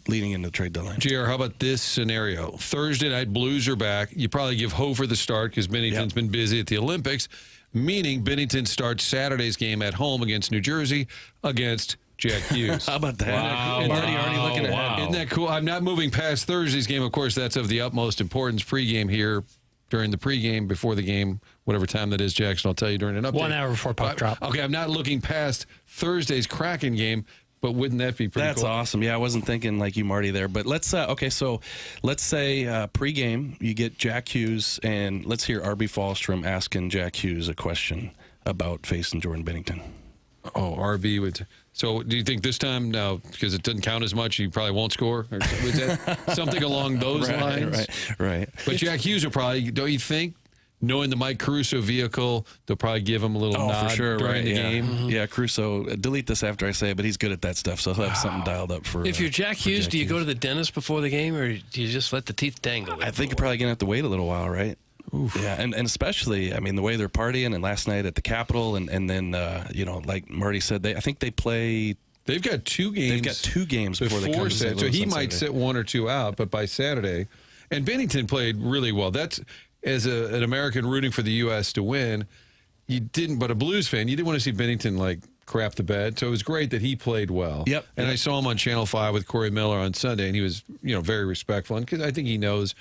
leading into the trade deadline. JR, how about this scenario? Thursday night, Blues are back. You probably give Hofer the start because Bennington's been busy at the Olympics, meaning Bennington starts Saturday's game at home against New Jersey against Jack Hughes. How about that? Wow. I'm already looking ahead. Isn't that cool? I'm not moving past Thursday's game. Of course, that's of the utmost importance. Pregame here, during the pregame, before the game, whatever time that is, Jackson, I'll tell you during an update. 1 hour before puck drop. Okay, I'm not looking past Thursday's Kraken game. But wouldn't that be pretty That's cool? awesome. Yeah, I wasn't thinking like you, Marty, there. But let's, so let's say pregame, you get Jack Hughes, and let's hear R.B. Fallstrom asking Jack Hughes a question about facing Jordan Bennington. Oh, RB would. So do you think this time, now, because it doesn't count as much, you probably won't score? Or was that something along those lines? Right. But Jack Hughes will probably, don't you think, knowing the Mike Caruso vehicle, they'll probably give him a little nod for sure, during the game? Mm-hmm. Yeah, Caruso, delete this after I say it, but he's good at that stuff, so he'll have something dialed up for If you're Jack Hughes, do you go to the dentist before the game, or do you just let the teeth dangle? I think you're probably going to have to wait a little while, right? Oof. Yeah, and especially, I mean, the way they're partying, and last night at the Capitol, and then, like Marty said, I think they play... They've got 2 games. They've got 2 games before they come to St. So Louis he on might Saturday. sit 1 or 2 out, but by Saturday. And Bennington played really well. That's, as an American rooting for the U.S. to win, but a Blues fan, you didn't want to see Bennington, crap the bed. So it was great that he played well. Yep. And I saw him on Channel 5 with Corey Miller on Sunday, and he was, very respectful. And because I think he knows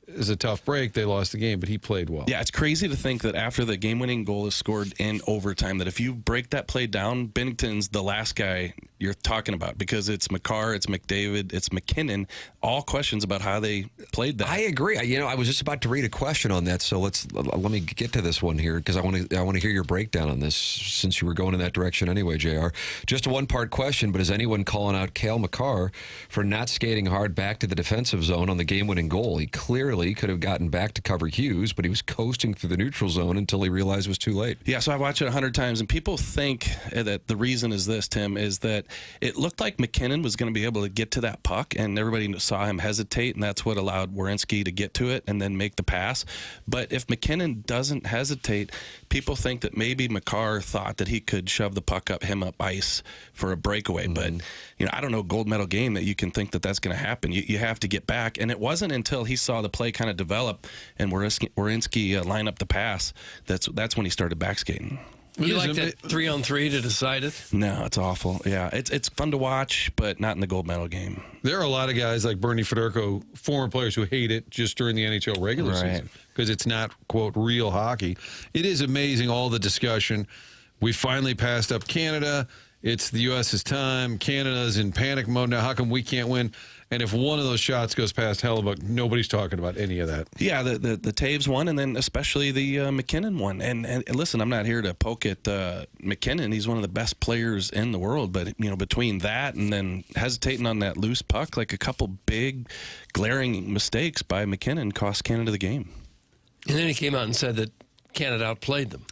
it was a tough break, they lost the game, but he played well. Yeah, it's crazy to think that after the game-winning goal is scored in overtime, that if you break that play down, Bennington's the last guy you're talking about, because it's McCarr, it's McDavid, it's McKernan, all questions about how they played that. I agree. I was just about to read a question on that, so let me get to this one here, because I want to hear your breakdown on this, since you were going in that direction anyway, JR. Just a one-part question, but is anyone calling out Cale McCarr for not skating hard back to the defensive zone on the game-winning goal? He clearly could have gotten back to cover Hughes, but he was coasting through the neutral zone until he realized it was too late. Yeah, so I've watched it 100 times, and people think that the reason is this, Tim, is that it looked like McKernan was going to be able to get to that puck, and everybody saw him hesitate, and that's what allowed Werenski to get to it and then make the pass. But if McKernan doesn't hesitate, people think that maybe McCarr thought that he could shove the puck up ice for a breakaway. But, I don't know, gold medal game that you can think that that's going to happen. You have to get back. And it wasn't until he saw the play kind of develop and Werenski line up the pass, that's when he started back skating. You like that 3-on-3 to decide it? No, it's awful. Yeah, it's fun to watch, but not in the gold medal game. There are a lot of guys like Bernie Federko, former players, who hate it just during the NHL regular season because it's not, quote, real hockey. It is amazing, all the discussion. We finally passed up Canada. It's the U.S.'s time. Canada's in panic mode now. How come we can't win? And if one of those shots goes past Hellebuck, nobody's talking about any of that. Yeah, the Taves one, and then especially the McKernan one. And listen, I'm not here to poke at McKernan. He's one of the best players in the world. But, between that and then hesitating on that loose puck, a couple big glaring mistakes by McKernan cost Canada the game. And then he came out and said that Canada outplayed them.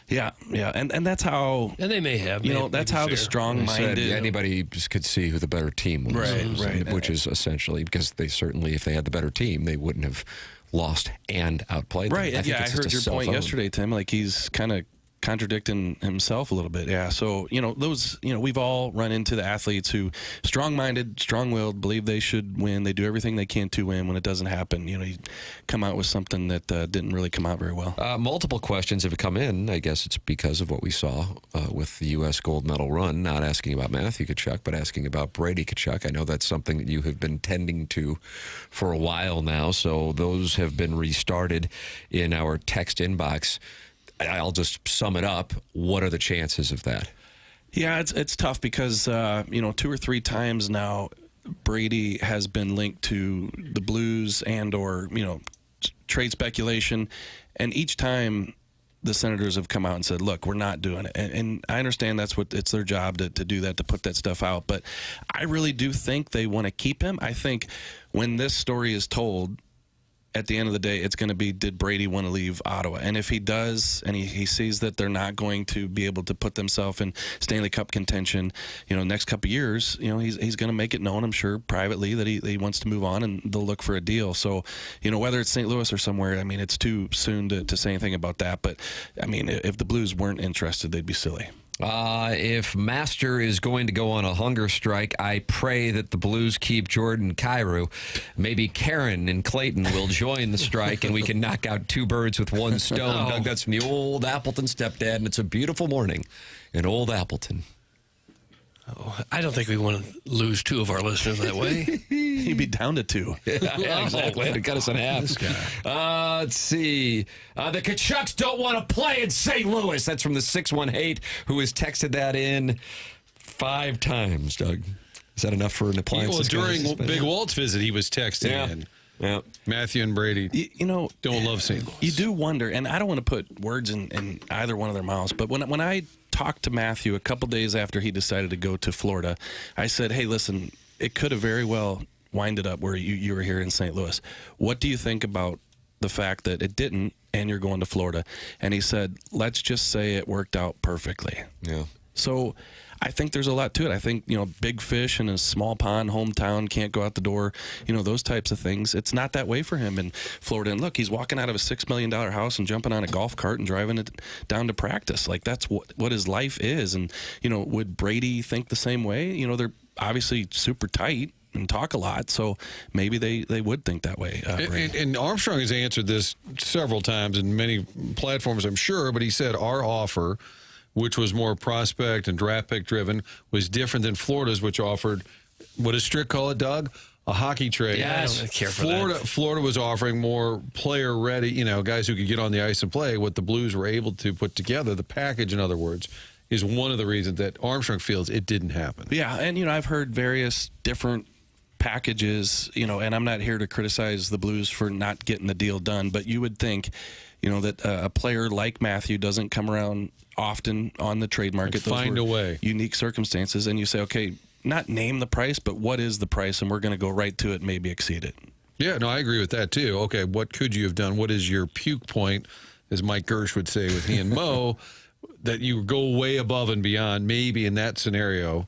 Yeah, and that's how... And they may have. That's how the strong-minded... Anybody just could see who the better team was. Right. Which is essentially, because they certainly, if they had the better team, they wouldn't have lost and outplayed them. Right, I heard your point yesterday, Tim. He's kind of contradicting himself a little bit. Yeah, so, we've all run into the athletes who strong-minded, strong-willed, believe they should win. They do everything they can to win. When it doesn't happen, you come out with something that didn't really come out very well. Multiple questions have come in. I guess it's because of what we saw with the U.S. gold medal run, not asking about Matthew Tkachuk, but asking about Brady Tkachuk. I know that's something that you have been tending to for a while now, so those have been restarted in our text inbox. I'll just sum it up. What are the chances of that? Yeah, it's tough because, 2 or 3 times now, Brady has been linked to the Blues and or, trade speculation. And each time the Senators have come out and said, look, we're not doing it. And I understand it's their job to do that, to put that stuff out. But I really do think they want to keep him. I think when this story is told, at the end of the day, it's going to be, did Brady want to leave Ottawa? And if he does, and he sees that they're not going to be able to put themselves in Stanley Cup contention, next couple of years, he's going to make it known, I'm sure, privately that he wants to move on, and they'll look for a deal. So, whether it's St. Louis or somewhere, it's too soon to say anything about that. But, if the Blues weren't interested, they'd be silly. If Master is going to go on a hunger strike, I pray that the Blues keep Jordan Kyrou. Maybe Karen and Clayton will join the strike, and we can knock out 2 birds with 1 stone. Doug, that's from the old Appleton stepdad, and it's a beautiful morning in old Appleton. Oh, I don't think we want to lose 2 of our listeners that way. You'd be down to 2. Yeah, exactly. It cut us in half. Let's see. The Tkachuks don't want to play in St. Louis. That's from the 618, who has texted that in 5 times, Doug. Is that enough for an appliance? Well, during Big Walt's visit, he was texting in. Yeah. Matthew and Brady don't love St. Louis. You do wonder, and I don't want to put words in either one of their mouths, but when I talked to Matthew a couple days after he decided to go to Florida. I said, hey, listen, it could have very well winded up where you were here in St. Louis. What do you think about the fact that it didn't and you're going to Florida? And he said, let's just say it worked out perfectly. Yeah. So I think there's a lot to it. I think, big fish in a small pond, hometown, can't go out the door, those types of things. It's not that way for him in Florida. And look, he's walking out of a $6 million house and jumping on a golf cart and driving it down to practice. Like, that's what his life is. And, would Brady think the same way? They're obviously super tight and talk a lot, so maybe they would think that way. And Armstrong has answered this several times in many platforms, I'm sure, but he said our offer, which was more prospect and draft pick driven, was different than Florida's, which offered, what does Strick call it, Doug? A hockey trade. Yeah, I don't care for that. Florida was offering more player ready, guys who could get on the ice and play. What the Blues were able to put together, the package, in other words, is one of the reasons that Armstrong feels it didn't happen. Yeah, and I've heard various different packages, and I'm not here to criticize the Blues for not getting the deal done, but you would think, that a player like Matthew doesn't come around often on the trade market. Find a way. Unique circumstances, and you say, okay, not name the price, but what is the price, and we're going to go right to it and maybe exceed it. Yeah, no, I agree with that too. Okay, what could you have done? What is your puke point, as Mike Gersh would say with he and Mo, that you go way above and beyond? Maybe in that scenario,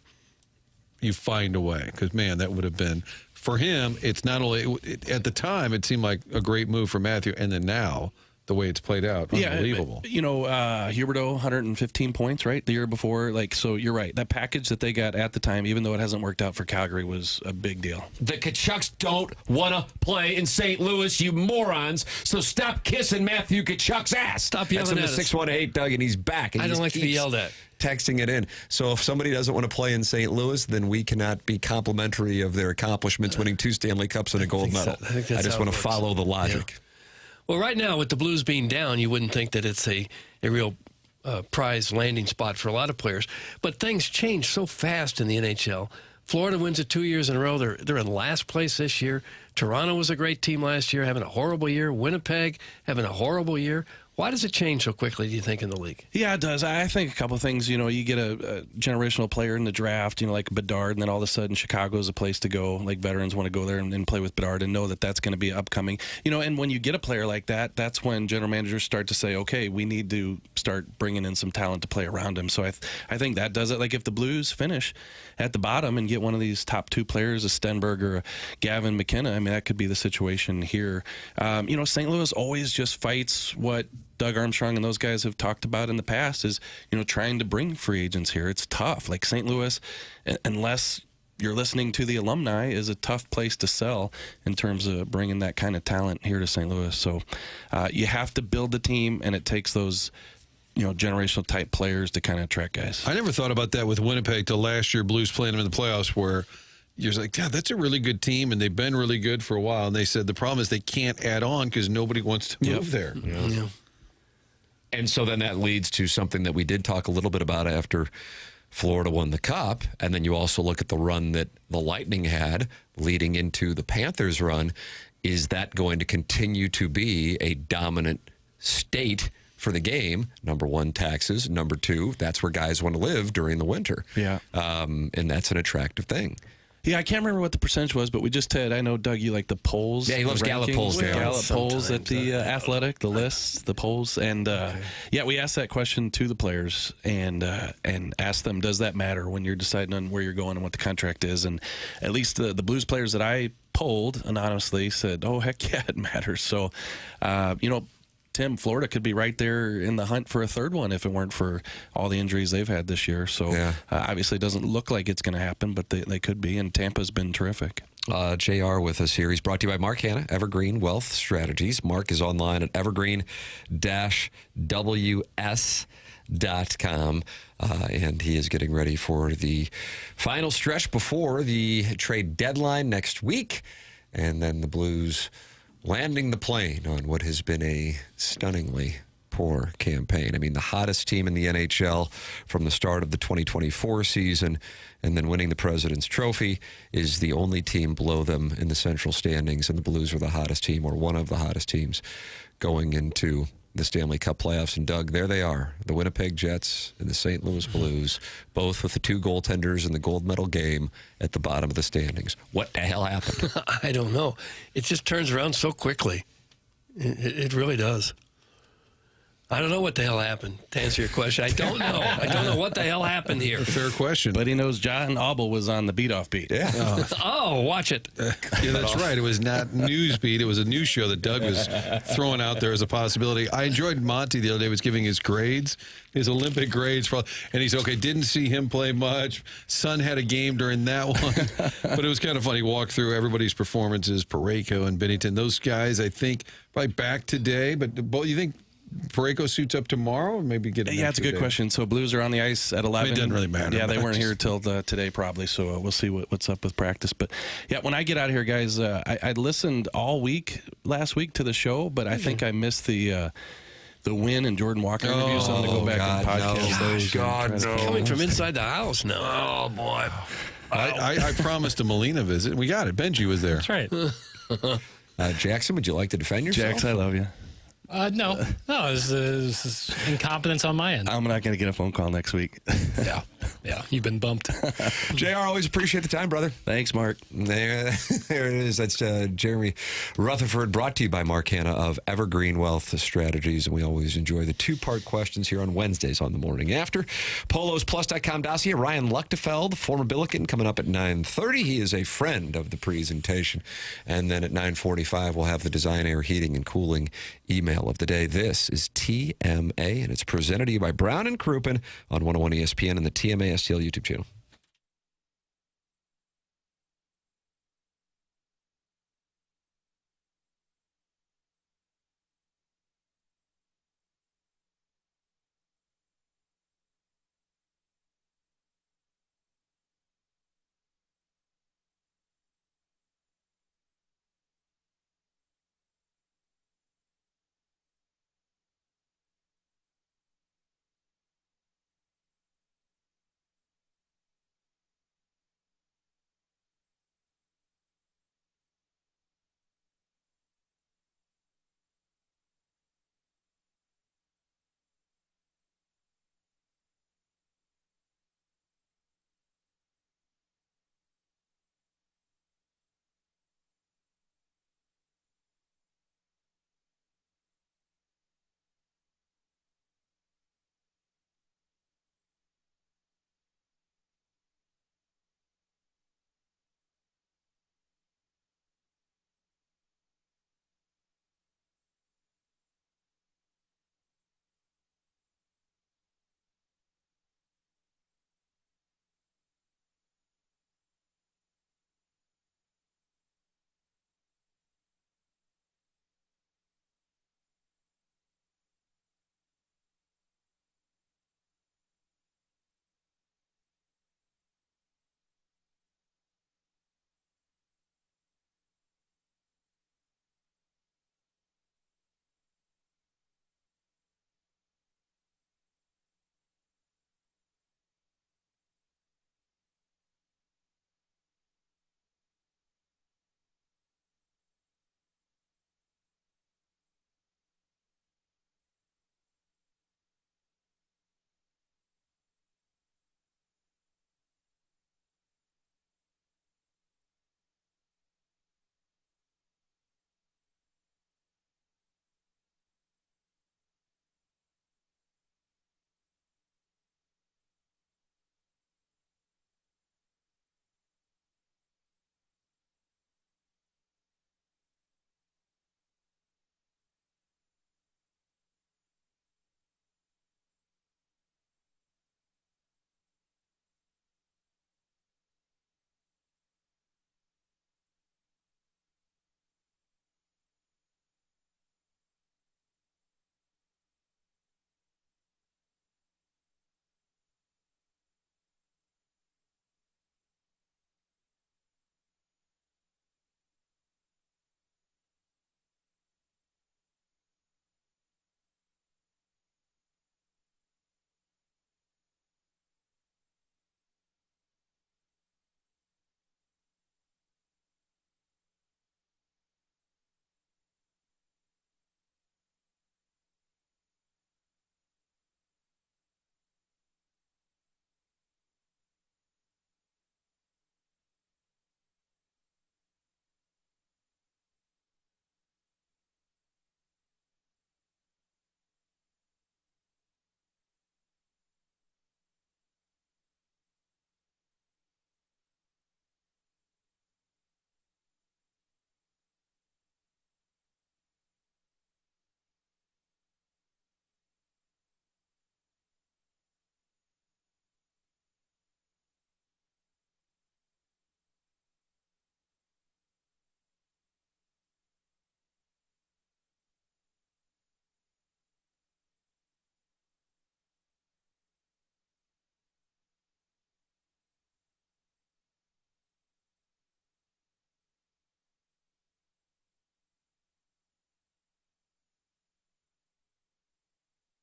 you find a way, because man, that would have been, for him, it's not only at the time it seemed like a great move for Matthew, and then now the way it's played out, unbelievable. Huberdeau, 115 points, right, the year before. So you're right, that package that they got at the time, even though it hasn't worked out for Calgary, was a big deal. The Tkachuks don't want to play in St. Louis, you morons. So stop kissing Matthew Tkachuk's ass. Stop yelling at us. us. 618 Doug, and he's back. And I don't like to be yelled at. Texting it in. So if somebody doesn't want to play in St. Louis, then we cannot be complimentary of their accomplishments, winning 2 Stanley Cups and a gold medal. I just want to follow the logic. Yeah. Well, right now, with the Blues being down, you wouldn't think that it's a real prize landing spot for a lot of players. But things change so fast in the NHL. Florida wins it 2 years in a row. They're in last place this year. Toronto was a great team last year, having a horrible year. Winnipeg having a horrible year. Why does it change so quickly, do you think, in the league? Yeah, it does. I think a couple of things. You get a generational player in the draft, like Bedard, and then all of a sudden Chicago's a place to go. Like, veterans want to go there and play with Bedard and know that that's going to be upcoming. And when you get a player like that, that's when general managers start to say, okay, we need to start bringing in some talent to play around him. So I think that does it. Like, if the Blues finish at the bottom and get one of these top 2 players, a Stenberg or a Gavin McKenna, I mean, that could be the situation here. St. Louis always just fights what Doug Armstrong and those guys have talked about in the past is, trying to bring free agents here. It's tough. Like, St. Louis, unless you're listening to the alumni, is a tough place to sell in terms of bringing that kind of talent here to St. Louis. So you have to build the team, and it takes those generational type players to kind of attract guys. I never thought about that with Winnipeg till last year, Blues playing them in the playoffs, where you're like, yeah, that's a really good team, and they've been really good for a while. And they said the problem is they can't add on because nobody wants to move there. Yeah. And so then that leads to something that we did talk a little bit about after Florida won the Cup. And then you also look at the run that the Lightning had leading into the Panthers run. Is that going to continue to be a dominant state for the game? Number one, taxes. Number two, that's where guys want to live during the winter. Yeah. And that's an attractive thing. Yeah, I can't remember what the percentage was, but we just had, I know, Doug, you like the polls. Yeah, he loves Gallup polls. Gallup polls at the Athletic, the lists, the polls. And, yeah, we asked that question to the players and asked them, does that matter when you're deciding on where you're going and what the contract is? And at least the Blues players that I polled anonymously said, oh, heck yeah, it matters. So, Tim, Florida could be right there in the hunt for a third one if it weren't for all the injuries they've had this year. So obviously it doesn't look like it's going to happen, but they could be, and Tampa's been terrific. JR with a series brought to you by Mark Hanna, Evergreen Wealth Strategies. Mark is online at evergreen-ws.com, and he is getting ready for the final stretch before the trade deadline next week, and then the Blues landing the plane on what has been a stunningly poor campaign. I mean, the hottest team in the NHL from the start of the 2024 season and then winning the President's Trophy is the only team below them in the Central standings, and the Blues are the hottest team, or one of the hottest teams, going into the Stanley Cup playoffs. And, Doug, there they are, the Winnipeg Jets and the St. Louis Blues, both with the 2 goaltenders in the gold medal game at the bottom of the standings. What the hell happened? I don't know. It just turns around so quickly. It really does. I don't know what the hell happened, to answer your question. I don't know. I don't know what the hell happened here. Fair question. But he knows John Auble was on the beat-off beat. Yeah. Oh, watch it. Yeah, that's right. It was not Newsbeat. It was a news show that Doug was throwing out there as a possibility. I enjoyed Monty the other day was giving his grades, his Olympic grades. And he said, okay, didn't see him play much. Son had a game during that one. But it was kind of funny. Walk through everybody's performances, Parayko and Binnington. Those guys, I think, probably back today. But you think Parayko suits up tomorrow, or maybe get? Yeah, it's a good question. So Blues are on the ice at 11. It doesn't really matter. Yeah, they weren't here till today probably. So we'll see what's up with practice. But yeah, when I get out of here, guys, I listened all week last week to the show, but I think I missed the Win and Jordan Walker interview. So I'm going to go back and podcast those. God, no. Coming from inside the house now. Oh, boy. I promised a Molina visit. We got it. Benji was there. That's right. Jackson, would you like to defend yourself? Jax, I love you. No, this is incompetence on my end. I'm not going to get a phone call next week. Yeah, you've been bumped. JR, always appreciate the time, brother. Thanks, Mark. There it is. That's Jeremy Rutherford, brought to you by Mark Hanna of Evergreen Wealth Strategies. And we always enjoy the 2-part questions here on Wednesdays on the Morning After. PolosPlus.com dossier. Ryan Luechtefeld, former Billiken, coming up at 9:30. He is a friend of the presentation. And then at 9:45, we'll have the Design, Air, Heating, and Cooling email of the day. This is TMA, and it's presented to you by Brown and Crouppen on 101 ESPN and the TMA STL YouTube channel.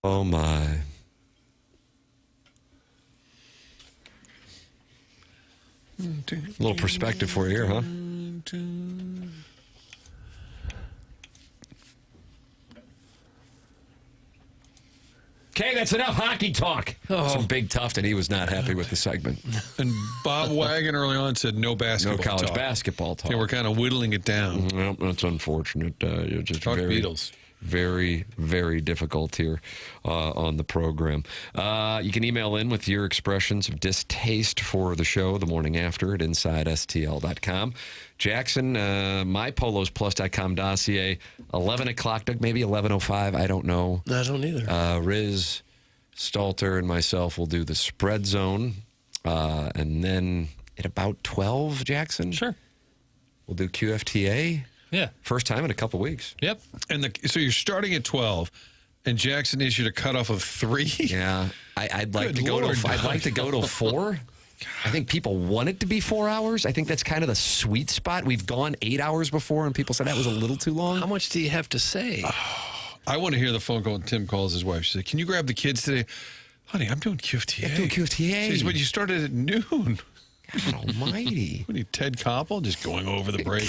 Oh, my. A little perspective for you here, huh? Okay, that's enough hockey talk. Some big tough, and he was not happy with the segment. And Bob Wagon early on said no basketball No college talk. basketball talk. Yeah, we're kind of whittling it down. Well, that's unfortunate. You're just Talk very, Beatles. very, very difficult here on the program. You can email in with your expressions of distaste for the show the morning after at InsideSTL.com. Jackson, mypolosplus.com dossier, 11 o'clock, Doug, maybe 11:05, I don't know. I don't either. Riz, Stalter, and myself will do the spread zone. And then at about 12, Jackson? Sure. We'll do QFTA. Yeah. First time in a couple weeks. Yep. And so you're starting at 12, and Jackson issued a cutoff of 3. Yeah, I'd like Good to go Lord, to. I'd Doug. like to go to 4. I think people want it to be 4 hours. I think that's kind of the sweet spot. We've gone 8 hours before, and people said that was a little too long. How much do you have to say? I want to hear the phone call when Tim calls his wife. She said, "Can you grab the kids today?" "Honey, I'm doing QFTA. I'm doing QFTA. She says, "But you started at noon." God almighty. What are you, Ted Koppel, just going over the break?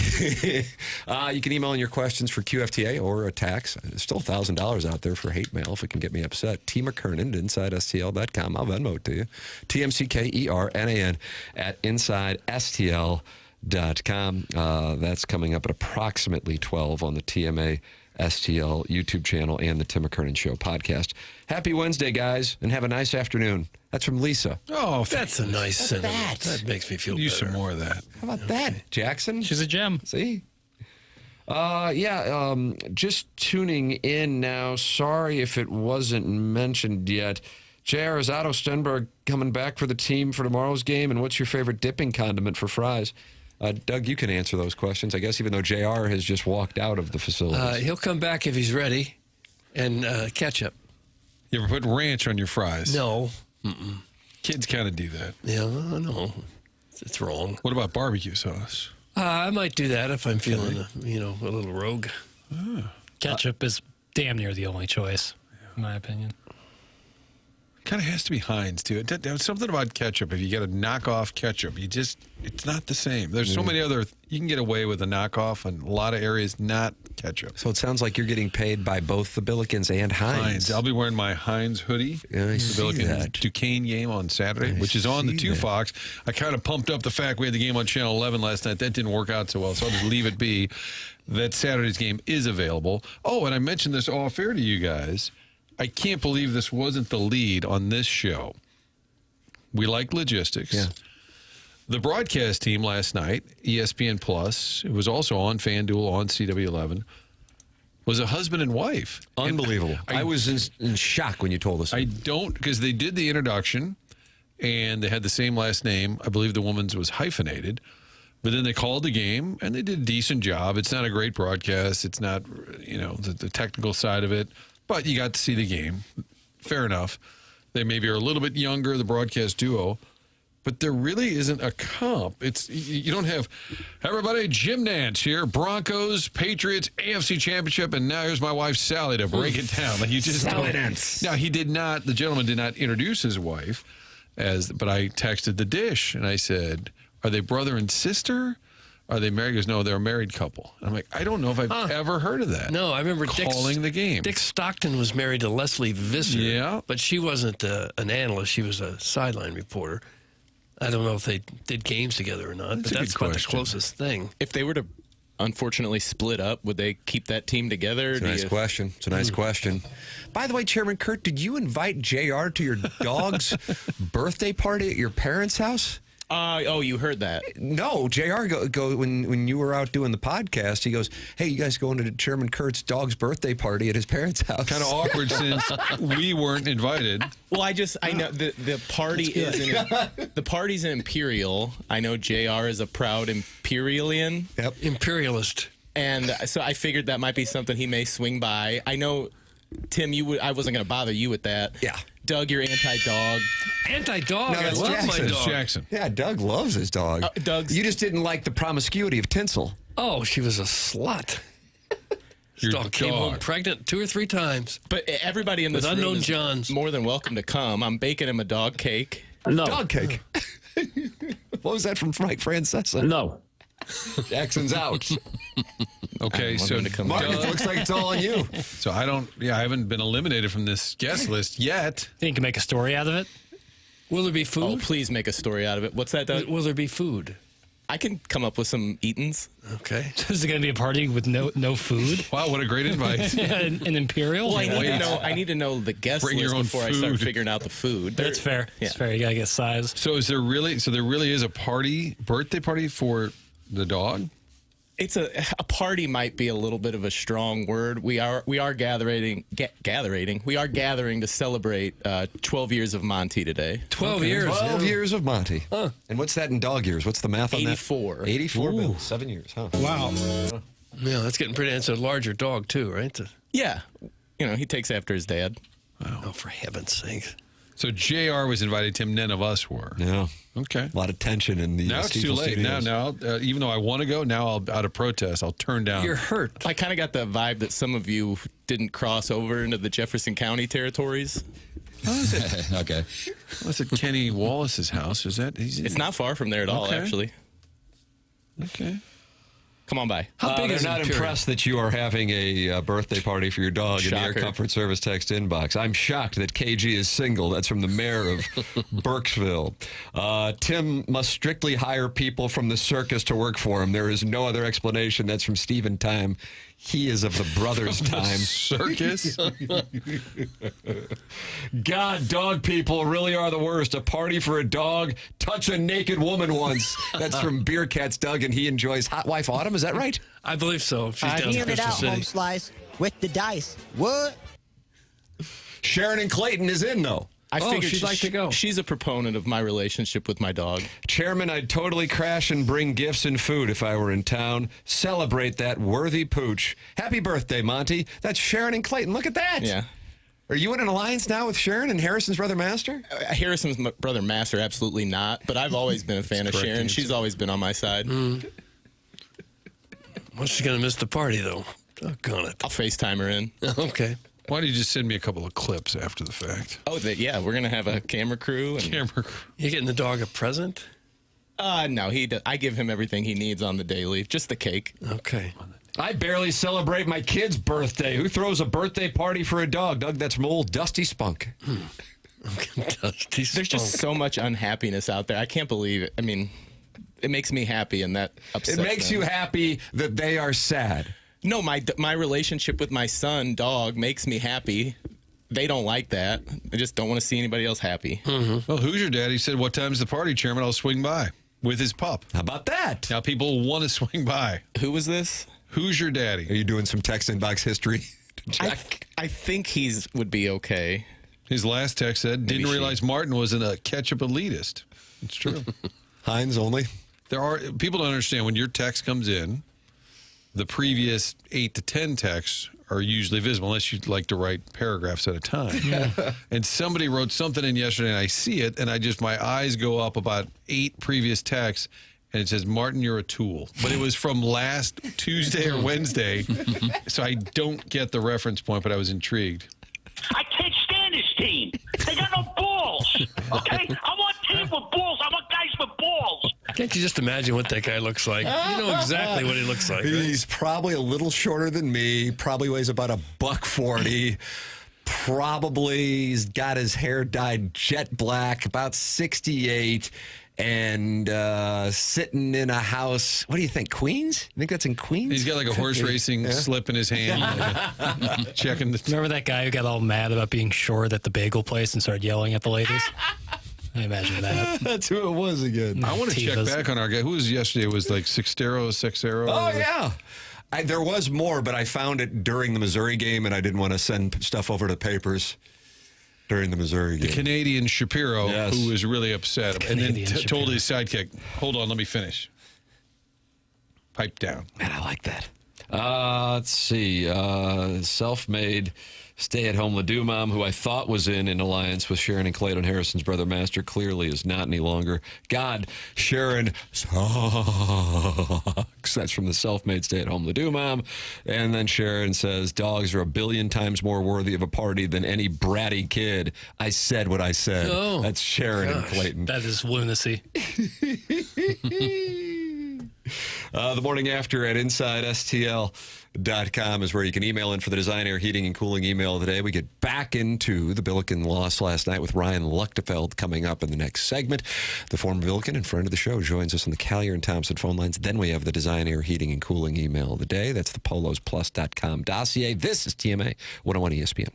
You can email in your questions for QFTA or attacks. There's still $1,000 out there for hate mail if it can get me upset. T. McKernan at InsideSTL.com. I'll Venmo it to you. TMCKERNAN at InsideSTL.com. That's coming up at approximately 12 on the TMA STL YouTube channel and the Tim McKernan Show podcast. Happy Wednesday, guys, and have a nice afternoon. That's from Lisa. Oh, That's a nice sentiment. That makes me feel use better. some more of that. How about that, Jackson? She's a gem. See? Just tuning in now. Sorry if it wasn't mentioned yet. JR, is Otto Stenberg coming back for the team for tomorrow's game? And what's your favorite dipping condiment for fries? Doug, you can answer those questions, I guess, even though JR has just walked out of the facility. He'll come back if he's ready. And ketchup. You ever put ranch on your fries? No. Kids kind of do that. Yeah, no. It's wrong. What about barbecue sauce? I might do that if I'm feeling, a little rogue. Ketchup is damn near the only choice, in my opinion. Kind of has to be Heinz, too. There's something about ketchup. If you get a knockoff ketchup, it's not the same. There's so many other, you can get away with a knockoff in a lot of areas, not ketchup. So it sounds like you're getting paid by both the Billikens and Heinz. I'll be wearing my Heinz hoodie. Yeah, I the see Billikens that. Duquesne game on Saturday, which is on the see 2 that. Fox. I kind of pumped up the fact we had the game on Channel 11 last night. That didn't work out so well, so I'll just leave it be. That Saturday's game is available. Oh, and I mentioned this off air to you guys. I can't believe this wasn't the lead on this show. We like logistics. Yeah. The broadcast team last night, ESPN Plus, it was also on FanDuel, on CW11, was a husband and wife. Unbelievable. And I was in shock when you told us. I don't, because they did the introduction, and they had the same last name. I believe the woman's was hyphenated. But then they called the game, and they did a decent job. It's not a great broadcast. It's not, the technical side of it. But you got to see the game. Fair enough. They maybe are a little bit younger, the broadcast duo. But there really isn't a comp. You don't have, everybody, Jim Nantz here, Broncos, Patriots, AFC Championship, and now here's my wife, Sally, to break it down. Like you just Sally don't. Nantz. Now, the gentleman did not introduce his wife, but I texted the dish, and I said, are they brother and sister? Are they married? He goes, no, they're a married couple. I'm like, I don't know if I've ever heard of that. No, I remember calling the game. Dick Stockton was married to Leslie Visser. Yeah. But she wasn't an analyst. She was a sideline reporter. I don't know if they did games together or not, but that's about the closest thing. If they were to unfortunately split up, would they keep that team together? It's a nice question. It's a nice question. By the way, Chairman Kurt, did you invite JR to your dog's birthday party at your parents' house? You heard that? No, JR go when you were out doing the podcast. He goes, "Hey, you guys going to Chairman Kurt's dog's birthday party at his parents' house?" Kind of awkward since we weren't invited. Well, I know the party the party's in Imperial. I know JR is a proud Imperialian. Yep, imperialist. And so I figured that might be something he may swing by. I know, Tim, I wasn't going to bother you with that. Yeah. Doug, you're anti-dog. Anti-dog? No, I that's love Jackson. my dog. Jackson. Yeah, Doug loves his dog. Doug's. You just didn't like the promiscuity of tinsel. Oh, she was a slut. This dog came home pregnant 2 or 3 times. But everybody in this With room unknown is Johns. more than welcome to come. I'm baking him a dog cake. No. Dog cake. What was that from Mike Francesa? No. Jackson's out. Okay, so Mark, it looks like it's all on you. So I haven't been eliminated from this guest list yet. Think you can make a story out of it? Will there be food? Oh, please make a story out of it. What's that, Doug? Will there be food? I can come up with some eatins. Okay. So is it going to be a party with no food? Wow, what a great invite. An Imperial? Well, I need to know the guest Bring list your own before I start food. figuring out the food. That's fair. Yeah. It's fair. You got to get size. So is there really? So there really is a birthday party for the dog? It's a party might be a little bit of a strong word. We are gathering. We are gathering to celebrate 12 years of Monty today. 12 years. 12 years of Monty. Huh. And what's that in dog years? What's the math on 84. that? 84. 84. 7 years, huh? Wow. Yeah, that's getting pretty. It's a larger dog too, right? Yeah. He takes after his dad. Wow. Oh, for heaven's sake. So JR was invited. Tim, none of us were. Yeah. Okay. A lot of tension in the Now it's too late. studios. Now, even though I want to go, now out of protest, I'll turn down. You're hurt. I kind of got the vibe that some of you didn't cross over into the Jefferson County territories. How is it? Okay. What's at Kenny Wallace's house? Is that? It's not far from there at all, Okay. actually. Okay. Come on by. How big they're is not Imperial? impressed that you are having a birthday party for your dog in the Air Shocker. Comfort Service text inbox. I'm shocked that KG is single. That's from the mayor of Burkesville. Tim must strictly hire people from the circus to work for him. There is no other explanation. That's from Stephen Time. He is of the brothers' time. Circus? God, dog people really are the worst. A party for a dog, touch a naked woman once. That's from Beer Cats Doug, and he enjoys Hot Wife Autumn. Is that right? I believe so. She's down in Hear it Crystal out, City. home slice with the dice. What? Sharon and Clayton is in, though. I figured she'd like to go. She's a proponent of my relationship with my dog. Chairman, I'd totally crash and bring gifts and food if I were in town. Celebrate that worthy pooch. Happy birthday, Monty. That's Sharon and Clayton. Look at that. Yeah. Are you in an alliance now with Sharon and Harrison's brother Master? Harrison's brother Master, absolutely not. But I've always been a fan of correct Sharon. answer. She's always been on my side. Well, she's going to miss the party, though. Doggone it. I'll FaceTime her in. Okay. Why don't you just send me a couple of clips after the fact? Oh, yeah, we're gonna have a camera crew. And, You getting the dog a present? no, I give him everything he needs on the daily, just the cake. Okay. I barely celebrate my kid's birthday. Who throws a birthday party for a dog? Doug, that's from old Dusty Spunk. There's just so much unhappiness out there. I can't believe it. I mean, it makes me happy, and that upsets It makes them. you happy that they are sad. No, my relationship with my son, dog, makes me happy. They don't like that. I just don't want to see anybody else happy. Well, who's your daddy? Said, what time's the party, Chairman? I'll swing by with his pup. How about that? Now people want to swing by. Who was this? Who's your daddy? Are you doing some text inbox history? I think he's would be okay. His last text said, didn't realize Martin was a ketchup elitist. It's true. Heinz only. People don't understand when your text comes in, the previous 8 to 10 texts are usually visible unless you like to write paragraphs at a time. And somebody wrote something in yesterday and I see it and my eyes go up about 8 previous texts and it says, Martin, you're a tool. But it was from last Tuesday or Wednesday. So I don't get the reference point, but I was intrigued. I can't stand this team. They got no balls. Okay? I want team with balls. I want guys with balls. Can't you just imagine what that guy looks like? You know exactly what he looks like. Right? He's probably a little shorter than me. Probably weighs about $140. Probably he's got his hair dyed jet black, about 68, and sitting in a house. What do you think, Queens? You think that's in Queens? He's got like a horse racing slip in his hand, checking the. Remember that guy who got all mad about being short at the bagel place and started yelling at the ladies? I imagine that. That's who it was again. I want to check back on our guy. Who was yesterday? It was like Sexero. Oh, yeah. There was more, but I found it during the Missouri game, and I didn't want to send stuff over to the papers during the Missouri game. The Canadian Shapiro, who was really upset, and then told his sidekick, hold on, let me finish. Pipe down. Man, I like that. Let's see. Self-made Stay-at-home Ledoux mom, who I thought was in alliance with Sharon and Clayton Harrison's brother Master, clearly is not any longer. God, Sharon sucks. That's from the self-made stay-at-home Ledoux mom. And then Sharon says, dogs are 1 billion times more worthy of a party than any bratty kid. I said what I said. Oh, that's Sharon and Clayton. That is lunacy. The morning after at InsideSTL.com is where you can email in for the Design, Air, Heating, and Cooling email of the day. We get back into the Billiken loss last night with Ryan Luechtefeld coming up in the next segment. The former Billiken and friend of the show joins us on the Callier and Thompson phone lines. Then we have the Design, Air, Heating, and Cooling email of the day. That's the polosplus.com dossier. This is TMA 101 ESPN.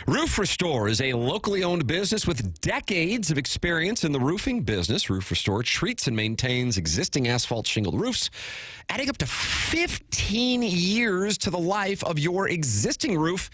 Roof Restore is a locally owned business with decades of experience in the roofing business. Roof Restore treats and maintains existing asphalt shingled roofs, adding up to 15 years to the life of your existing roof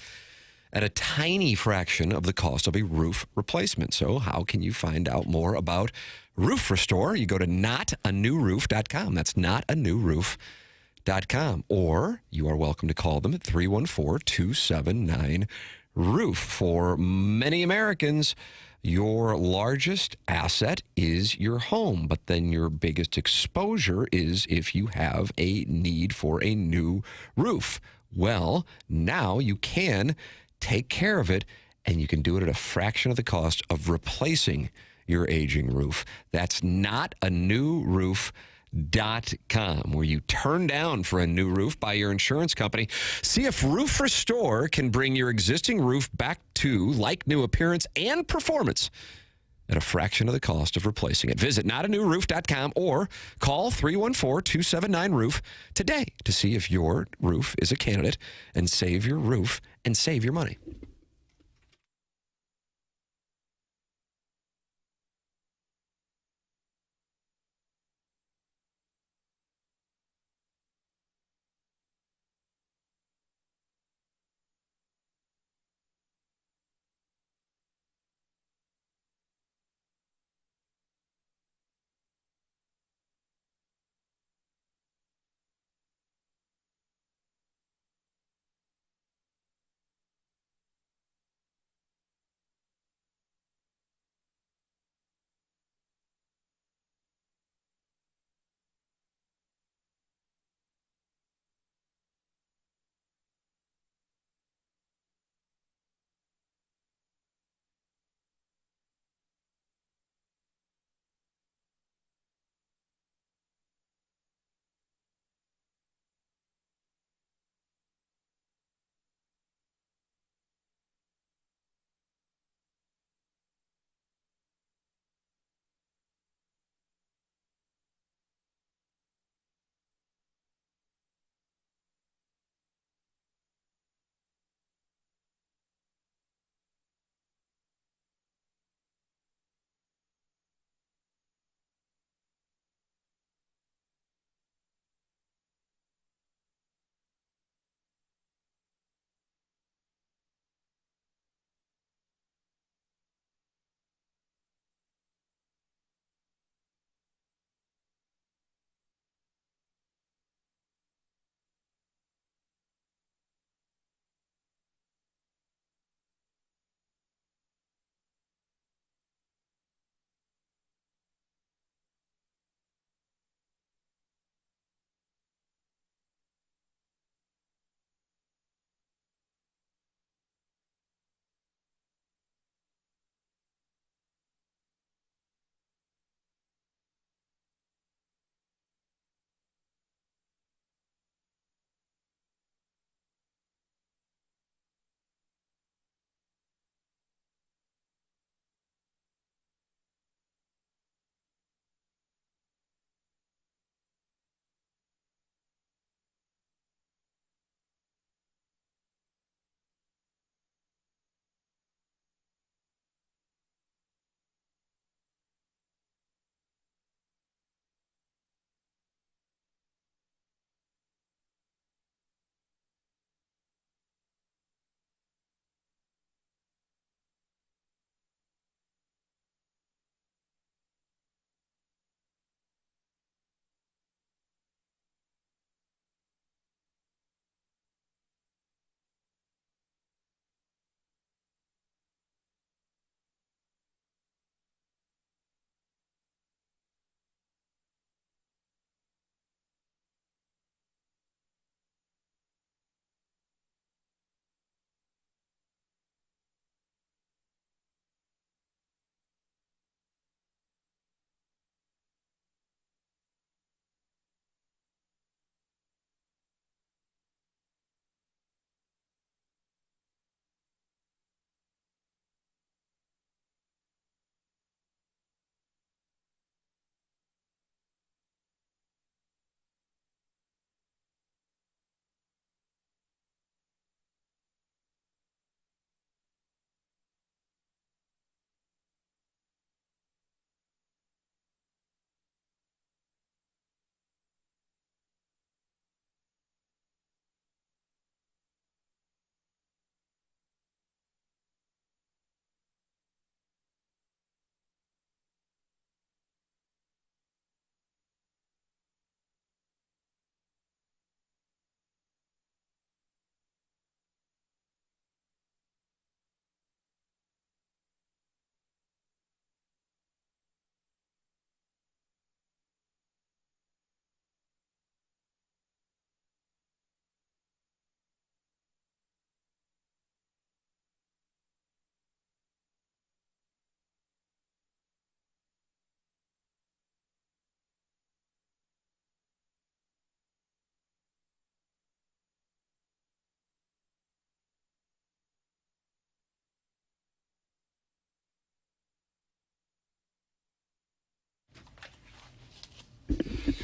at a tiny fraction of the cost of a roof replacement. So how can you find out more about Roof Restore? You go to notanewroof.com. That's notanewroof.com. Or you are welcome to call them at 314-279 Roof. For many Americans, your largest asset is your home, but then your biggest exposure is if you have a need for a new roof. Well, now you can take care of it, and you can do it at a fraction of the cost of replacing your aging roof. That's notanewroof.com, where you turn down for a new roof by your insurance company. See if Roof Restore can bring your existing roof back to like new appearance and performance at a fraction of the cost of replacing it. Visit notanewroof.com or call 314-279-ROOF today to see if your roof is a candidate, and save your roof and save your money.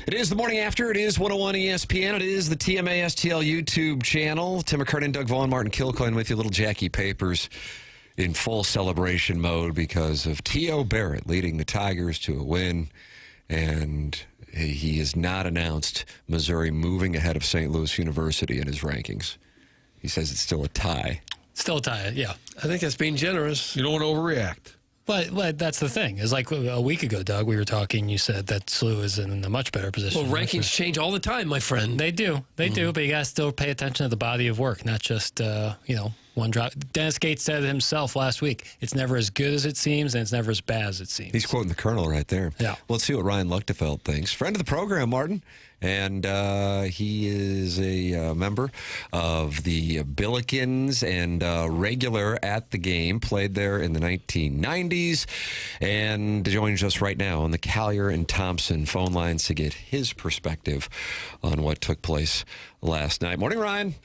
It is the morning after. It is 101 ESPN. It is the TMA STL YouTube channel. Tim McKernan, Doug Vaughn, Martin Kilcoyne with you. Little Jackie Papers in full celebration mode because of T.O. Barrett leading the Tigers to a win. And he has not announced Missouri moving ahead of St. Louis University in his rankings. He says it's still a tie. Still a tie, yeah. I think that's being generous. You don't want to overreact. But that's the thing. It's like a week ago, Doug, we were talking. You said that SLU is in a much better position. Well, rankings change all the time, my friend. They do. They do. But you got to still pay attention to the body of work, not just, one drop. Dennis Gates said it himself last week. It's never as good as it seems, and it's never as bad as it seems. He's quoting the Colonel right there. Yeah. Well, let's see what Ryan Luechtefeld thinks. Friend of the program, Martin. And he is a member of the Billikens and regular at the game, played there in the 1990s, and joins us right now on the Collier and Thompson phone lines to get his perspective on what took place last night. Morning, Ryan.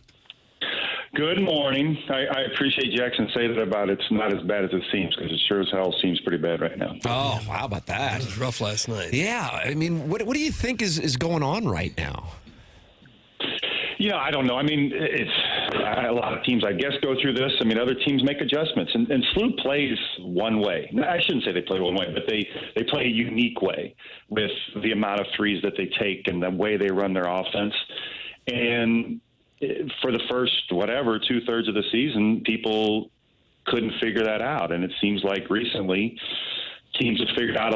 Good morning. I appreciate Jackson saying that about it's not as bad as it seems, because it sure as hell seems pretty bad right now. Oh, how about that? It was rough last night. Yeah. I mean, what do you think is going on right now? I don't know. I mean, it's a lot of teams, I guess, go through this. I mean, other teams make adjustments. And SLU plays one way. I shouldn't say they play one way, but they play a unique way with the amount of threes that they take and the way they run their offense. And for the first, 2/3 of the season, people couldn't figure that out. And it seems like recently teams have figured out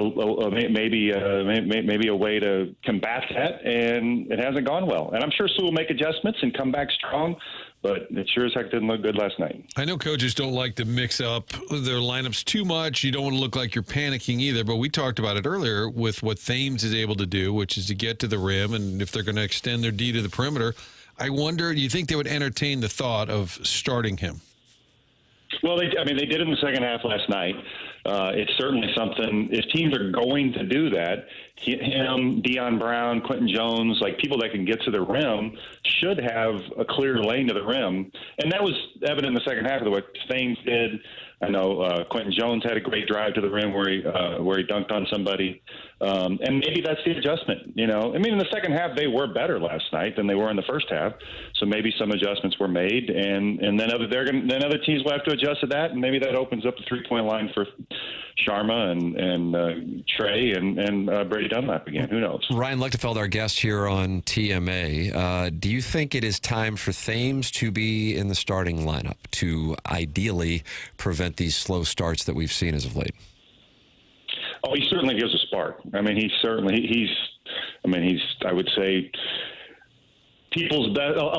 maybe a way to combat that, and it hasn't gone well. And I'm sure SLU will make adjustments and come back strong, but it sure as heck didn't look good last night. I know coaches don't like to mix up their lineups too much. You don't want to look like you're panicking either, but we talked about it earlier with what Thames is able to do, which is to get to the rim, and if they're going to extend their D to the perimeter, I wonder, do you think they would entertain the thought of starting him? Well, they did in the second half last night. It's certainly something, if teams are going to do that, him, Deion Brown, Quentin Jones, like people that can get to the rim should have a clear lane to the rim. And that was evident in the second half of what Thames did. I know Quentin Jones had a great drive to the rim where he dunked on somebody. And maybe that's the adjustment, I mean, in the second half, they were better last night than they were in the first half. So maybe some adjustments were made, and then other teams will have to adjust to that, and maybe that opens up the three-point line for Sharma and Trey and Brady Dunlap again. Who knows? Ryan Luechtefeld, our guest here on TMA. Do you think it is time for Thames to be in the starting lineup to ideally prevent these slow starts that we've seen as of late? Oh, he certainly gives a spark. I mean, I would say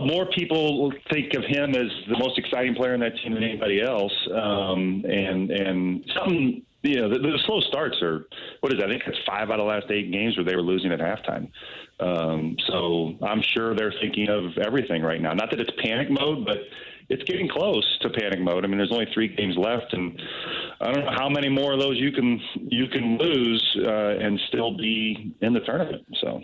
more people think of him as the most exciting player in that team than anybody else. And something, the slow starts are, I think it's 5 out of the last 8 games where they were losing at halftime. So I'm sure they're thinking of everything right now. Not that it's panic mode, but it's getting close to panic mode. I mean, there's only 3 games left, and I don't know how many more of those you can lose and still be in the tournament. So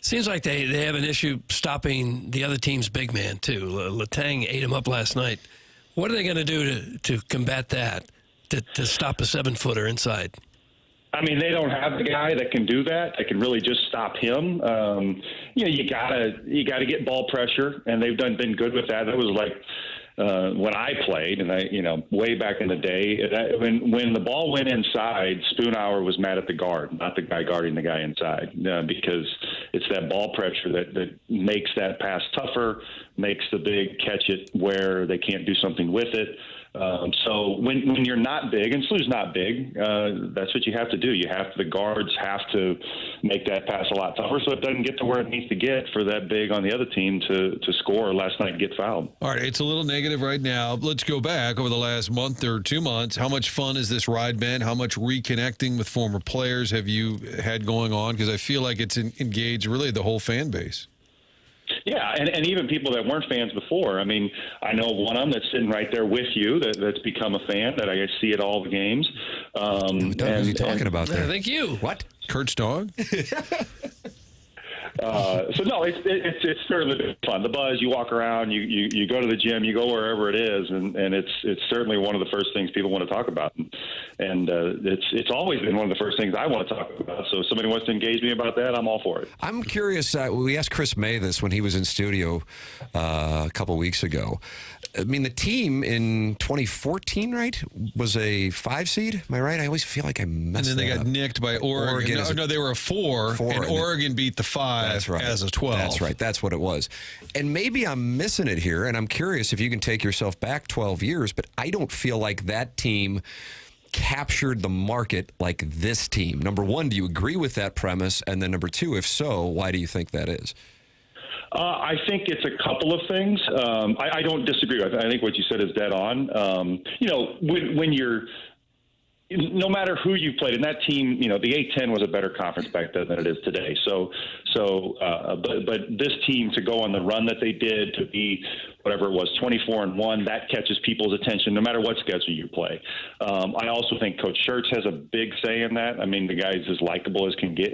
seems like they have an issue stopping the other team's big man too. Letang ate him up last night. What are they going to do to combat that? To stop a 7-footer inside? I mean, they don't have the guy that can do that. That can really just stop him. You gotta get ball pressure, and they've been good with that. That was like when I played, and way back in the day, when the ball went inside, Spoonhour was mad at the guard, not the guy guarding the guy inside, because it's that ball pressure that makes that pass tougher, makes the big catch it where they can't do something with it. So when you're not big, and SLU's not big, that's what you have to do. The guards have to make that pass a lot tougher so it doesn't get to where it needs to get for that big on the other team to score last night and get fouled. All right, it's a little negative right now. Let's go back over the last month or 2 months. How much fun has this ride been? How much reconnecting with former players have you had going on? Because I feel like it's engaged really the whole fan base. Yeah, and even people that weren't fans before. I mean, I know one of them that's sitting right there with you that's become a fan, that I see at all the games. What are you talking about there? I think you. What? Kurt's dog? So no, it's certainly fun. The buzz, you walk around, you go to the gym, you go wherever it is, and it's certainly one of the first things people want to talk about. it's always been one of the first things I want to talk about. So if somebody wants to engage me about that, I'm all for it. I'm curious. We asked Chris May this when he was in studio a couple weeks ago. I mean, the team in 2014, right, was a 5 seed. Am I right? I always feel like I messed And then they that got up. nicked by Oregon. No, they were a 4, and Oregon beat the 5 as a 12. That's right. That's what it was. And maybe I'm missing it here, and I'm curious if you can take yourself back 12 years, but I don't feel like that team captured the market like this team. Number one, do you agree with that premise? And then number two, if so, why do you think that is? I think it's a couple of things. I don't disagree. I think what you said is dead on. When you're, no matter who you played in that team, the A-10 was a better conference back then than it is today. But this team, to go on the run that they did, to be whatever it was, 24-1, that catches people's attention no matter what schedule you play. I also think Coach Schertz has a big say in that. I mean, the guy's as likable as can be.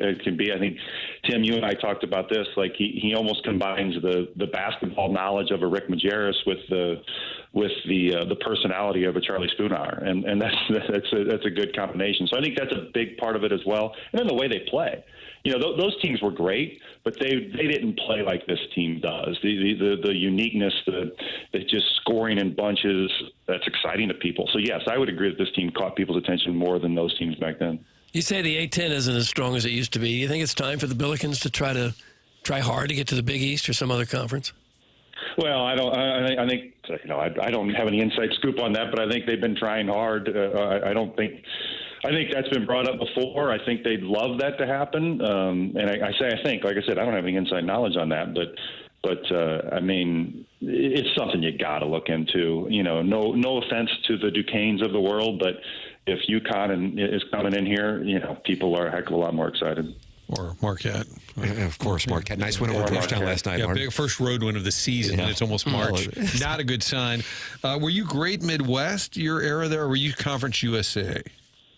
I think, Tim, you and I talked about this. Like he almost combines the basketball knowledge of a Rick Majerus with the personality of a Charlie Spoonhour, and that's a good combination. So I think that's a big part of it as well. And then the way they play. Those teams were great, but they didn't play like this team does. The uniqueness, the just scoring in bunches, that's exciting to people. So, yes, I would agree that this team caught people's attention more than those teams back then. You say the A-10 isn't as strong as it used to be. You think it's time for the Billikens to try hard to get to the Big East or some other conference? Well, I don't. I think I don't have any inside scoop on that, but I think they've been trying hard. I think that's been brought up before. I think they'd love that to happen. And I think, like I said, I don't have any inside knowledge on that, but I mean, it's something you got to look into. No offense to the Duquesnes of the world, but if UConn is coming in here, people are a heck of a lot more excited. Or Marquette. Yeah, of course, Marquette. Nice win over Georgetown last night, Yeah, Martin. big first road win of the season, and it's almost March. Not a good sign. Were you Great Midwest, your era there, or were you Conference USA?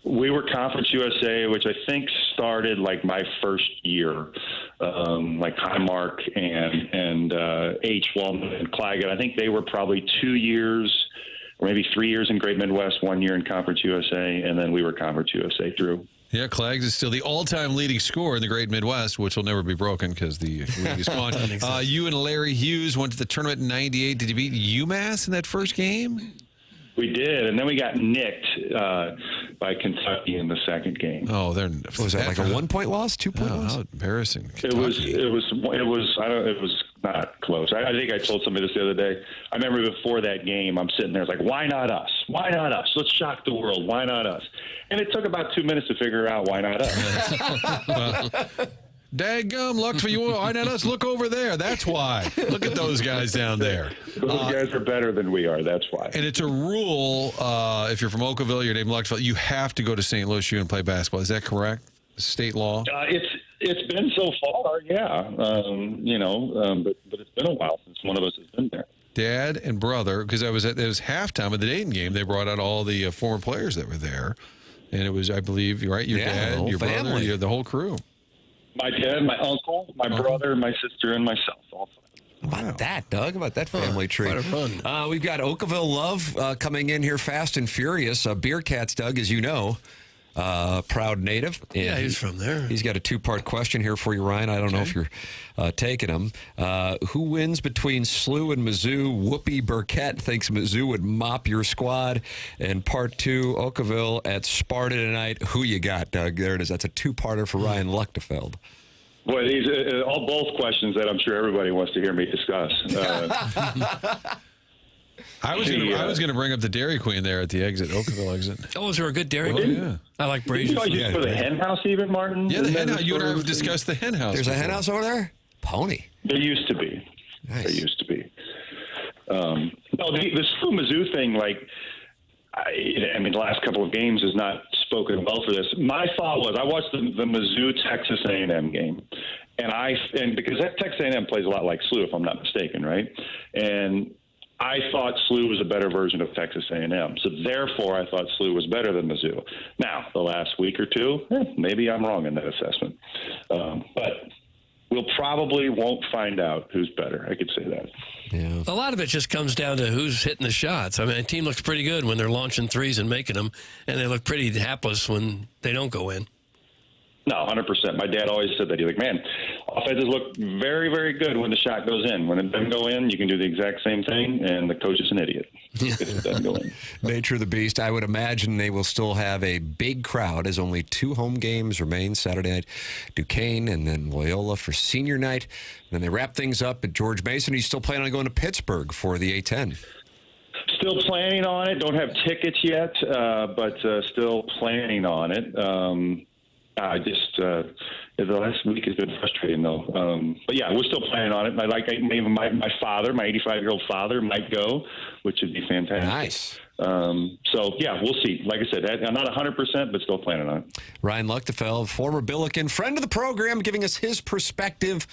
We were Conference USA, which I think started like my first year, like Highmark and H. Wellman and Claggett. I think they were probably 2 years or maybe 3 years in Great Midwest, 1 year in Conference USA, and then we were Conference USA through. Yeah, Clags is still the all-time leading scorer in the Great Midwest, which will never be broken because the league is gone. You and Larry Hughes went to the tournament in '98. Did you beat UMass in that first game? We did, and then we got nicked by Kentucky in the second game. Oh, was that like a 1-point loss, 2-point loss? How embarrassing! Kentucky. It was not close. I think I told somebody this the other day. I remember before that game, I'm sitting there, it's like, why not us? Why not us? Let's shock the world. Why not us? And it took about 2 minutes to figure out why not us. Dadgum, look for you. Why not us? Look over there. That's why. Look at those guys down there. Those guys are better than we are. That's why. And it's a rule, if you're from Oakville, you're named Luechtefeld, you have to go to St. Louis U and play basketball. Is that correct? State law? It's been so far, yeah. But it's been a while since one of us has been there. Dad and brother, because it was halftime of the Dayton game. They brought out all the former players that were there. And it was, I believe, right, your dad, your family. brother, the whole crew. My dad, my uncle, my brother, my sister, and myself. All five. How about that, Doug? How about that family tree? Quite a fun. We've got Oakville Love coming in here fast and furious. Beer Cats, Doug, as you know, proud native. Yeah, he's from there. He's got a two-part question here for you, Ryan. I don't know if you're taking them. Who wins between SLU and Mizzou? Whoopi Burkett thinks Mizzou would mop your squad. And part two, Oakville at Sparta tonight. Who you got, Doug? There it is. That's a two-parter for Ryan Luechtefeld. Boy, these both questions that I'm sure everybody wants to hear me discuss. I was going to bring up the Dairy Queen there at the exit, Oakville exit. Oh, is there a good Dairy Queen? Yeah. I like Brazier. Did you guys for the hen house even, Martin? Yeah, the hen house. You and I have discussed the hen house. There's a hen house over there? Pony. There used to be. Nice. There used to be. No, the SLU Mizzou thing, like, I mean, the last couple of games has not spoken well for this. My thought was, I watched the Mizzou Texas A&M game, and because that Texas A&M plays a lot like SLU, if I'm not mistaken, right? And I thought SLU was a better version of Texas A&M, so therefore I thought SLU was better than Mizzou. Now, the last week or two, maybe I'm wrong in that assessment, but we'll probably won't find out who's better. I could say that. Yeah. A lot of it just comes down to who's hitting the shots. I mean, a team looks pretty good when they're launching threes and making them, and they look pretty hapless when they don't go in. No, 100%. My dad always said that. He's like, man, offenses look very, very good when the shot goes in. When it doesn't go in, you can do the exact same thing, and the coach is an idiot if it doesn't go in. Nature of the beast. I would imagine they will still have a big crowd as only 2 home games remain Saturday night. Duquesne and then Loyola for senior night. Then they wrap things up at George Mason. He's still planning on going to Pittsburgh for the A10. Still planning on it. Don't have tickets yet, but still planning on it. The last week has been frustrating, though. But, yeah, we're still planning on it. Even my father, my 85-year-old father, might go, which would be fantastic. Nice. So, yeah, we'll see. Like I said, I'm not 100%, but still planning on it. Ryan Luechtefeld, former Billiken, friend of the program, giving us his perspective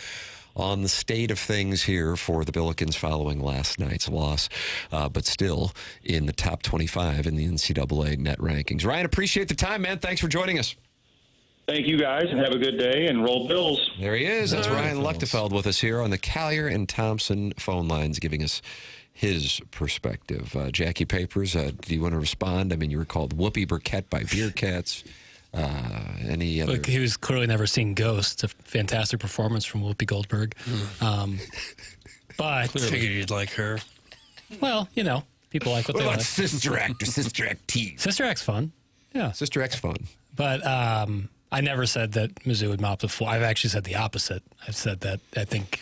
on the state of things here for the Billikens following last night's loss, but still in the top 25 in the NCAA net rankings. Ryan, appreciate the time, man. Thanks for joining us. Thank you, guys, and have a good day, and roll Bills. There he is. That's Ryan Luechtefeld with us here on the Collier and Thompson phone lines, giving us his perspective. Jackie Papers, do you want to respond? I mean, you were called Whoopi Burkett by Beer Cats. Any other? Look, he was clearly never seen Ghost. It's a fantastic performance from Whoopi Goldberg. But Figured you'd like her. Well, you know, people like what they about like. Sister Act or Sister Act T? Sister Act's fun. Yeah. Sister Act's fun. But I never said that Mizzou would mop the floor. I've actually said the opposite. I've said that I think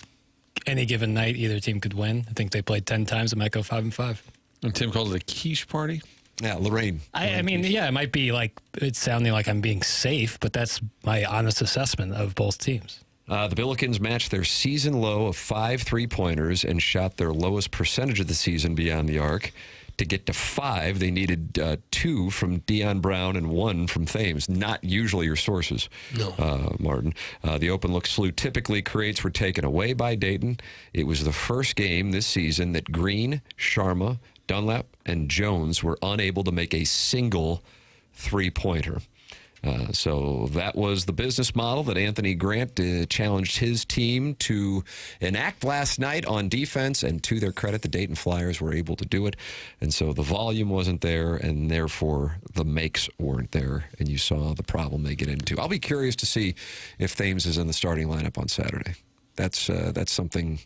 any given night either team could win. I think they played 10 times. It might go 5-5. And Tim called it a quiche party? Yeah, Lorraine. I mean, yeah, it might be like it's sounding like I'm being safe, but that's my honest assessment of both teams. The Billikens matched their season low of 5 3-pointers and shot their lowest percentage of the season beyond the arc. To get to 5, they needed 2 from Dion Brown and 1 from Thames. Not usually your sources, Martin. The open look slew typically creates were taken away by Dayton. It was the first game this season that Green, Sharma, Dunlap, and Jones were unable to make a single 3-pointer. So that was the business model that Anthony Grant challenged his team to enact last night on defense, and to their credit, the Dayton Flyers were able to do it. And so the volume wasn't there, and therefore the makes weren't there, and you saw the problem they get into. I'll be curious to see if Thames is in the starting lineup on Saturday. That's something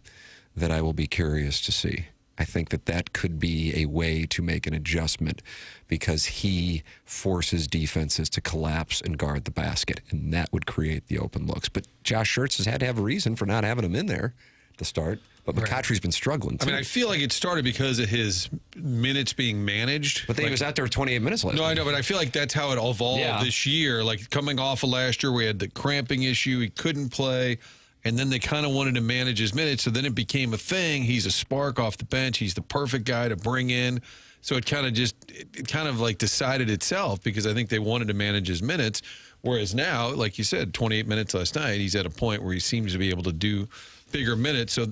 that I will be curious to see. I think that could be a way to make an adjustment because he forces defenses to collapse and guard the basket, and that would create the open looks. But Josh Schertz has had to have a reason for not having him in there to start. But McCautry's been struggling, too. I mean, I feel like it started because of his minutes being managed. But then he was out there 28 minutes last night. I know, but I feel like that's how it evolved this year. Like, coming off of last year, we had the cramping issue. He couldn't play. And then they kind of wanted to manage his minutes, so then it became a thing. He's a spark off the bench. He's the perfect guy to bring in. So it kind of like decided itself because I think they wanted to manage his minutes. Whereas now, like you said, 28 minutes last night, he's at a point where he seems to be able to do bigger minutes. So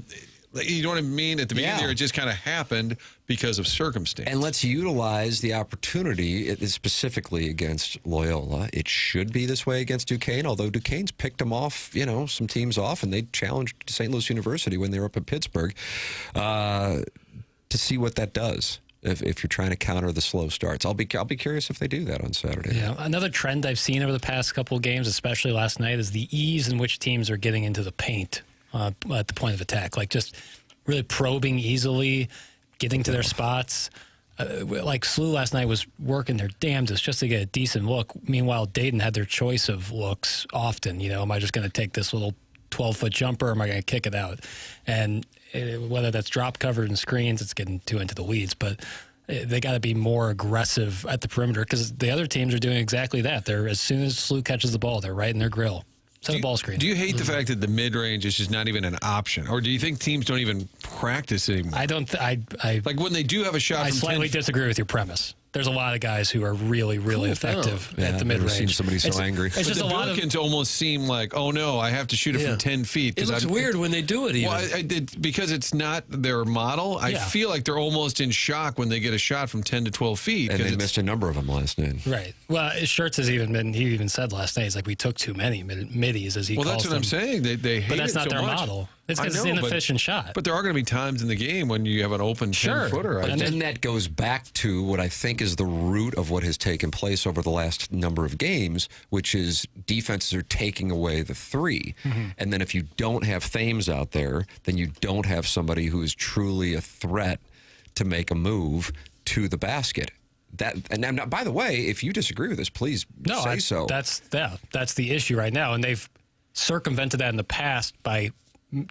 you know what I mean? At the beginning there, it just kind of happened because of circumstance. And let's utilize the opportunity specifically against Loyola. It should be this way against Duquesne, although Duquesne's picked them off, some teams off, and they challenged St. Louis University when they were up at Pittsburgh to see what that does. If you're trying to counter the slow starts, I'll be curious if they do that on Saturday. Yeah, another trend I've seen over the past couple of games, especially last night, is the ease in which teams are getting into the paint at the point of attack, like just really probing easily, getting to their spots. Like SLU last night was working their damnedest just to get a decent look. Meanwhile, Dayton had their choice of looks often. Am I just going to take this little 12-foot jumper, or am I going to kick it out? And whether that's drop covered and screens, it's getting too into the weeds, but they got to be more aggressive at the perimeter because the other teams are doing exactly that. They're, as soon as SLU catches the ball, they're right in their grill. Set a ball screen. Do you hate the fact that the mid-range is just not even an option? Or do you think teams don't even practice anymore? I don't. Like when they do have a shot I from slightly 10 disagree with your premise. There's a lot of guys who are really, really effective Yeah, at the I've never mid-range. seen somebody so angry. It's But just the a lot of... Billikens almost seem like, oh no, I have to shoot it Yeah. from 10 feet. It looks weird when they do it even. Well, I did, because it's not their model. I Yeah. feel like they're almost in shock when they get a shot from 10 to 12 feet. And 'cause they it's- missed a number of them last night. Right. Well, Schertz has even been, he even said last night, he's like, we took too many middies, as he Well, calls that's what I'm them. saying. They hate But that's it not so their much. model. It's I because it's know, an but- inefficient shot. But there are going to be times in the game when you have an open 10-footer. But then that goes back to what I think is the root of what has taken place over the last number of games, which is defenses are taking away the three. And then if you don't have Thames out there, then you don't have somebody who is truly a threat to make a move to the basket. And now, by the way, if you disagree with this, please say so. That's the issue right now. And they've circumvented that in the past by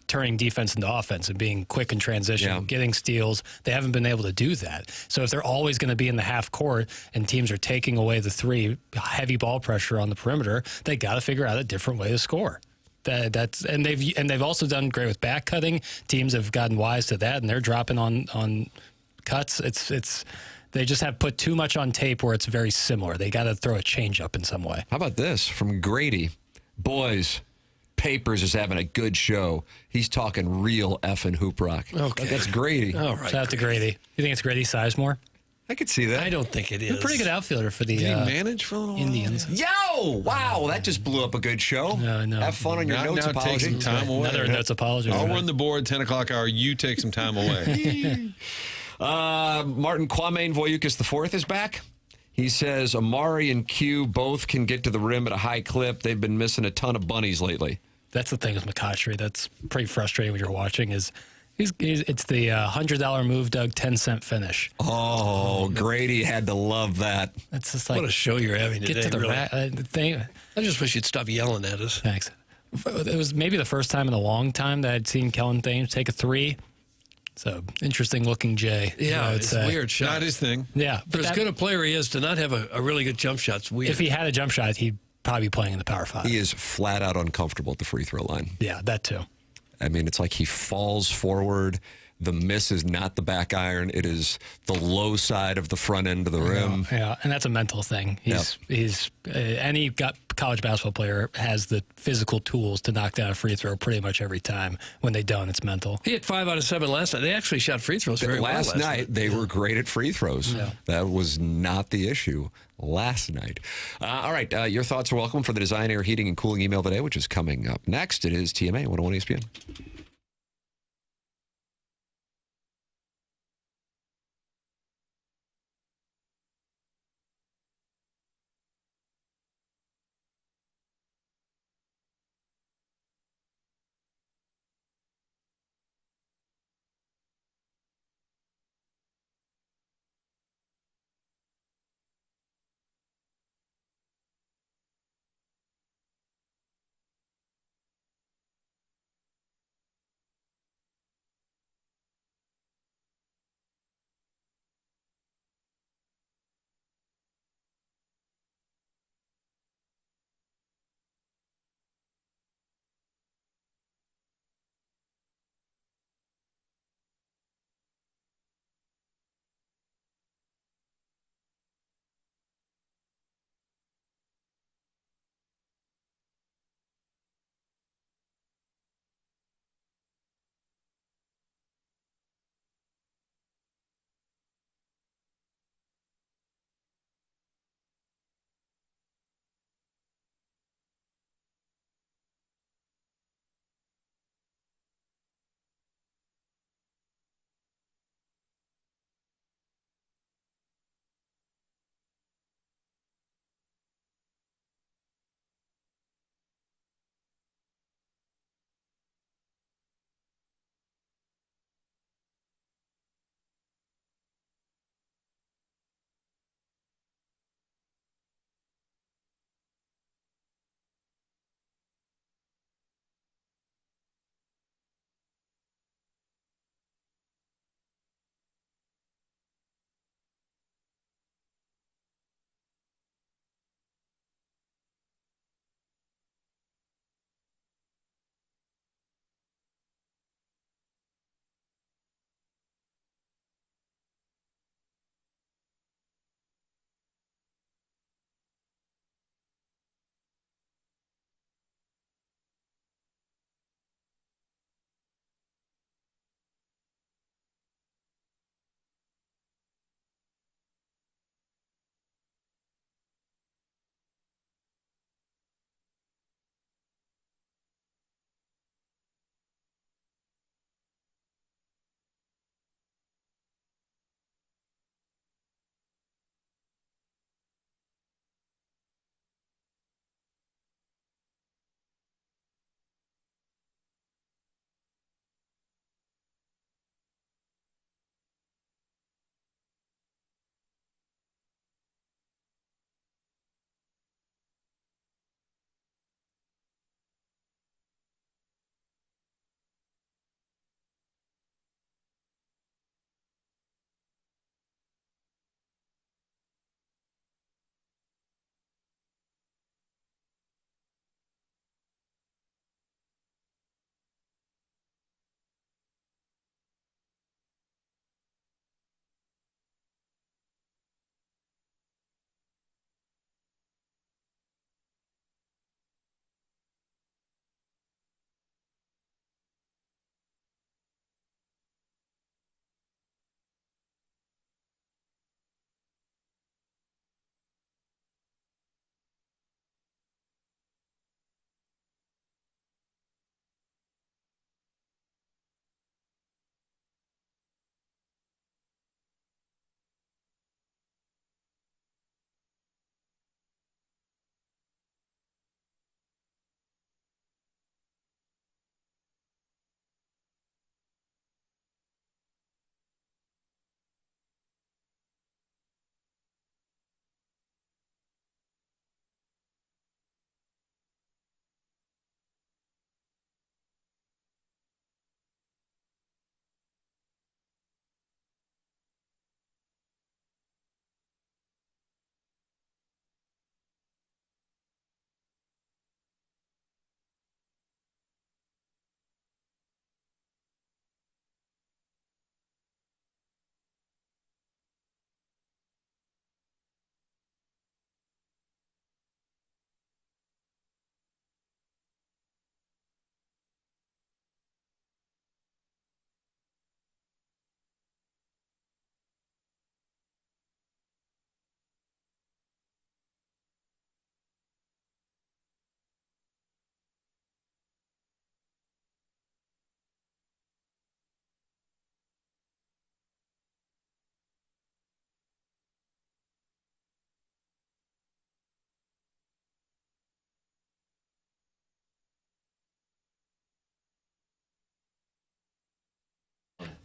turning defense into offense and being quick in transition, getting steals. They haven't been able to do that. So if they're always going to be in the half court and teams are taking away the three, heavy ball pressure on the perimeter, they got to figure out a different way to score. And they've also done great with back cutting. Teams have gotten wise to that, and they're dropping on cuts. They just have put too much on tape where it's very similar. They got to throw a change up in some way. How about this from Grady? Boys, Papers is having a good show. He's talking real effing hoop rock. Okay. That's Grady. All right. Shout out to Grady. You think it's Grady Sizemore? I could see that. I don't think it He's a is. pretty good outfielder for the Did he manage for a little while? Indians. Yo! Wow, that just blew up a good show. No. Have fun on your Now notes take apology. some time away. Another notes apology. I'll run the board 10 o'clock hour. You take some time away. Martin Kwame Voyukas IV is back. He says Amari and Q both can get to the rim at a high clip. They've been missing a ton of bunnies lately. That's the thing with McCautry. That's pretty frustrating when you're watching. It's the $100 move, Doug, 10-cent finish. Oh, Grady had to love that. It's just like What a show you're having today. get to the really. thing. I just wish you'd stop yelling at us. Thanks. It was maybe the first time in a long time that I'd seen Kellen Thames take a three. So interesting looking Jay. Yeah, it's a weird shot. Not his thing. Yeah, But as good a player he is, to not have a really good jump shot's weird. If he had a jump shot, he'd probably be playing in the Power Five. He is flat out uncomfortable at the free throw line. Yeah, that too. I mean, it's like he falls forward. The miss is not the back iron. It is the low side of the front end of the rim. Yeah, and that's a mental thing. Any college basketball player has the physical tools to knock down a free throw pretty much every time. When they don't, it's mental. He had 5 out of 7 last night. They actually shot free throws very well Last night, they were great at free throws. Yeah. That was not the issue last night. All right, your thoughts are welcome for the Design Air Heating and Cooling email today, which is coming up next. It is TMA 101 ESPN.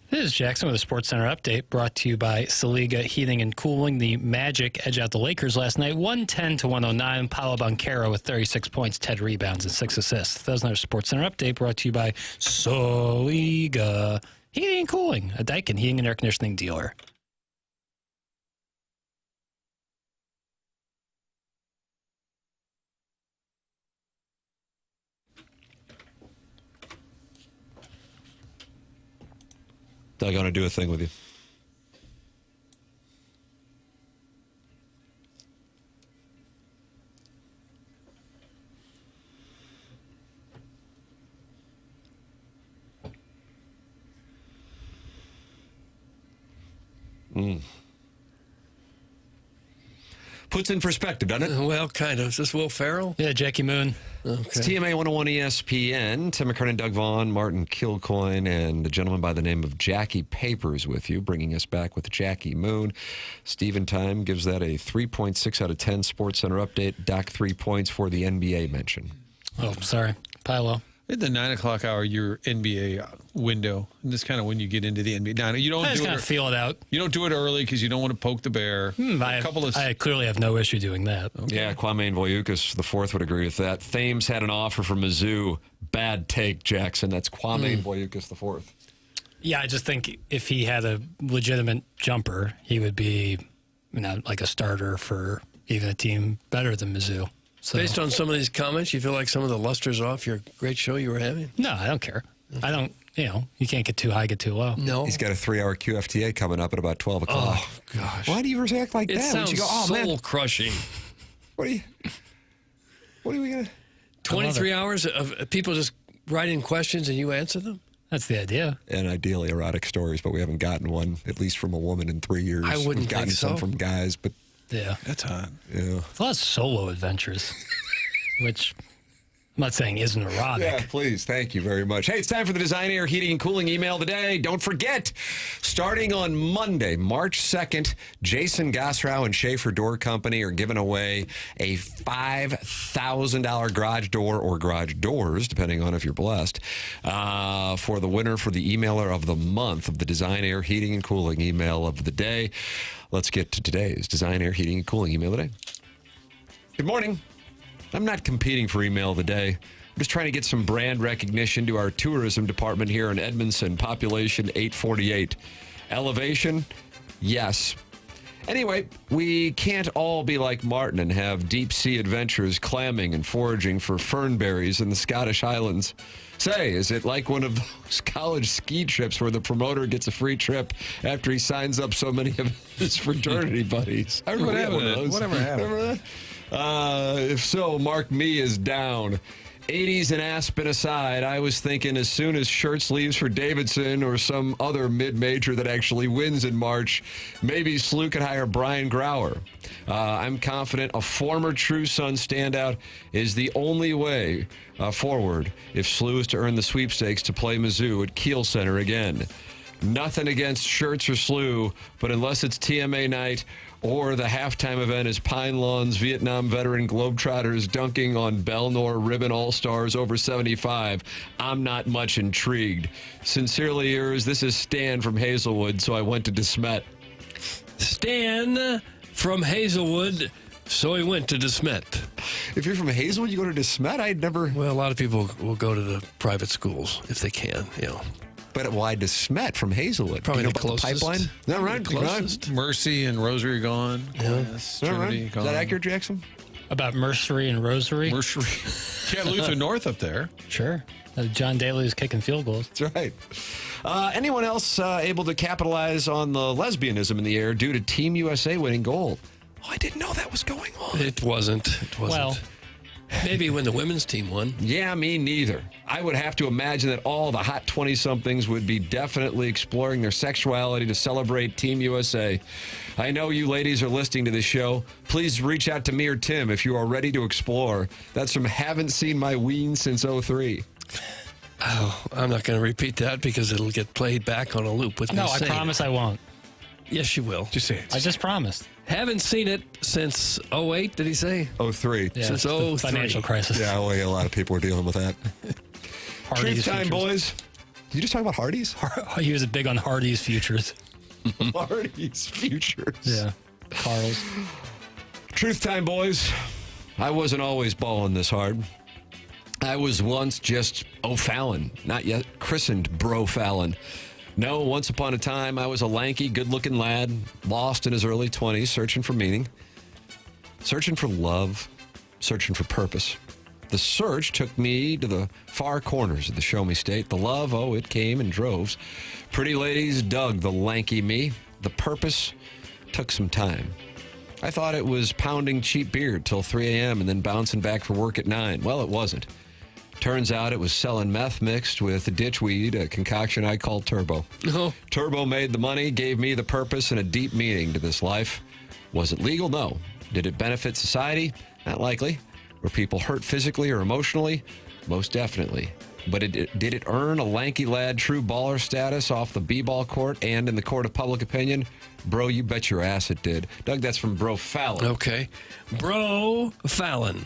This is Jackson with a Sports Center update brought to you by Saliga Heating and Cooling. The Magic edged out the Lakers last night, 110-109. Paolo Banchero with 36 points, 10 rebounds, and 6 assists. That was another Sports Center update brought to you by Saliga Heating and Cooling, a Daikin heating and air conditioning dealer. Doug, I want to do a thing with you. Puts in perspective, doesn't it? Well, kind of. Is this Will Ferrell? Yeah, Jackie Moon. It's TMA 101 ESPN. Tim McKernan, Doug Vaughn, Martin Kilcoyne, and a gentleman by the name of Jackie Papers with you, bringing us back with Jackie Moon. Steven Time gives that a 3.6 out of 10 Sports Center update. Doc, 3 points for the NBA mention. Oh, sorry. Pilo. At the 9 o'clock hour, your NBA window. And this kind of when you get into the NBA. Now, you don't I just do kind it. of feel it out. You don't do it early because you don't want to poke the bear. I clearly have no issue doing that. Okay. Yeah, Kwame Voyukas the fourth would agree with that. Thames had an offer from Mizzou. Bad take, Jackson. That's Kwame Voyukas the fourth. Yeah, I just think if he had a legitimate jumper, he would be, like a starter for even a team better than Mizzou. So, based on some of these comments, you feel like some of the luster's off your great show you were having? No, I don't care. I don't, you can't get too high, get too low. No. He's got a 3-hour QFTA coming up at about 12 o'clock. Oh, gosh. Why do you react like It that? sounds You go, oh, man. soul-crushing. What are we going to... 23 hours of people just writing questions and you answer them? That's the idea. And ideally erotic stories, but we haven't gotten one, at least from a woman in 3 years. I wouldn't We've gotten think so. some from guys, but... Yeah. That's hot. Yeah. It's a lot of solo adventures, which I'm not saying isn't erotic. Yeah, please. Thank you very much. Hey, it's time for the Design Air Heating and Cooling email of the day. Don't forget, starting on Monday, March 2nd, Jason Gosrow and Schaefer Door Company are giving away a $5,000 garage door or garage doors, depending on if you're blessed, for the winner for the emailer of the month of the Design Air Heating and Cooling email of the day. Let's get to today's Design Air Heating and Cooling email of the day. Good morning. I'm not competing for email of the day. I'm just trying to get some brand recognition to our tourism department here in Edmondson, population 848. Elevation? Yes. Anyway, we can't all be like Martin and have deep sea adventures clamming and foraging for fernberries in the Scottish Highlands. Say, is it like one of those college ski trips where the promoter gets a free trip after he signs up so many of his fraternity buddies? I remember Whatever one of those. Whatever happened? Remember that? If so, mark me as down. 80s and Aspen aside, I was thinking as soon as Schertz leaves for Davidson or some other mid-major that actually wins in March, maybe SLU could hire Brian Grauer. I'm confident a former True Sun standout is the only way forward if SLU is to earn the sweepstakes to play Mizzou at Kiel Center again. Nothing against Schertz or SLU, but unless it's TMA night or the halftime event is Pine Lawn's Vietnam veteran Globetrotters dunking on Belnor Ribbon All-Stars over 75, I'm not much intrigued. Sincerely yours, this is Stan from Hazelwood, so I went to DeSmet. Stan from Hazelwood, so he went to DeSmet. If you're from Hazelwood, you go to DeSmet? I'd never... Well, a lot of people will go to the private schools if they can, But why DeSmet from Hazelwood? Probably you know the about closest. The pipeline? Is that right? The closest. Mercy and Rosary gone. Yeah. Yes, Is that right? Trinity Is gone. that accurate, Jackson? About Mercery and Rosary? Mercy. Yeah, Luther North up there. Sure. John Daly was kicking field goals. That's right. Anyone else able to capitalize on the lesbianism in the air due to Team USA winning gold? Oh, I didn't know that was going on. It wasn't. Well, maybe when the women's team won. Yeah, me neither. I would have to imagine that all the hot 20-somethings would be definitely exploring their sexuality to celebrate Team USA. I know you ladies are listening to this show. Please reach out to me or Tim if you are ready to explore. That's from Haven't Seen My Ween Since 03. Oh, I'm not going to repeat that because it'll get played back on a loop with me no, I saying promise I won't. Yes, you will. Just say it. I just promised. Haven't seen it since 08, did he say? 03. Yeah, Since the 03. financial crisis. Yeah, well, a lot of people are dealing with that. Parties, Truth time, features. boys. Did you just talk about Hardee's? He was big on Hardee's futures. Hardee's futures. Yeah. Carl's. Truth time, boys. I wasn't always balling this hard. I was once just O'Fallon, not yet christened Bro Fallon. No, once upon a time, I was a lanky, good-looking lad, lost in his early 20s, searching for meaning, searching for love, searching for purpose. The search took me to the far corners of the show me state. The love, oh, it came in droves. Pretty ladies dug the lanky me. The purpose took some time. I thought it was pounding cheap beer till 3 a.m. and then bouncing back for work at 9. Well, it wasn't. Turns out it was selling meth mixed with ditchweed, a concoction I call Turbo. Oh. Turbo made the money, gave me the purpose and a deep meaning to this life. Was it legal? No. Did it benefit society? Not likely. Were people hurt physically or emotionally? Most definitely. But did it earn a lanky lad true baller status off the b-ball court and in the court of public opinion? Bro, you bet your ass it did. Doug, that's from Bro Fallon. Okay. Bro Fallon.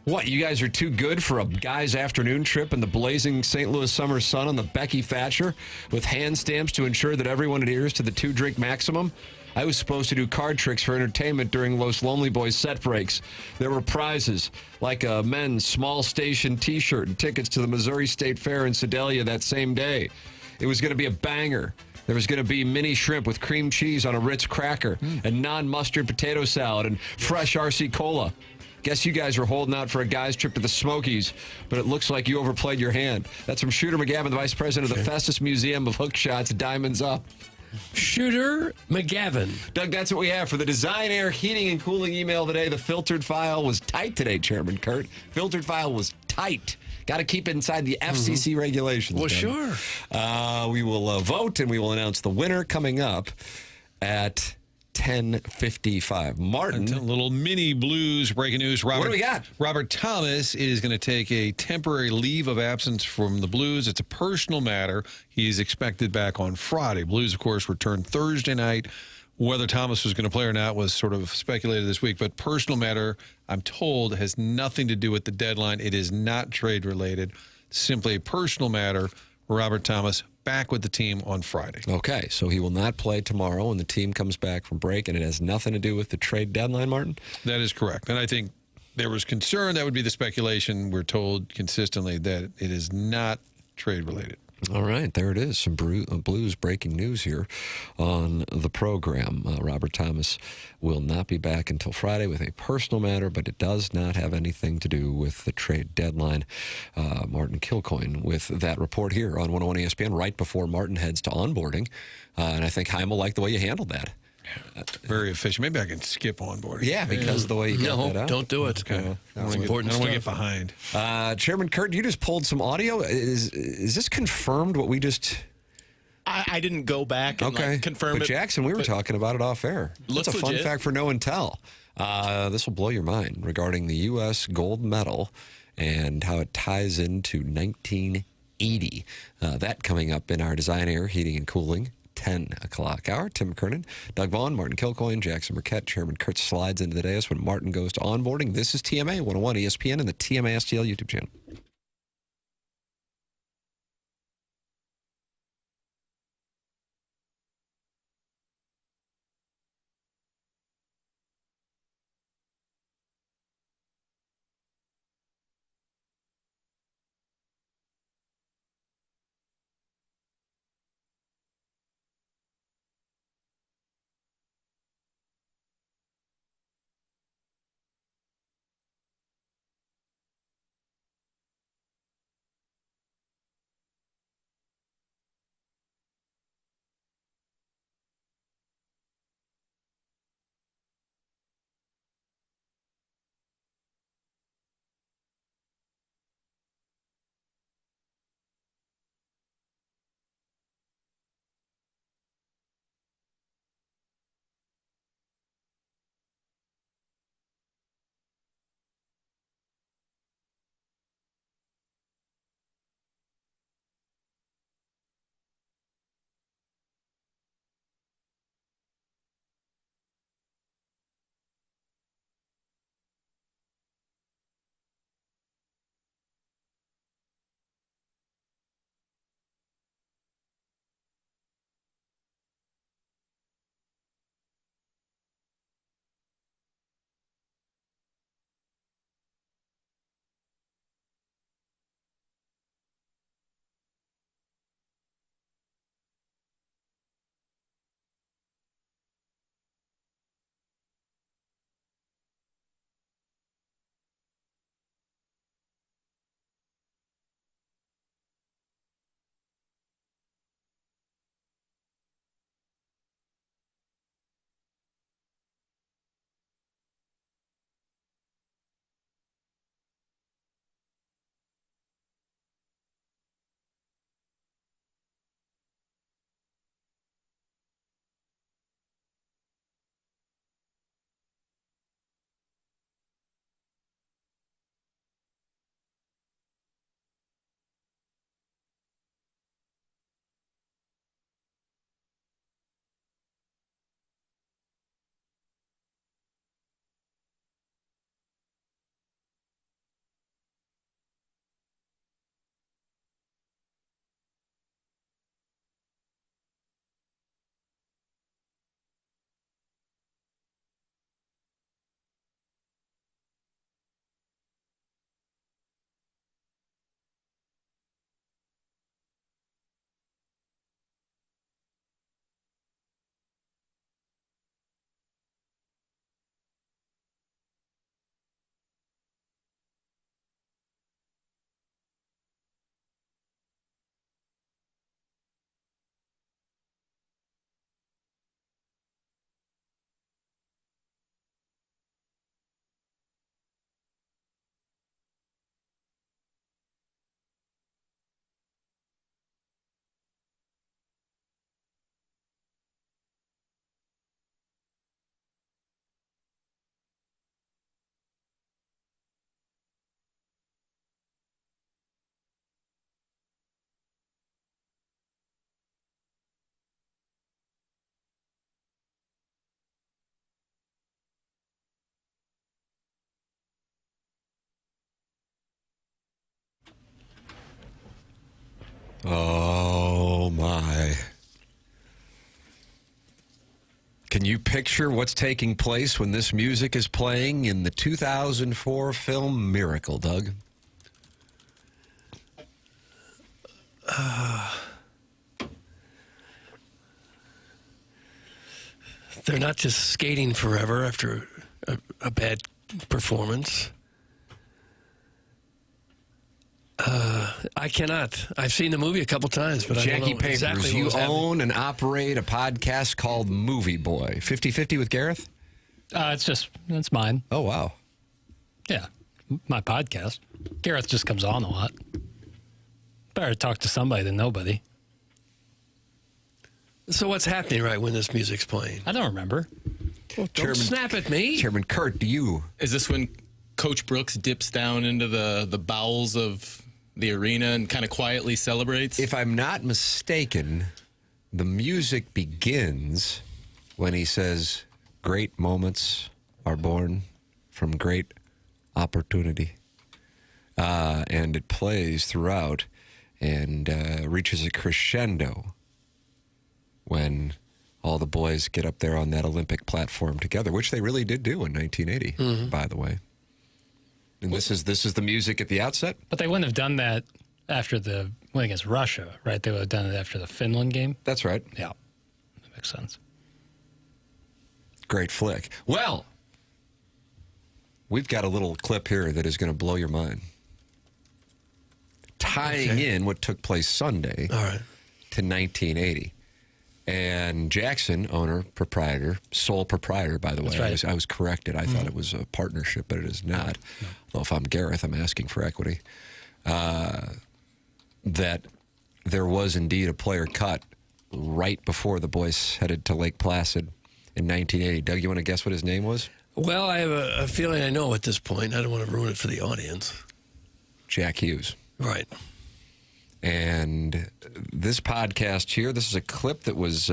What, you guys are too good for a guy's afternoon trip in the blazing St. Louis summer sun on the Becky Thatcher with hand stamps to ensure that everyone adheres to the 2-drink maximum? I was supposed to do card tricks for entertainment during Los Lonely Boys set breaks. There were prizes, like a men's small station T-shirt and tickets to the Missouri State Fair in Sedalia that same day. It was going to be a banger. There was going to be mini shrimp with cream cheese on a Ritz cracker and non-mustard potato salad and fresh RC Cola. Guess you guys were holding out for a guy's trip to the Smokies, but it looks like you overplayed your hand. That's from Shooter McGavin, the vice president of the Festus Museum of Hook Shots, Diamonds Up. Shooter McGavin. Doug, that's what we have for the Design Air Heating and Cooling email today. The filtered file was tight today, Chairman Kurt. Filtered file was tight. Got to keep it inside the FCC regulations. Well, Doug. sure. We will vote, and we will announce the winner coming up at 10:55. Martin. A little mini Blues breaking news. What do we got? Robert Thomas is going to take a temporary leave of absence from the Blues. It's a personal matter. He's expected back on Friday. Blues, of course, return Thursday night. Whether Thomas was going to play or not was sort of speculated this week, but personal matter, I'm told, has nothing to do with the deadline. It is not trade related. Simply a personal matter. Robert Thomas back with the team on Friday. Okay, so he will not play tomorrow when the team comes back from break, and it has nothing to do with the trade deadline, Martin? That is correct. And I think there was concern. That would be the speculation. We're told consistently that it is not trade related. All right, there it is. Some Blues breaking news here on the program. Robert Thomas will not be back until Friday with a personal matter, but it does not have anything to do with the trade deadline. Martin Kilcoyne with that report here on 101 ESPN right before Martin heads to onboarding. And I think Heim will like the way you handled that. Very efficient. Maybe I can skip onboarding. Yeah, because of the way you got that out. Don't do it. Okay. I don't important want to get stuff. behind. Chairman Kurt, you just pulled some audio. Is this confirmed what we just... I didn't go back and confirm but it. Jackson, we were talking about it off air. Looks That's a fun legit. fact for no and tell. This will blow your mind regarding the U.S. gold medal and how it ties into 1980. That coming up in our Design Air Heating and Cooling 10 o'clock hour. Tim McKernan, Doug Vaughn, Martin Kilcoyne, Jackson Burkett, Chairman Kurt slides into the dais when Martin goes to onboarding. This is TMA 101 ESPN and the TMA STL YouTube channel. Oh, my. Can you picture what's taking place when this music is playing in the 2004 film Miracle, Doug? They're not just skating forever after a bad performance. I cannot. I've seen the movie a couple times, but Jackie I don't know Papers, exactly what you was happening. own and operate a podcast called Movie Boy. 50-50 with Gareth? It's mine. Oh, wow. Yeah, my podcast. Gareth just comes on a lot. Better talk to somebody than nobody. So what's happening right when this music's playing? I don't remember. Well, don't snap at me. Chairman Kurt, do you? Is this when Coach Brooks dips down into the bowels of the arena and kind of quietly celebrates? If I'm not mistaken, the music begins when he says, "Great moments are born from great opportunity." And it plays throughout and reaches a crescendo when all the boys get up there on that Olympic platform together, which they really did do in 1980, by the way. And this is the music at the outset? But they wouldn't have done that after the win against Russia, right? They would have done it after the Finland game. That's right. Yeah, that makes sense. Great flick. Well, we've got a little clip here that is going to blow your mind. Tying in what took place Sunday to 1980. And Jackson, owner, proprietor, sole proprietor, by the way. Right. I was corrected. I thought it was a partnership, but it is not. No. Although if I'm Gareth, I'm asking for equity. That there was indeed a player cut right before the boys headed to Lake Placid in 1980. Doug, you want to guess what his name was? Well, I have a feeling I know at this point. I don't want to ruin it for the audience. Jack Hughes. Right. And this podcast here, this is a clip that was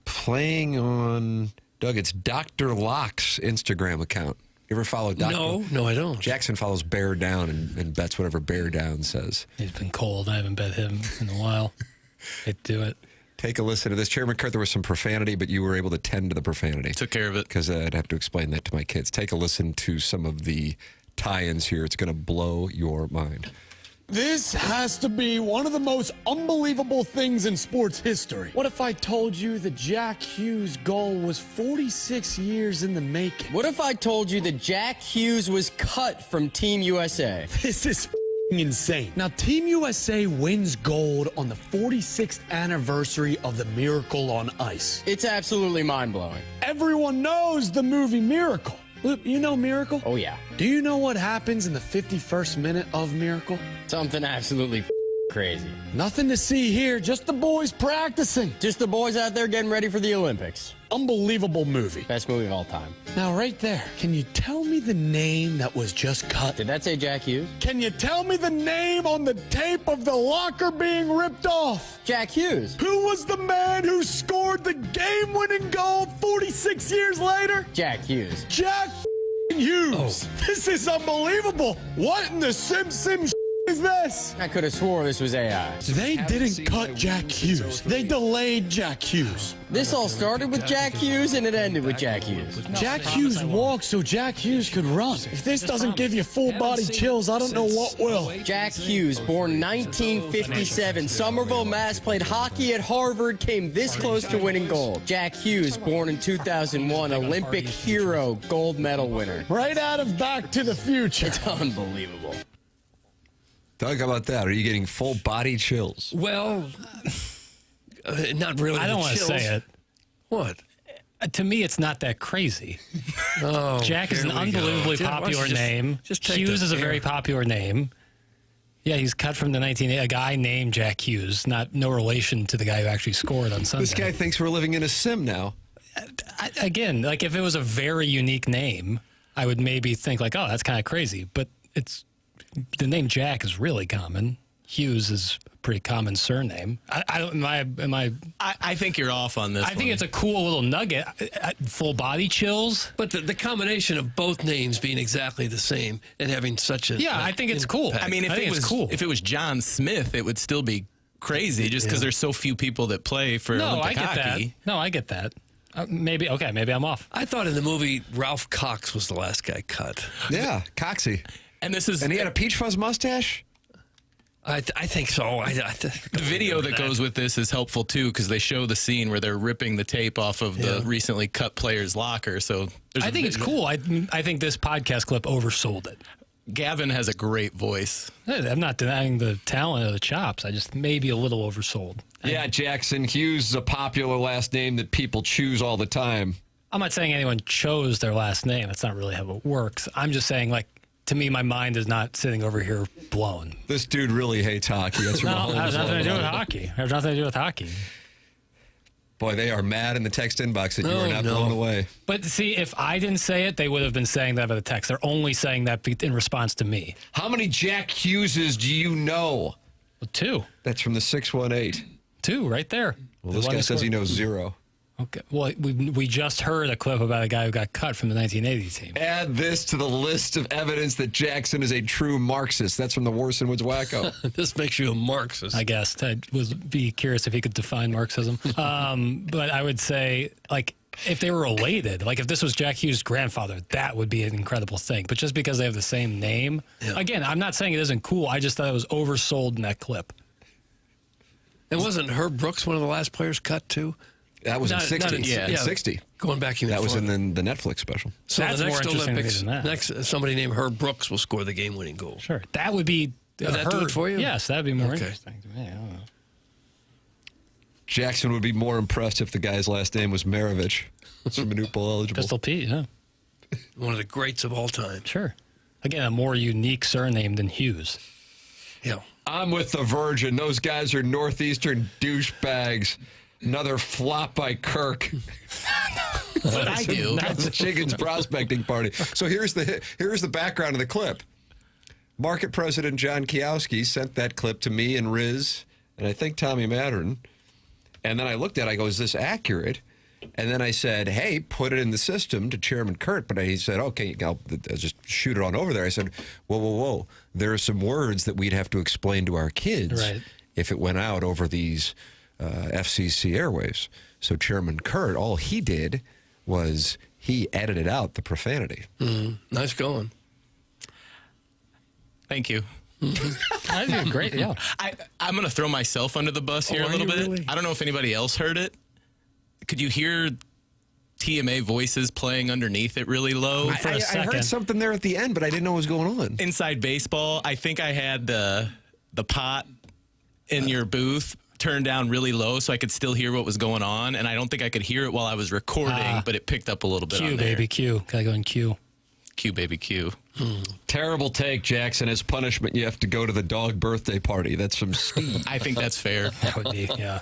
playing on, Doug, it's Dr. Locke's Instagram account. You ever follow Dr.? No, I don't. Jackson follows Bear Down and bets whatever Bear Down says. He's been cold. I haven't bet him in a while. Hate to do it. Take a listen to this. Chairman Kurt, there was some profanity, but you were able to tend to the profanity. Took care of it. Because I'd have to explain that to my kids. Take a listen to some of the tie-ins here. It's going to blow your mind. This has to be one of the most unbelievable things in sports history. What if I told you that Jack Hughes' goal was 46 years in the making? What if I told you that Jack Hughes was cut from Team USA? This is insane. Now, Team USA wins gold on the 46th anniversary of the Miracle on Ice. It's absolutely mind-blowing. Everyone knows the movie Miracle. Look, you know Miracle? Oh, yeah. Do you know what happens in the 51st minute of Miracle? Something absolutely crazy. Nothing to see here, just the boys practicing. Just the boys out there getting ready for the Olympics. Unbelievable movie. Best movie of all time. Now, right there, can you tell me the name that was just cut? Did that say Jack Hughes? Can you tell me the name on the tape of the locker being ripped off? Jack Hughes. Who was the man who scored the game-winning goal 46 years later? Jack Hughes. Jack Hughes. Oh. This is unbelievable. What in the Sim is this? I could have swore this was AI. They didn't cut Jack Hughes. They delayed Jack Hughes. This all started with Jack Hughes and it ended with Jack Hughes. Jack Hughes walked so Jack Hughes could run. If this doesn't give you full-body chills, I don't know what will. Jack Hughes, born 1957, Somerville, Mass, played hockey at Harvard, came this close to winning gold. Jack Hughes, born in 2001, Olympic hero, gold medal winner. Right out of Back to the Future. It's unbelievable. Doug, how about that? Are you getting full body chills? Well, not really. I don't want to say it. What? To me, it's not that crazy. Oh, Jack is an unbelievably popular name. Hughes is a very popular name. Yeah, he's cut from the 1980s. A guy named Jack Hughes, no relation to the guy who actually scored on Sunday. This guy thinks we're living in a sim now. Again, like if it was a very unique name, I would maybe think like, oh, that's kind of crazy. But the name Jack is really common. Hughes is a pretty common surname. I don't. I think you're off on this. I think it's a cool little nugget. Full body chills. But the combination of both names being exactly the same and having such a I think it's cool. I mean, if it was John Smith, it would still be crazy just because there's so few people that play for Olympic hockey. No, I get that. Maybe I'm off. I thought in the movie Ralph Cox was the last guy cut. Yeah, Coxie. And he had a peach fuzz mustache. I think so. The video that goes with this is helpful too because they show the scene where they're ripping the tape off of the recently cut player's locker. So I think it's cool. I think this podcast clip oversold it. Gavin has a great voice. I'm not denying the talent of the chops. I just maybe a little oversold. Yeah, Jackson Hughes is a popular last name that people choose all the time. I'm not saying anyone chose their last name. That's not really how it works. I'm just saying, like, to me, my mind is not sitting over here blown. This dude really hates hockey. That's no, it has nothing to do with hockey. It has nothing to do with hockey. Boy, they are mad in the text inbox that you are not blown away. But see, if I didn't say it, they would have been saying that by the text. They're only saying that in response to me. How many Jack Hugheses do you know? Well, 2. That's from the 618. 2 right there. Well, this guy says he knows 0. Okay. Well, we just heard a clip about a guy who got cut from the 1980 team. Add this to the list of evidence that Jackson is a true Marxist. That's from the Warson Woods Wacko. This makes you a Marxist. I guess. I would be curious if he could define Marxism. But I would say, like, if they were related, like if this was Jack Hughes' grandfather, that would be an incredible thing. But just because they have the same name, again, I'm not saying it isn't cool. I just thought it was oversold in that clip. And wasn't Herb Brooks one of the last players cut too? That was in 60. Yeah, 60. Going back even That was farther. in the Netflix special. So That's the more next interesting to me Olympics, than that. next somebody named Herb Brooks will score the game-winning goal. Sure. That would be... Would that do it for you? Yes, that would be more Okay. interesting to me. I don't know. Jackson would be more impressed if the guy's last name was Maravich. It's from Manute Bowl eligible. Pistol Pete, yeah. One of the greats of all time. Sure. Again, a more unique surname than Hughes. Yeah. I'm with the Virgin. Those guys are Northeastern douchebags. Another flop by Kirk. But I do. That's the Chickens prospecting party. So here's the background of the clip. Market President John Kiowski sent that clip to me and Riz, and I think Tommy Mattern. And then I looked at it, I go, is this accurate? And then I said, hey, put it in the system to Chairman Kurt. But he said, okay, I'll just shoot it on over there. I said, whoa. There are some words that we'd have to explain to our kids if it went out over these FCC airwaves. So Chairman Kurt, all he did was he edited out the profanity. Nice going. Thank you. I did great, yeah. I'm going to throw myself under the bus here a little bit. Really? I don't know if anybody else heard it. Could you hear TMA voices playing underneath it really low? I heard something there at the end, but I didn't know what was going on. Inside baseball, I think I had the pot in your booth turned down really low so I could still hear what was going on, and I don't think I could hear it while I was recording, but it picked up a little bit on there. Q, baby, Q. Gotta go in Q. Q, baby, Q. Terrible take, Jackson. As punishment, you have to go to the dog birthday party. That's from Steve. I think that's fair. That would be, yeah.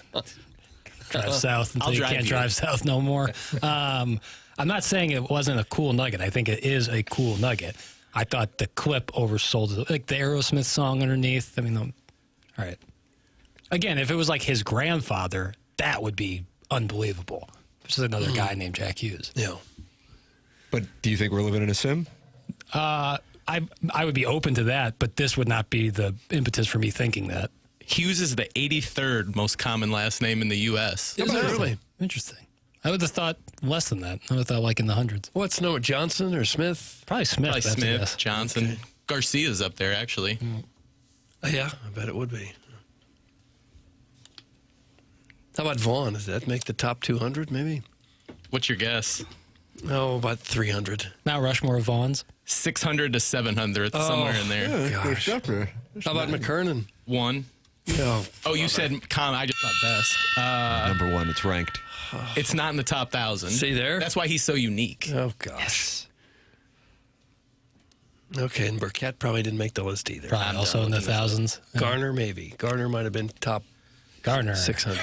Drive south until you can't drive south no more. I'm not saying it wasn't a cool nugget. I think it is a cool nugget. I thought the clip oversold it. Like the Aerosmith song underneath. I mean, all right. Again, if it was like his grandfather, that would be unbelievable. This is another guy named Jack Hughes. Yeah. But do you think we're living in a sim? I would be open to that, but this would not be the impetus for me thinking that. Hughes is the 83rd most common last name in the U.S. Is that really? Interesting. I would have thought less than that. I would have thought like in the hundreds. What's no Johnson or Smith? Probably Smith. Probably Smith, Johnson. Okay. Garcia's up there, actually. Yeah, I bet it would be. How about Vaughn? Does that make the top 200 maybe? What's your guess? Oh, about 300. Now Rushmore of Vaughn's? 600 to 700th, somewhere in there. Yeah, gosh. How about McKernan? 1. Yeah. Oh, you said I just thought best. Number 1, it's ranked. It's not in the top 1,000. See there? That's why he's so unique. Oh, gosh. Yes. Okay, and Burkett probably didn't make the list either. Probably also in the thousands. Garner, maybe. Garner might have been top Garner. 600.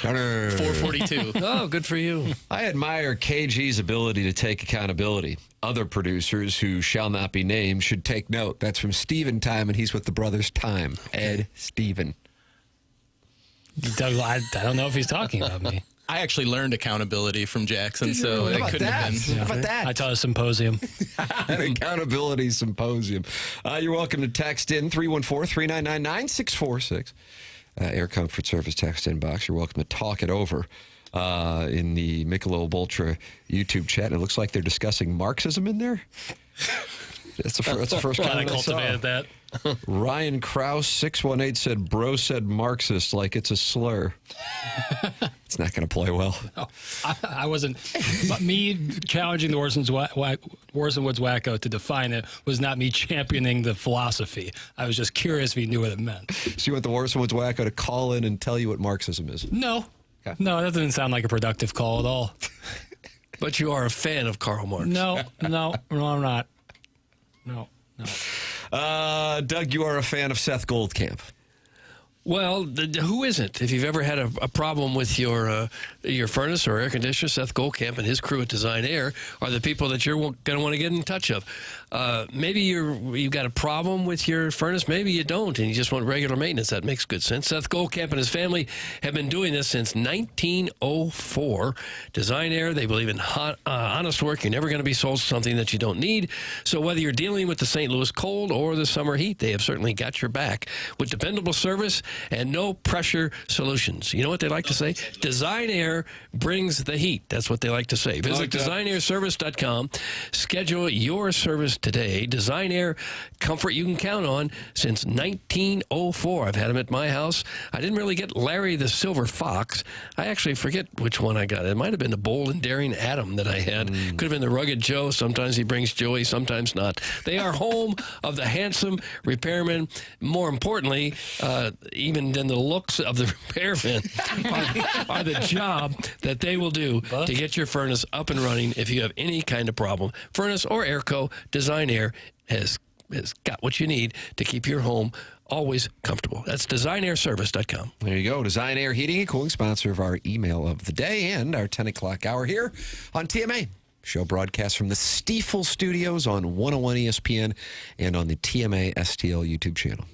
Garner. 442. Oh, good for you. I admire KG's ability to take accountability. Other producers who shall not be named should take note. That's from Steven Time, and he's with the brothers Time. Ed, Steven. Doug, I don't know if he's talking about me. I actually learned accountability from Jackson, so it couldn't have been. How about that? I taught a symposium. An accountability symposium. You're welcome to text in 314-399-9646. Air Comfort Service text inbox. You're welcome to talk it over in the Michelob Ultra YouTube chat. It looks like they're discussing Marxism in there. That's the first Glad I time I saw. cultivated that. Ryan Krause, 618, said, bro said Marxist like it's a slur. It's not going to play well. No, I wasn't. But me challenging the Orson Woods Wacko to define it was not me championing the philosophy. I was just curious if he knew what it meant. So you want the Orson Woods Wacko to call in and tell you what Marxism is? No. Okay. No, that doesn't sound like a productive call at all. But you are a fan of Karl Marx. No, I'm not. No. Doug, you are a fan of Seth Goldcamp. Well, who isn't? If you've ever had a problem with your furnace or air conditioner, Seth Goldcamp and his crew at Design Air are the people that you're going to want to get in touch of. Maybe you've got a problem with your furnace. Maybe you don't, and you just want regular maintenance. That makes good sense. Seth Goldcamp and his family have been doing this since 1904. Design Air, they believe in honest work. You're never going to be sold something that you don't need. So whether you're dealing with the St. Louis cold or the summer heat, they have certainly got your back with dependable service and no pressure solutions. You know what they like to say? Design Air brings the heat. That's what they like to say. Visit designairservice.com. Schedule your service today. Design Air, comfort you can count on since 1904. I've had them at my house. I didn't really get Larry the Silver Fox. I actually forget which one I got. It might have been the Bold and Daring Adam that I had. Could have been the Rugged Joe. Sometimes he brings Joey, sometimes not. They are home of the handsome repairman. More importantly, even than the looks of the repairmen are the job that they will do to get your furnace up and running if you have any kind of problem. Furnace or airco, Design Air has got what you need to keep your home always comfortable. That's designairservice.com. There you go. Design Air Heating and Cooling, sponsor of our email of the day and our 10 o'clock hour here on TMA. Show broadcast from the Stiefel Studios on 101 ESPN and on the TMA STL YouTube channel.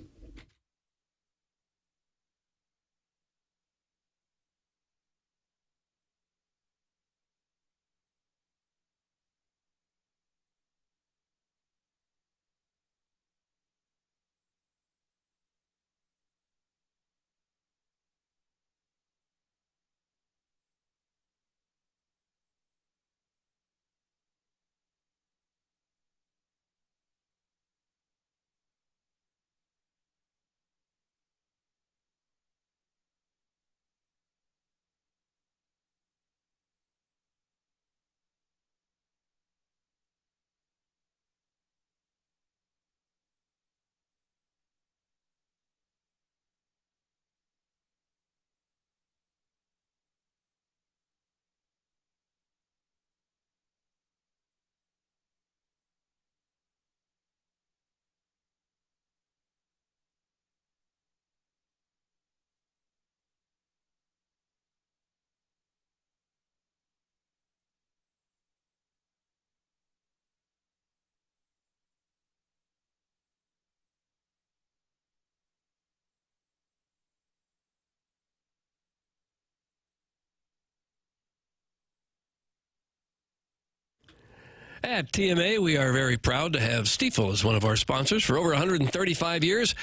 At TMA, we are very proud to have Stiefel as one of our sponsors. For over 135 years,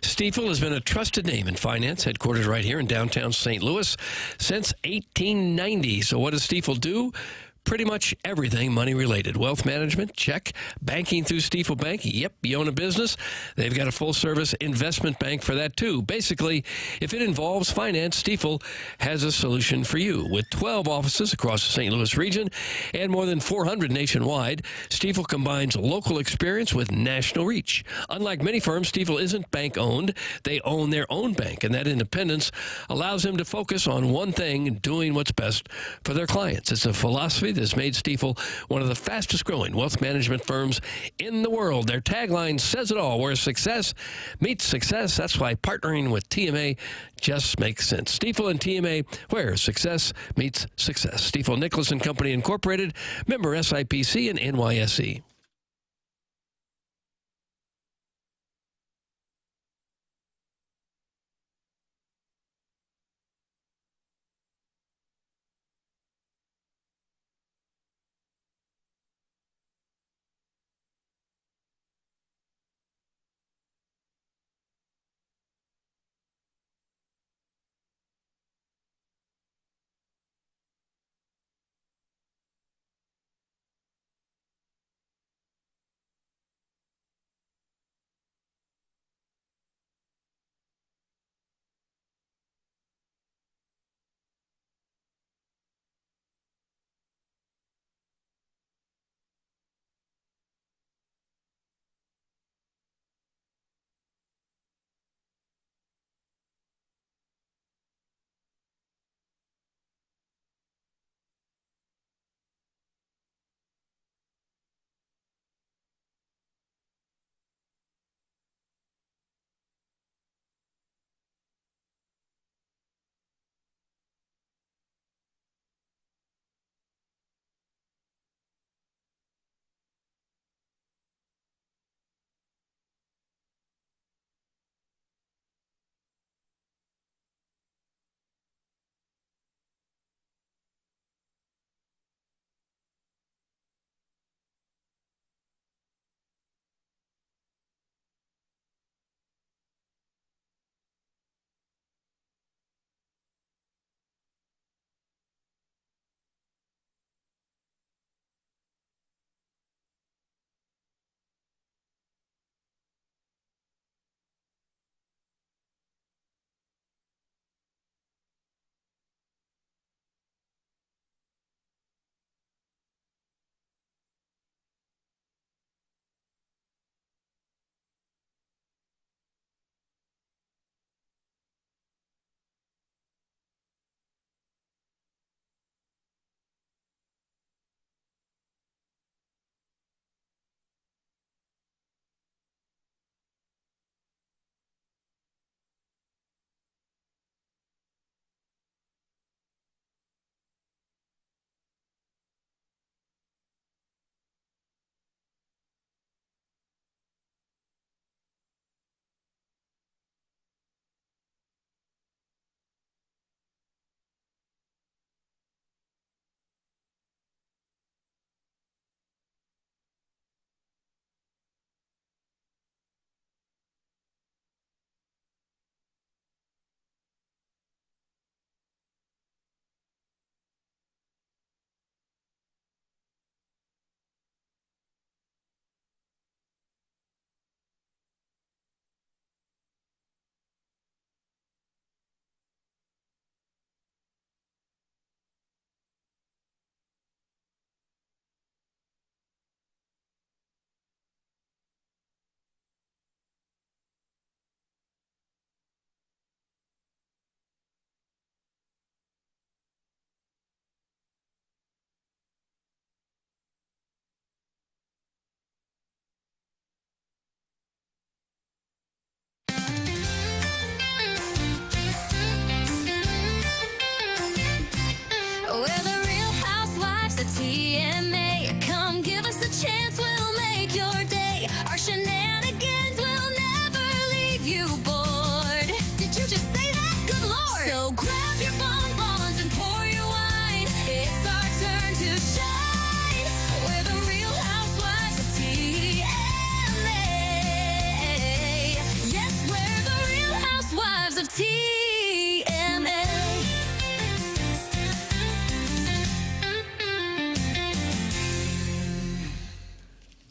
Stiefel has been a trusted name in finance, headquartered right here in downtown St. Louis since 1890. So what does Stiefel do? Pretty much everything money-related. Wealth management, check. Banking through Stiefel Bank, yep, you own a business. They've got a full-service investment bank for that, too. Basically, if it involves finance, Stiefel has a solution for you. With 12 offices across the St. Louis region and more than 400 nationwide, Stiefel combines local experience with national reach. Unlike many firms, Stiefel isn't bank-owned. They own their own bank, and that independence allows them to focus on one thing, doing what's best for their clients. It's a philosophy history that has made Stifel one of the fastest-growing wealth management firms in the world. Their tagline says it all, where success meets success. That's why partnering with TMA just makes sense. Stifel and TMA, where success meets success. Stifel Nicholas and Company Incorporated, member SIPC and NYSE.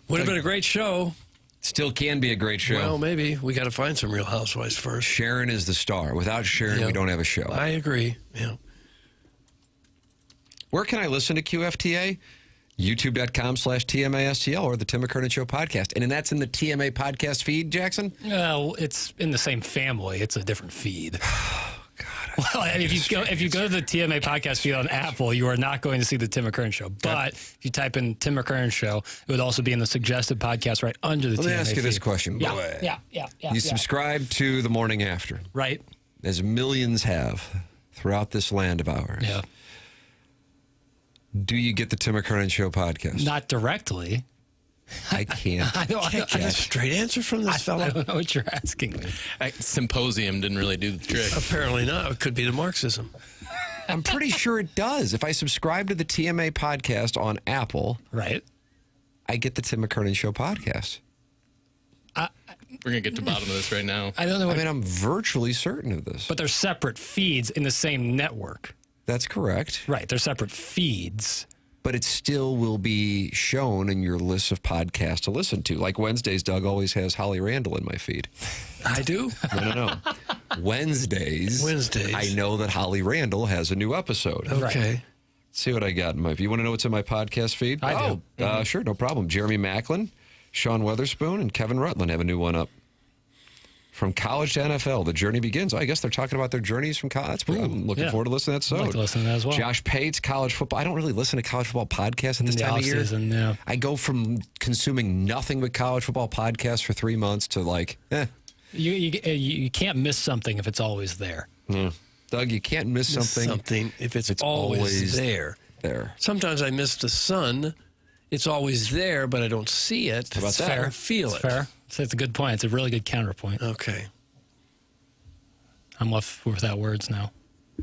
Would have been a great show. Still can be a great show. Well, maybe. We got to find some Real Housewives first. Sharon is the star. Without Sharon, we don't have a show. I agree. Yeah. Where can I listen to QFTA? YouTube.com/TMASTL or the Tim McKernan Show podcast. And that's in the TMA podcast feed, Jackson? Well, it's in the same family. It's a different feed. God, Well, if you go to the TMA podcast feed on Apple, you are not going to see the Tim McKernan Show. But if you type in Tim McKernan Show, it would also be in the suggested podcast right under the TMA Let me ask you feed. this question. Yeah. You subscribe to the Morning After. Right. As millions have throughout this land of ours. Yeah. Do you get the Tim McKernan Show podcast? Not directly. I can't. I can't get a straight answer from this fellow. I don't know what you're asking me. Symposium didn't really do the trick. Apparently not. It could be the Marxism. I'm pretty sure it does. If I subscribe to the TMA podcast on Apple, right, I get the Tim McKernan Show podcast. We're going to get to the bottom of this right now. I don't know. I mean, I'm virtually certain of this. But they're separate feeds in the same network. That's correct. Right. They're separate feeds. But it still will be shown in your list of podcasts to listen to. Like Wednesdays, Doug always has Holly Randall in my feed. I do? No. Wednesdays, I know that Holly Randall has a new episode. Okay. Let's see what I got in my. You want to know what's in my podcast feed? I do. Sure, no problem. Jeremy Macklin, Sean Weatherspoon, and Kevin Rutland have a new one up. From college to NFL, the journey begins. I guess they're talking about their journeys from college. I'm looking forward to listening to that. I'd like to listen to that as well. Josh Pate's college football. I don't really listen to college football podcasts at this time of year. Yeah. I go from consuming nothing but college football podcasts for 3 months to like, You can't miss something if it's always there. Yeah. Doug, you can't miss something. If it's always there. Sometimes I miss the sun. It's always there, but I don't see it. How about that? Fair. Feel it. Fair. That's a good point. It's a really good counterpoint. Okay. I'm left without words now.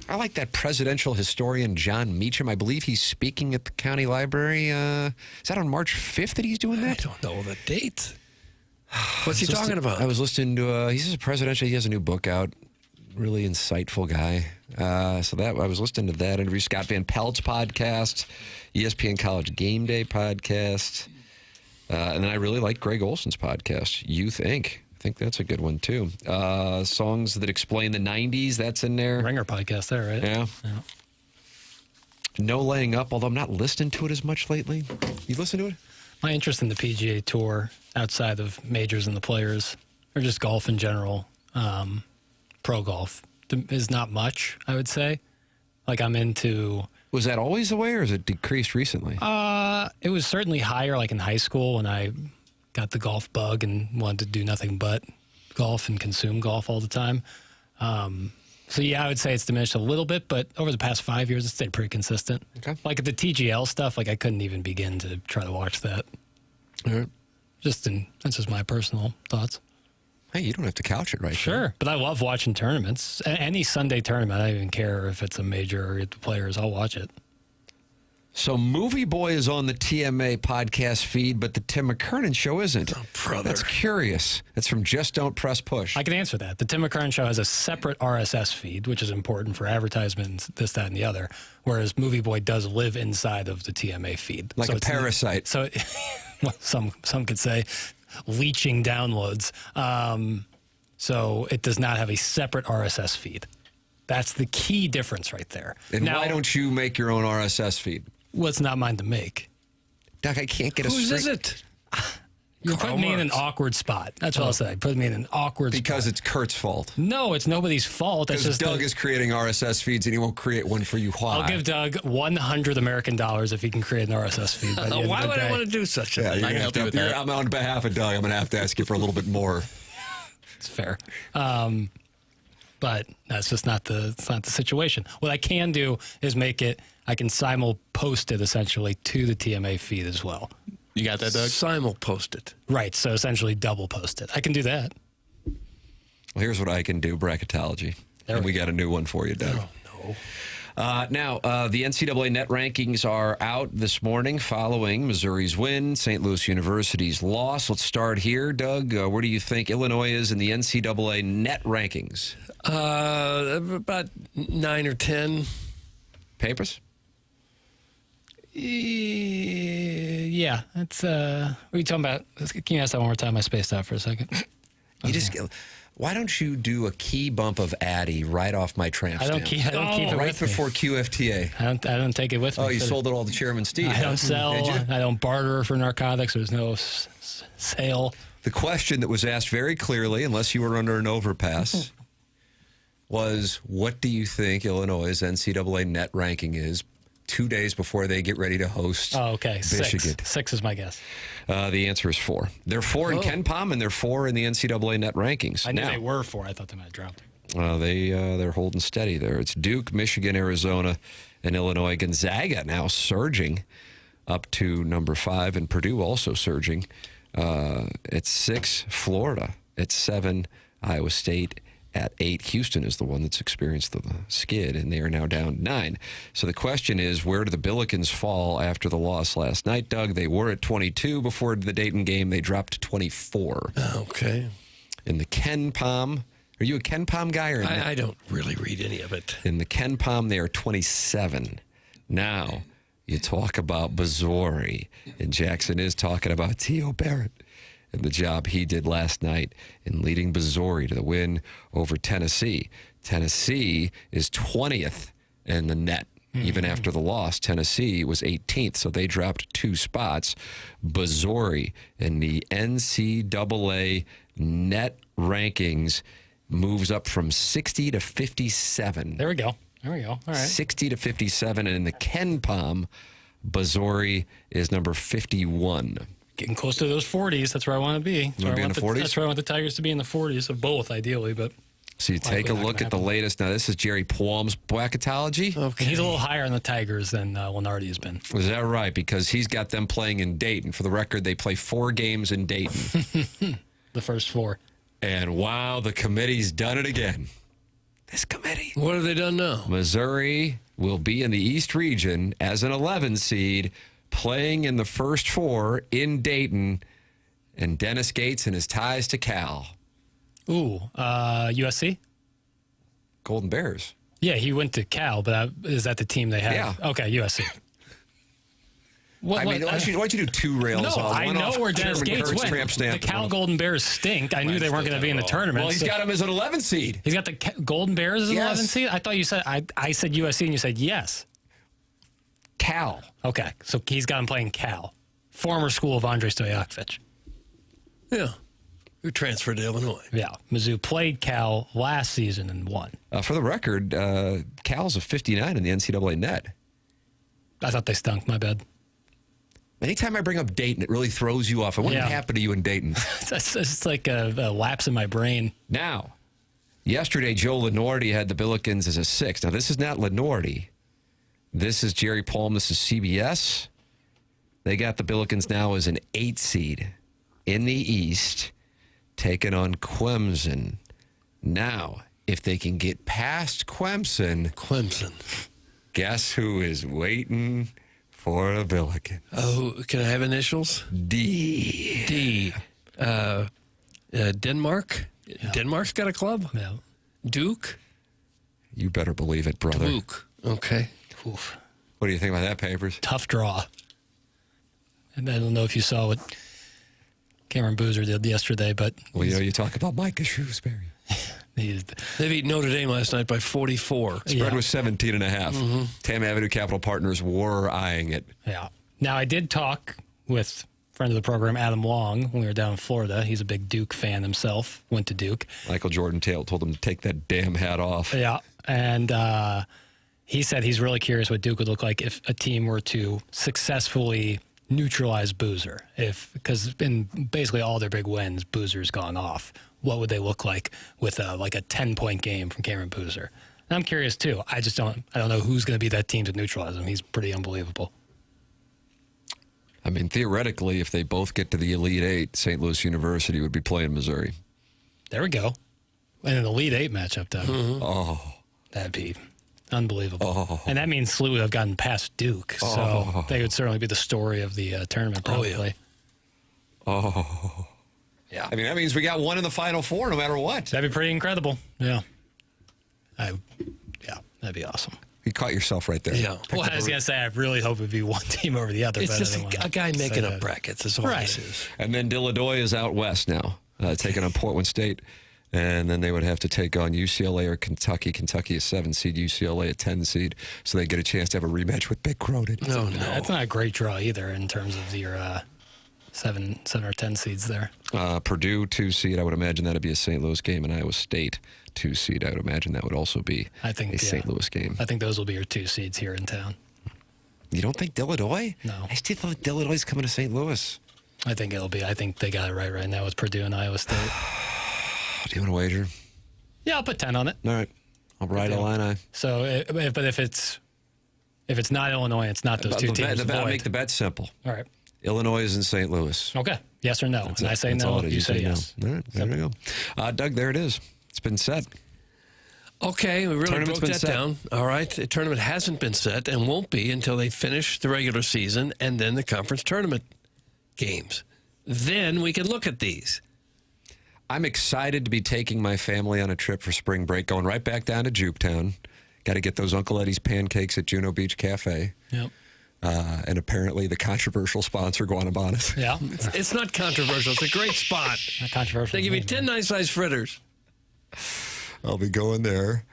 I like that presidential historian John Meacham. I believe he's speaking at the county library. Is that on March 5th that he's doing that? I don't know the date. What's he talking about? I was listening to, he's a presidential, he has a new book out. Really insightful guy. I was listening to that interview. Scott Van Pelt's podcast, ESPN College Game Day podcast. And then I really like Greg Olson's podcast, Youth Inc. I think that's a good one, too. Songs that explain the 90s, that's in there. Ringer podcast there, right? Yeah. No Laying Up, although I'm not listening to it as much lately. You listen to it? My interest in the PGA Tour, outside of majors and the players, or just golf in general, pro golf, is not much, I would say. Like I'm into... Was that always the way, or has it decreased recently? It was certainly higher, like in high school when I got the golf bug and wanted to do nothing but golf and consume golf all the time. So yeah, I would say it's diminished a little bit, but over the past 5 years, it's stayed pretty consistent. Okay. Like the TGL stuff, like I couldn't even begin to try to watch that. All right. That's just my personal thoughts. Hey, you don't have to couch it right Sure, there. but I love watching tournaments. Any Sunday tournament, I don't even care if it's a major or the players. I'll watch it. So Movie Boy is on the TMA podcast feed, but the Tim McKernan Show isn't. Oh, brother. That's curious. That's from Just Don't Press Push. I can answer that. The Tim McKernan Show has a separate RSS feed, which is important for advertisements, this, that, and the other, whereas Movie Boy does live inside of the TMA feed. Like a parasite. So well, some could say leeching downloads. So it does not have a separate RSS feed. That's the key difference right there. And now, why don't you make your own RSS feed? Well, it's not mine to make. Doug, I can't get a Whose straight... is it? You're putting me in an awkward spot. That's what I'll say. Put me in an awkward spot. Because it's Kurt's fault. No, it's nobody's fault. That's Because just Doug is creating RSS feeds and he won't create one for you. Why? I'll give Doug $100 American if he can create an RSS feed. By the end Why of the would day. I want to do such a thing? I can help you with that. I'm on behalf of Doug. I'm going to have to ask you for a little bit more. It's fair. But that's just not the situation. What I can do is I can simul-post it essentially to the TMA feed as well. You got that, Doug? Simul-post it. Right, so essentially double post it. I can do that. Well, here's what I can do, Bracketology. And we got a new one for you, Doug. Oh, no. Now, the NCAA net rankings are out this morning following Missouri's win, St. Louis University's loss. Let's start here. Doug, where do you think Illinois is in the NCAA net rankings? About 9 or 10. Papers? Yeah, that's what are you talking about? Can you ask that one more time? I spaced out for a second. Why don't you do a key bump of Addy right off my tramp stamp? I don't keep it right with before me. QFTA. I don't take it with me. Oh, you sold it all to Chairman Steve. I don't sell. Did you? I don't barter for narcotics. There's no sale. The question that was asked very clearly, unless you were under an overpass, was, what do you think Illinois' NCAA net ranking is 2 days before they get ready to host Michigan? 6 is my guess. The answer is 4. They're 4 in Ken Pom, and they're 4 in the NCAA net rankings. I knew they were 4. I thought they might have dropped. They're holding steady there. It's Duke, Michigan, Arizona, and Illinois. Gonzaga now surging up to number 5, and Purdue also surging. At 6, Florida. At 7, Iowa State. At 8, Houston is the one that's experienced the skid, and they are now down 9. So the question is, where do the Billikens fall after the loss last night, Doug? They were at 22 before the Dayton game. They dropped to 24. Okay. In the Ken Pom, are you a Ken Pom guy? Or I don't really read any of it. In the Ken Pom, they are 27. Now, you talk about Missouri, and Jackson is talking about T.O. Barrett and the job he did last night in leading Missouri to the win over Tennessee. Tennessee is 20th in the net. Even after the loss, Tennessee was 18th, so they dropped 2 spots. Missouri in the NCAA net rankings moves up from 60 to 57. There we go. All right. 60 to 57, and in the Ken Pom, Missouri is number 51. Getting close to those 40s. That's where I want to be. You want to be in the 40s? That's where I want the Tigers to be, in the 40s of both, ideally. But so you take a look at the latest. Now, this is Jerry Palm's bracketology. Okay. He's a little higher on the Tigers than Lenardi has been. Is that right? Because he's got them playing in Dayton. For the record, they play 4 games in Dayton. The first 4. And wow, the committee's done it again. This committee. What have they done now? Missouri will be in the East region as an 11 seed, playing in the first 4 in Dayton, and Dennis Gates and his ties to Cal. Ooh, USC? Golden Bears. Yeah, he went to Cal, but is that the team they have? Yeah. Okay, USC. Why don't you do 2 rails No, on I one know off where Dennis German Gates Kurtz went. tramp stamp The Cal and Golden Bears stink. I knew they weren't going to be in the tournament. Well, he's got him as an 11 seed. He's got the Golden Bears as an 11 seed? I thought you said, I said USC and you said yes. Cal. Okay, so he's got him playing Cal. Former school of Andrei Stojakovic. Yeah. Who transferred to Illinois. Yeah. Mizzou played Cal last season and won. For the record, Cal's a 59 in the NCAA net. I thought they stunk. My bad. Anytime I bring up Dayton, it really throws you off. And what happened to you in Dayton? It's like a lapse in my brain. Now, yesterday, Joe Lenardi had the Billikens as a 6. Now, this is not Lenardi. This is Jerry Palm. This is CBS. They got the Billikens now as an 8 seed in the East, taking on Clemson. Now, if they can get past Clemson, guess who is waiting for a Billiken? Oh, can I have initials? D. D. Denmark? Yeah. Denmark's got a club? Yeah. Duke? You better believe it, brother. Duke. Okay. Oof. What do you think about that, Papers? Tough draw. And I don't know if you saw what Cameron Boozer did yesterday, but... Well, you talk about Micah Shrewsbury. They beat Notre Dame last night by 44. Spread was 17.5. Tam Avenue Capital Partners were eyeing it. Yeah. Now, I did talk with friend of the program, Adam Long, when we were down in Florida. He's a big Duke fan himself, went to Duke. Michael Jordan told him to take that damn hat off. Yeah, and he said he's really curious what Duke would look like if a team were to successfully neutralize Boozer. Because in basically all their big wins, Boozer's gone off. What would they look like with a 10-point game from Cameron Boozer? And I'm curious too. I don't know who's going to be that team to neutralize him. He's pretty unbelievable. I mean, theoretically, if they both get to the Elite Eight, St. Louis University would be playing Missouri. There we go. And an Elite Eight matchup, Doug. Oh. That'd be unbelievable. Oh. And that means SLU would have gotten past Duke. So they would certainly be the story of the tournament, probably. Oh. Yeah. I mean, that means we got one in the Final Four no matter what. That'd be pretty incredible. Yeah. That'd be awesome. You caught yourself right there. Yeah. Well, I was going to say, I really hope it'd be one team over the other. It's just a guy making up brackets. That's all this is. And then Illinois is out west now, taking on Portland State. And then they would have to take on UCLA or Kentucky. Kentucky is 7 seed, UCLA a 10 seed. So they get a chance to have a rematch with Big Cronin. No. That's not a great draw either in terms of your 7 or 10 seeds there. Purdue 2 seed. I would imagine that'd be a St. Louis game, and Iowa State 2 seed. I would imagine that would also be a St. Louis game. I think those will be your 2 seeds here in town. You don't think Illinois? No. I still think Illinois is coming to St. Louis. I think it'll be. I think they got it right now with Purdue and Iowa State. Do you want to wager? Yeah, I'll put 10 on it. All right. I'll ride Illini. So, but if it's not Illinois, it's not those two teams. I'll make the bet simple. All right. Illinois is in St. Louis. Okay. Yes or no? And I say no. You say yes. No. All right. There we go. Doug, there it is. It's been set. Okay, we really Tournament's broke been that set. down. All right, the tournament hasn't been set and won't be until they finish the regular season and then the conference tournament games. Then we can look at these. I'm excited to be taking my family on a trip for spring break, going right back down to Juketown. Got to get those Uncle Eddie's pancakes at Juno Beach Cafe. Yep. And apparently the controversial sponsor, Guanabanas. Yeah. It's not controversial. It's a great spot. Not controversial. They give you 10 nice-sized fritters. I'll be going there.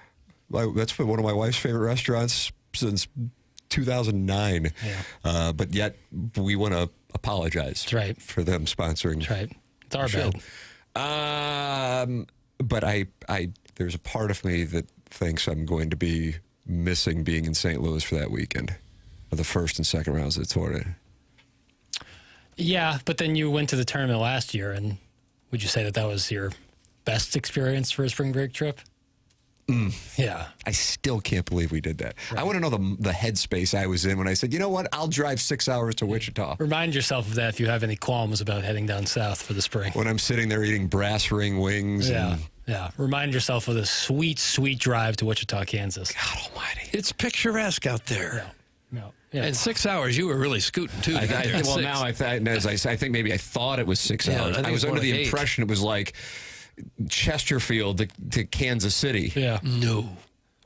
That's been one of my wife's favorite restaurants since 2009. Yeah. But yet we want to apologize for them sponsoring. That's right. It's our show. bad. But I there's a part of me that thinks I'm going to be missing being in St. Louis for that weekend of the first and second rounds of the tournament. Yeah, but then you went to the tournament last year, and would you say that was your best experience for a spring break trip? Yeah. I still can't believe we did that. Right. I want to know the headspace I was in when I said, you know what, I'll drive 6 hours to Wichita. Remind yourself of that if you have any qualms about heading down south for the spring. When I'm sitting there eating brass ring wings. Yeah. Yeah. Remind yourself of the sweet, sweet drive to Wichita, Kansas. God almighty. It's picturesque out there. No. Yeah. And 6 hours, you were really scooting, too. I think maybe I thought it was 6 hours. I was under the impression it was like Chesterfield to Kansas City. Yeah. No.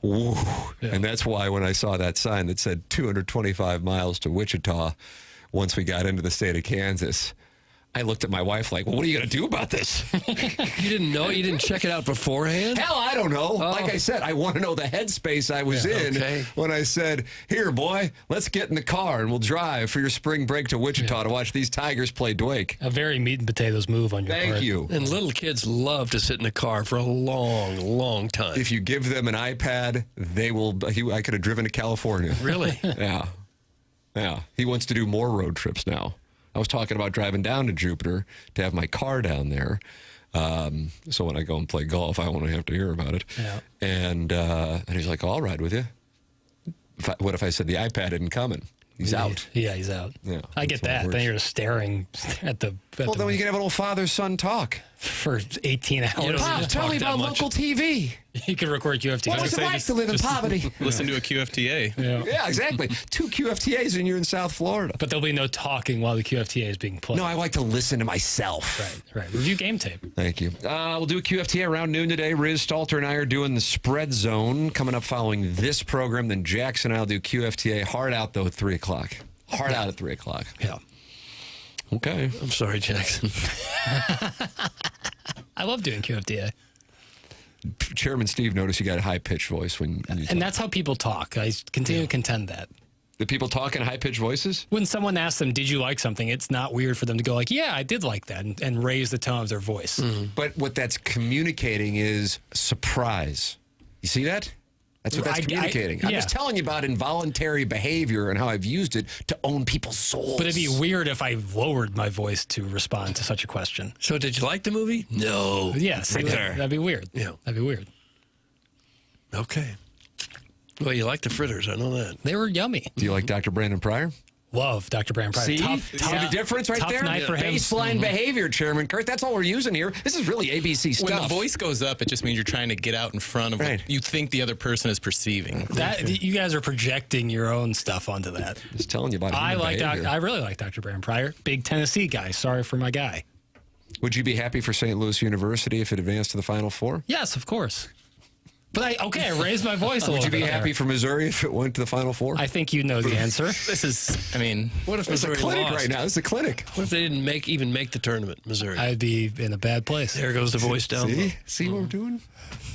Ooh. Yeah. And that's why when I saw that sign that said 225 miles to Wichita, once we got into the state of Kansas, I looked at my wife like, well, what are you going to do about this? You didn't know? You didn't check it out beforehand? Hell, I don't know. Like I said, I want to know the headspace I was in when I said, here, boy, let's get in the car and we'll drive for your spring break to Wichita to watch these Tigers play Drake. A very meat and potatoes move on your part. Thank you. And little kids love to sit in the car for a long, long time. If you give them an iPad, they will. I could have driven to California. Really? Yeah. Yeah. He wants to do more road trips now. I was talking about driving down to Jupiter to have my car down there. So when I go and play golf, I won't have to hear about it. Yeah. And he's like, oh, I'll ride with you. What if I said the iPad isn't coming? He's out. Yeah, he's out. Yeah, I get that. Then you're just staring at the... Well, then you can have an old father-son talk. For 18 hours. Pop, tell me about local TV. You can record QFTA. What was it like to live in poverty? Listen to a QFTA. Yeah, exactly. 2 QFTAs and you're in South Florida. But there'll be no talking while the QFTA is being played. No, I like to listen to myself. Right. Review game tape. Thank you. We'll do a QFTA around noon today. Riz Stalter and I are doing the spread zone coming up following this program. Then Jackson and I will do QFTA. Hard out, though, at 3 o'clock. Hard out at 3 o'clock. Yeah. Okay. I'm sorry, Jackson. I love doing QFTA. Chairman Steve noticed you got a high-pitched voice when you talk. And that's how people talk. I continue to contend that. The people talk in high-pitched voices? When someone asks them, did you like something, it's not weird for them to go like, yeah, I did like that, and raise the tone of their voice. Mm-hmm. But what that's communicating is surprise. You see that? That's what that's communicating. I'm just telling you about involuntary behavior and how I've used it to own people's souls. But it'd be weird if I lowered my voice to respond to such a question. So did you like the movie? No. Yes. Right there. That'd be weird. Yeah. That'd be weird. Okay. Well, you like the fritters. I know that. They were yummy. Do you like Dr. Brandon Pryor? Love Dr. Brandon Pryor. See? Tough the difference right tough there? night for him. Baseline behavior, Chairman Kurt. That's all we're using here. This is really ABC stuff. When the voice goes up, it just means you're trying to get out in front of what you think the other person is perceiving. That you guys are projecting your own stuff onto that. Just telling you about I behavior. really like Dr. Brandon Pryor. Big Tennessee guy. Sorry for my guy. Would you be happy for St. Louis University if it advanced to the Final Four? Yes, of course. But I raised my voice a little bit. Would you be there. happy for Missouri if it went to the Final Four? I think you know the answer. This is, I mean, What if It's a Missouri clinic lost? right now. It's a clinic. What if they didn't even make the tournament, Missouri? I'd be in a bad place. There goes the voice down. See what we're doing?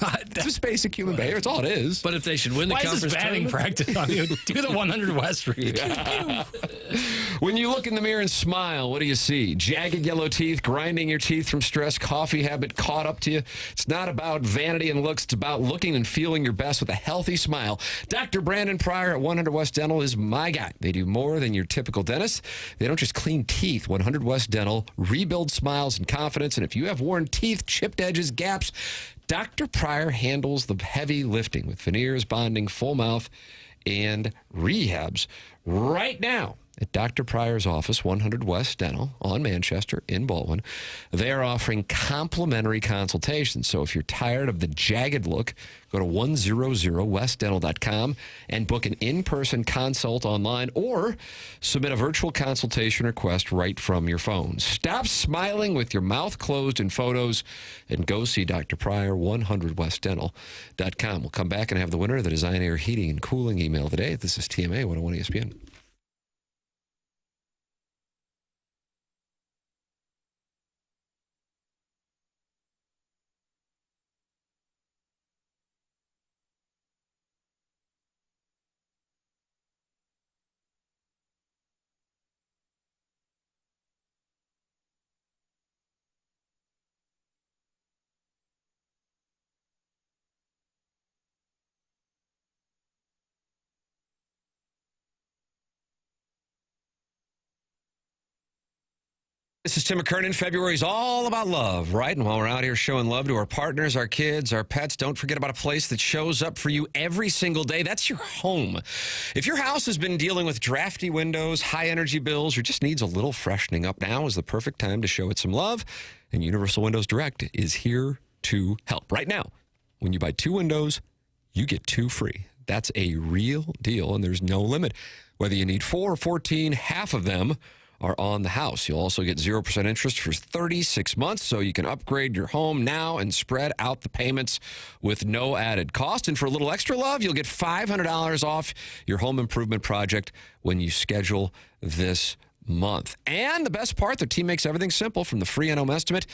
It's just basic human behavior. It's all it is. But if they should win the Why is conference this batting tournament, practice on you? Do the 100 West read. When you look in the mirror and smile, what do you see? Jagged yellow teeth, grinding your teeth from stress, coffee habit caught up to you. It's not about vanity and looks. It's about looking and feeling your best with a healthy smile. Dr. Brandon Pryor at 100 West Dental is my guy. They do more than your typical dentist. They don't just clean teeth. 100 West Dental rebuild smiles and confidence. And if you have worn teeth, chipped edges, gaps, Dr. Pryor handles the heavy lifting with veneers, bonding, full mouth, and rehabs. Right now, at Dr. Pryor's office, 100 West Dental on Manchester in Baldwin, they are offering complimentary consultations. So if you're tired of the jagged look, go to 100westdental.com and book an in-person consult online or submit a virtual consultation request right from your phone. Stop smiling with your mouth closed in photos and go see Dr. Pryor, 100westdental.com. We'll come back and have the winner of the Design Air Heating and Cooling email today. This is TMA 101 ESPN. This is Tim McKernan. February is all about love, right? And while we're out here showing love to our partners, our kids, our pets, don't forget about a place that shows up for you every single day. That's your home. If your house has been dealing with drafty windows, high energy bills, or just needs a little freshening up, now is the perfect time to show it some love. And Universal Windows Direct is here to help. Right now, when you buy 2 windows, you get 2 free. That's a real deal, and there's no limit. Whether you need 4 or 14, half of them are on the house. You'll also get 0% interest for 36 months, so you can upgrade your home now and spread out the payments with no added cost. And for a little extra love, you'll get $500 off your home improvement project when you schedule this month. And the best part, their team makes everything simple, from the free in-home estimate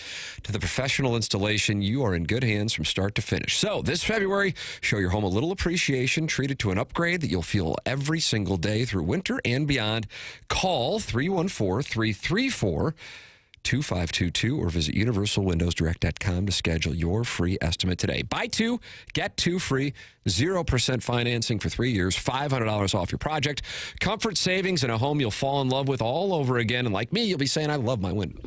to the professional installation. You are in good hands from start to finish. So this February, show your home a little appreciation, treat it to an upgrade that you'll feel every single day through winter and beyond. Call 314-334-2522 or visit universalwindowsdirect.com to schedule your free estimate today. Buy 2, get 2 free, 0% financing for 3 years, $500 off your project. Comfort savings in a home you'll fall in love with all over again. And like me, you'll be saying, I love my window.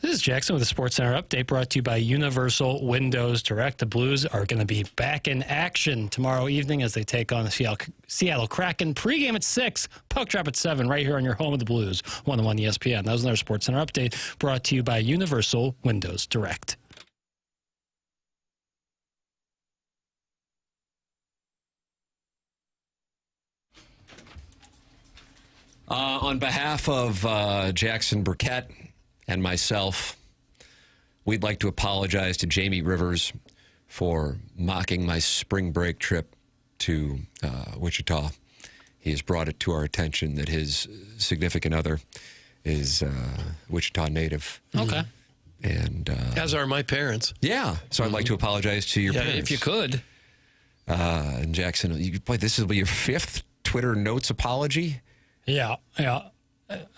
This is Jackson with the Sports Center update brought to you by Universal Windows Direct. The Blues are going to be back in action tomorrow evening as they take on the Seattle Kraken. Pre-game at 6, puck drop at 7, right here on your home of the Blues, 101 ESPN. That was another Sports Center update brought to you by Universal Windows Direct. On behalf of Jackson Burkett and myself, we'd like to apologize to Jamie Rivers for mocking my spring break trip to Wichita. He has brought it to our attention that his significant other is Wichita native. Okay. And as are my parents. Yeah. So I'd like to apologize to your parents. If you could. And Jackson, this will be your 5th Twitter notes apology? Yeah.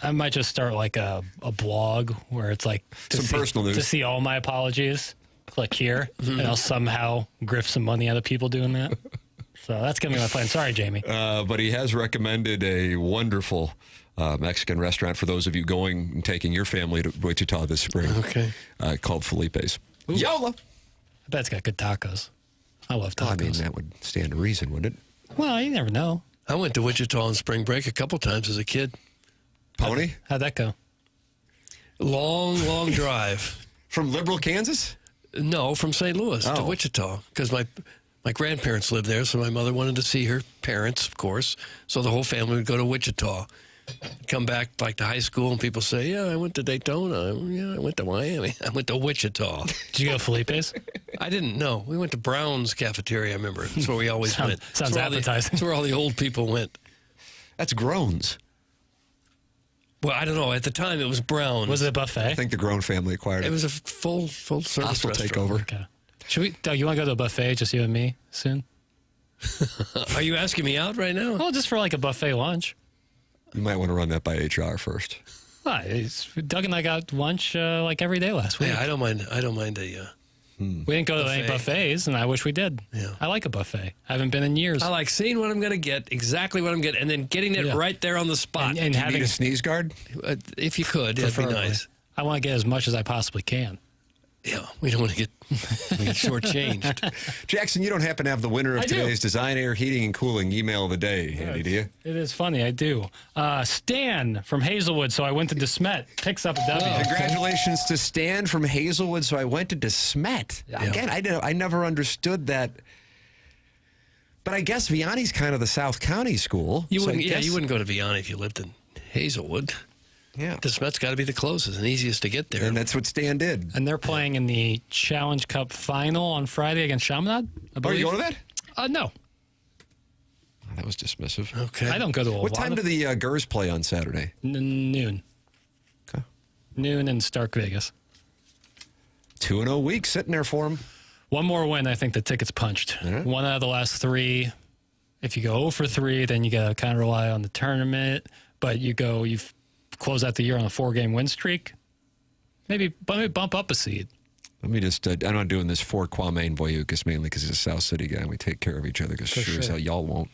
I might just start like a blog where it's like personal news to see all my apologies. Click here, and I'll somehow grift some money out of people doing that. So that's going to be my plan. Sorry, Jamie. But he has recommended a wonderful Mexican restaurant for those of you going and taking your family to Wichita this spring. Okay. Called Felipe's. Ooh. Yola! I bet it's got good tacos. I love tacos. I mean, that would stand to reason, wouldn't it? Well, you never know. I went to Wichita on spring break a couple times as a kid. Pony? How'd that go? Long drive. From Liberal, Kansas? No, from St. Louis to Wichita. Because my grandparents lived there, so my mother wanted to see her parents, of course. So the whole family would go to Wichita. Come back like to high school, and people say, yeah, I went to Daytona. Yeah, I went to Miami. I went to Wichita. Did you go to Felipe's? I didn't know. We went to Brown's Cafeteria, I remember. That's where we always went. Sounds appetizing. That's where all the old people went. That's Groans. Well, I don't know. At the time, it was Brown's. Was it a buffet? I think the Groan family acquired it. It was a full service hostile restaurant. takeover. Okay. Should we, Doug, you want to go to a buffet, just you and me, soon? Are you asking me out right now? Well, just for like a buffet lunch. You might want to run that by HR first. Doug and I got lunch like every day last week. Yeah, I don't mind We didn't go to any buffets, and I wish we did. Yeah. I like a buffet. I haven't been in years. I like seeing what I'm going to get, exactly what I'm getting, and then getting it right there on the spot. And Do you having need a sneeze guard? If you could, that'd be nice. I want to get as much as I possibly can. Yeah, we don't want to get shortchanged. Jackson, you don't happen to have the winner of I do. today's Design, Air, Heating, and Cooling email of the day handy, do you? It is funny, I do. Stan from Hazelwood, so I went to DeSmet, picks up a W. Congratulations to Stan from Hazelwood. So I went to DeSmet. Yeah. Again, I never understood that. But I guess Vianney's kind of the South County school. You so wouldn't, I guess, you wouldn't go to Vianney if you lived in Hazelwood. Yeah. DeSmet's got to be the closest and easiest to get there. And that's what Stan did. And they're playing in the Challenge Cup final on Friday against Chaminade. Are you going to that? No. That was dismissive. Okay. I don't go to a lot. What time do the Gers play on Saturday? Noon. Okay. Noon in Stark Vegas. 2-0 week sitting there for them. One more win, I think the ticket's punched. Yeah. One out of the last 3. If you go 0 for 3, then you got to kind of rely on the tournament. But you've closed out the year on a 4-game win streak. Maybe bump up a seed. Let me just, I'm not doing this for Kwame Voyukas mainly because he's a South City guy and we take care of each other because sure as hell y'all won't.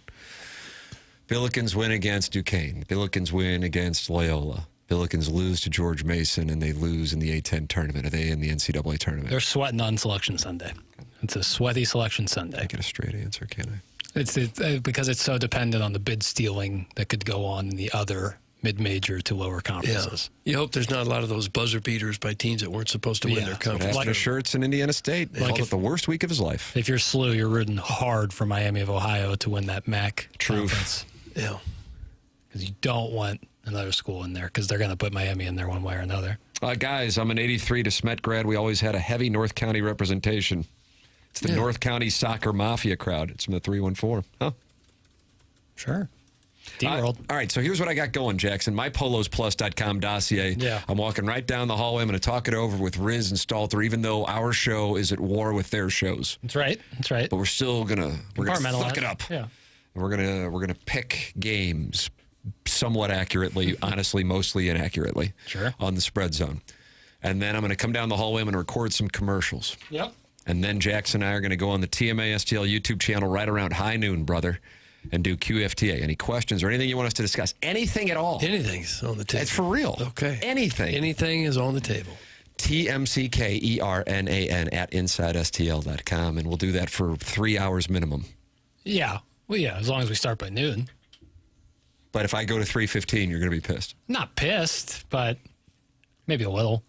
Billikens win against Duquesne. Billikens win against Loyola. Billikens lose to George Mason and they lose in the A-10 tournament. Are they in the NCAA tournament? They're sweating on Selection Sunday. It's a sweaty Selection Sunday. I get a straight answer, can I? It's because it's so dependent on the bid stealing that could go on in the other mid-major to lower conferences. Yeah. You hope there's not a lot of those buzzer beaters by teams that weren't supposed to win their conference. Like Shirts in Indiana State. Called it the worst week of his life. If you're SLU, you're rooting hard for Miami of Ohio to win that MAC conference. Yeah. Because you don't want another school in there because they're going to put Miami in there one way or another. Guys, I'm an 83 DeSmet grad. We always had a heavy North County representation. It's the North County Soccer Mafia crowd. It's from the 314. Huh? Sure. D-World. All right, so here's what I got going, Jackson. My polosplus.com dossier. Yeah. I'm walking right down the hallway. I'm going to talk it over with Riz and Stalter, even though our show is at war with their shows. That's right. That's right. But we're still going to fuck it up. Yeah. We're gonna pick games somewhat accurately, honestly, mostly inaccurately. Sure. On the spread zone. And then I'm going to come down the hallway. I'm going to record some commercials. Yep. And then Jackson and I are going to go on the TMA STL YouTube channel right around high noon, brother, and do QFTA. Any questions or anything you want us to discuss? Anything at all. Anything's on the table. It's for real. Okay. Anything. Anything is on the table. TMCKERNAN at InsideSTL.com, and we'll do that for 3 hours minimum. Yeah. Well, yeah, as long as we start by noon. But if I go to 3:15, you're going to be pissed. Not pissed, but maybe a little.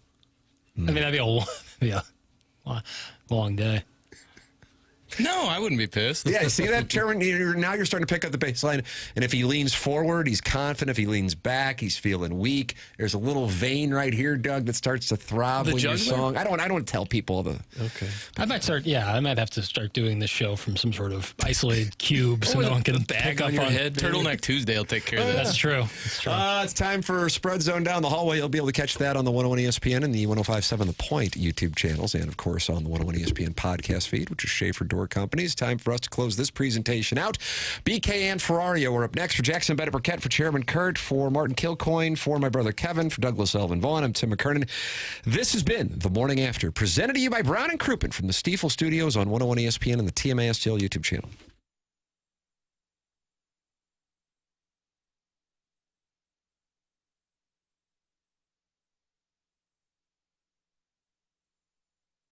I mean, that'd be a long day. No, I wouldn't be pissed. Yeah, see that, Chairman? Now you're starting to pick up the baseline. And if he leans forward, he's confident. If he leans back, he's feeling weak. There's a little vein right here, Doug, that starts to throb when you song. I don't tell people the. Okay. I might have to start doing this show from some sort of isolated cube so no one can pick up on your head. Turtleneck Tuesday will take care of that. That's true. It's time for Spread Zone down the hallway. You'll be able to catch that on the 101 ESPN and the 105.7 The Point YouTube channels, and of course on the 101 ESPN podcast feed, which is Schaefer Door Companies. Time for us to close this presentation out. BK and Ferrario are up next. For Jackson Burkett, for Chairman Kurt, for Martin Kilcoyne, for my brother Kevin, for Douglas Elvin Vaughn, I'm Tim McKernan. This has been The Morning After, presented to you by Brown and Crouppen from the Stiefel Studios on 101 ESPN and the TMA STL YouTube channel.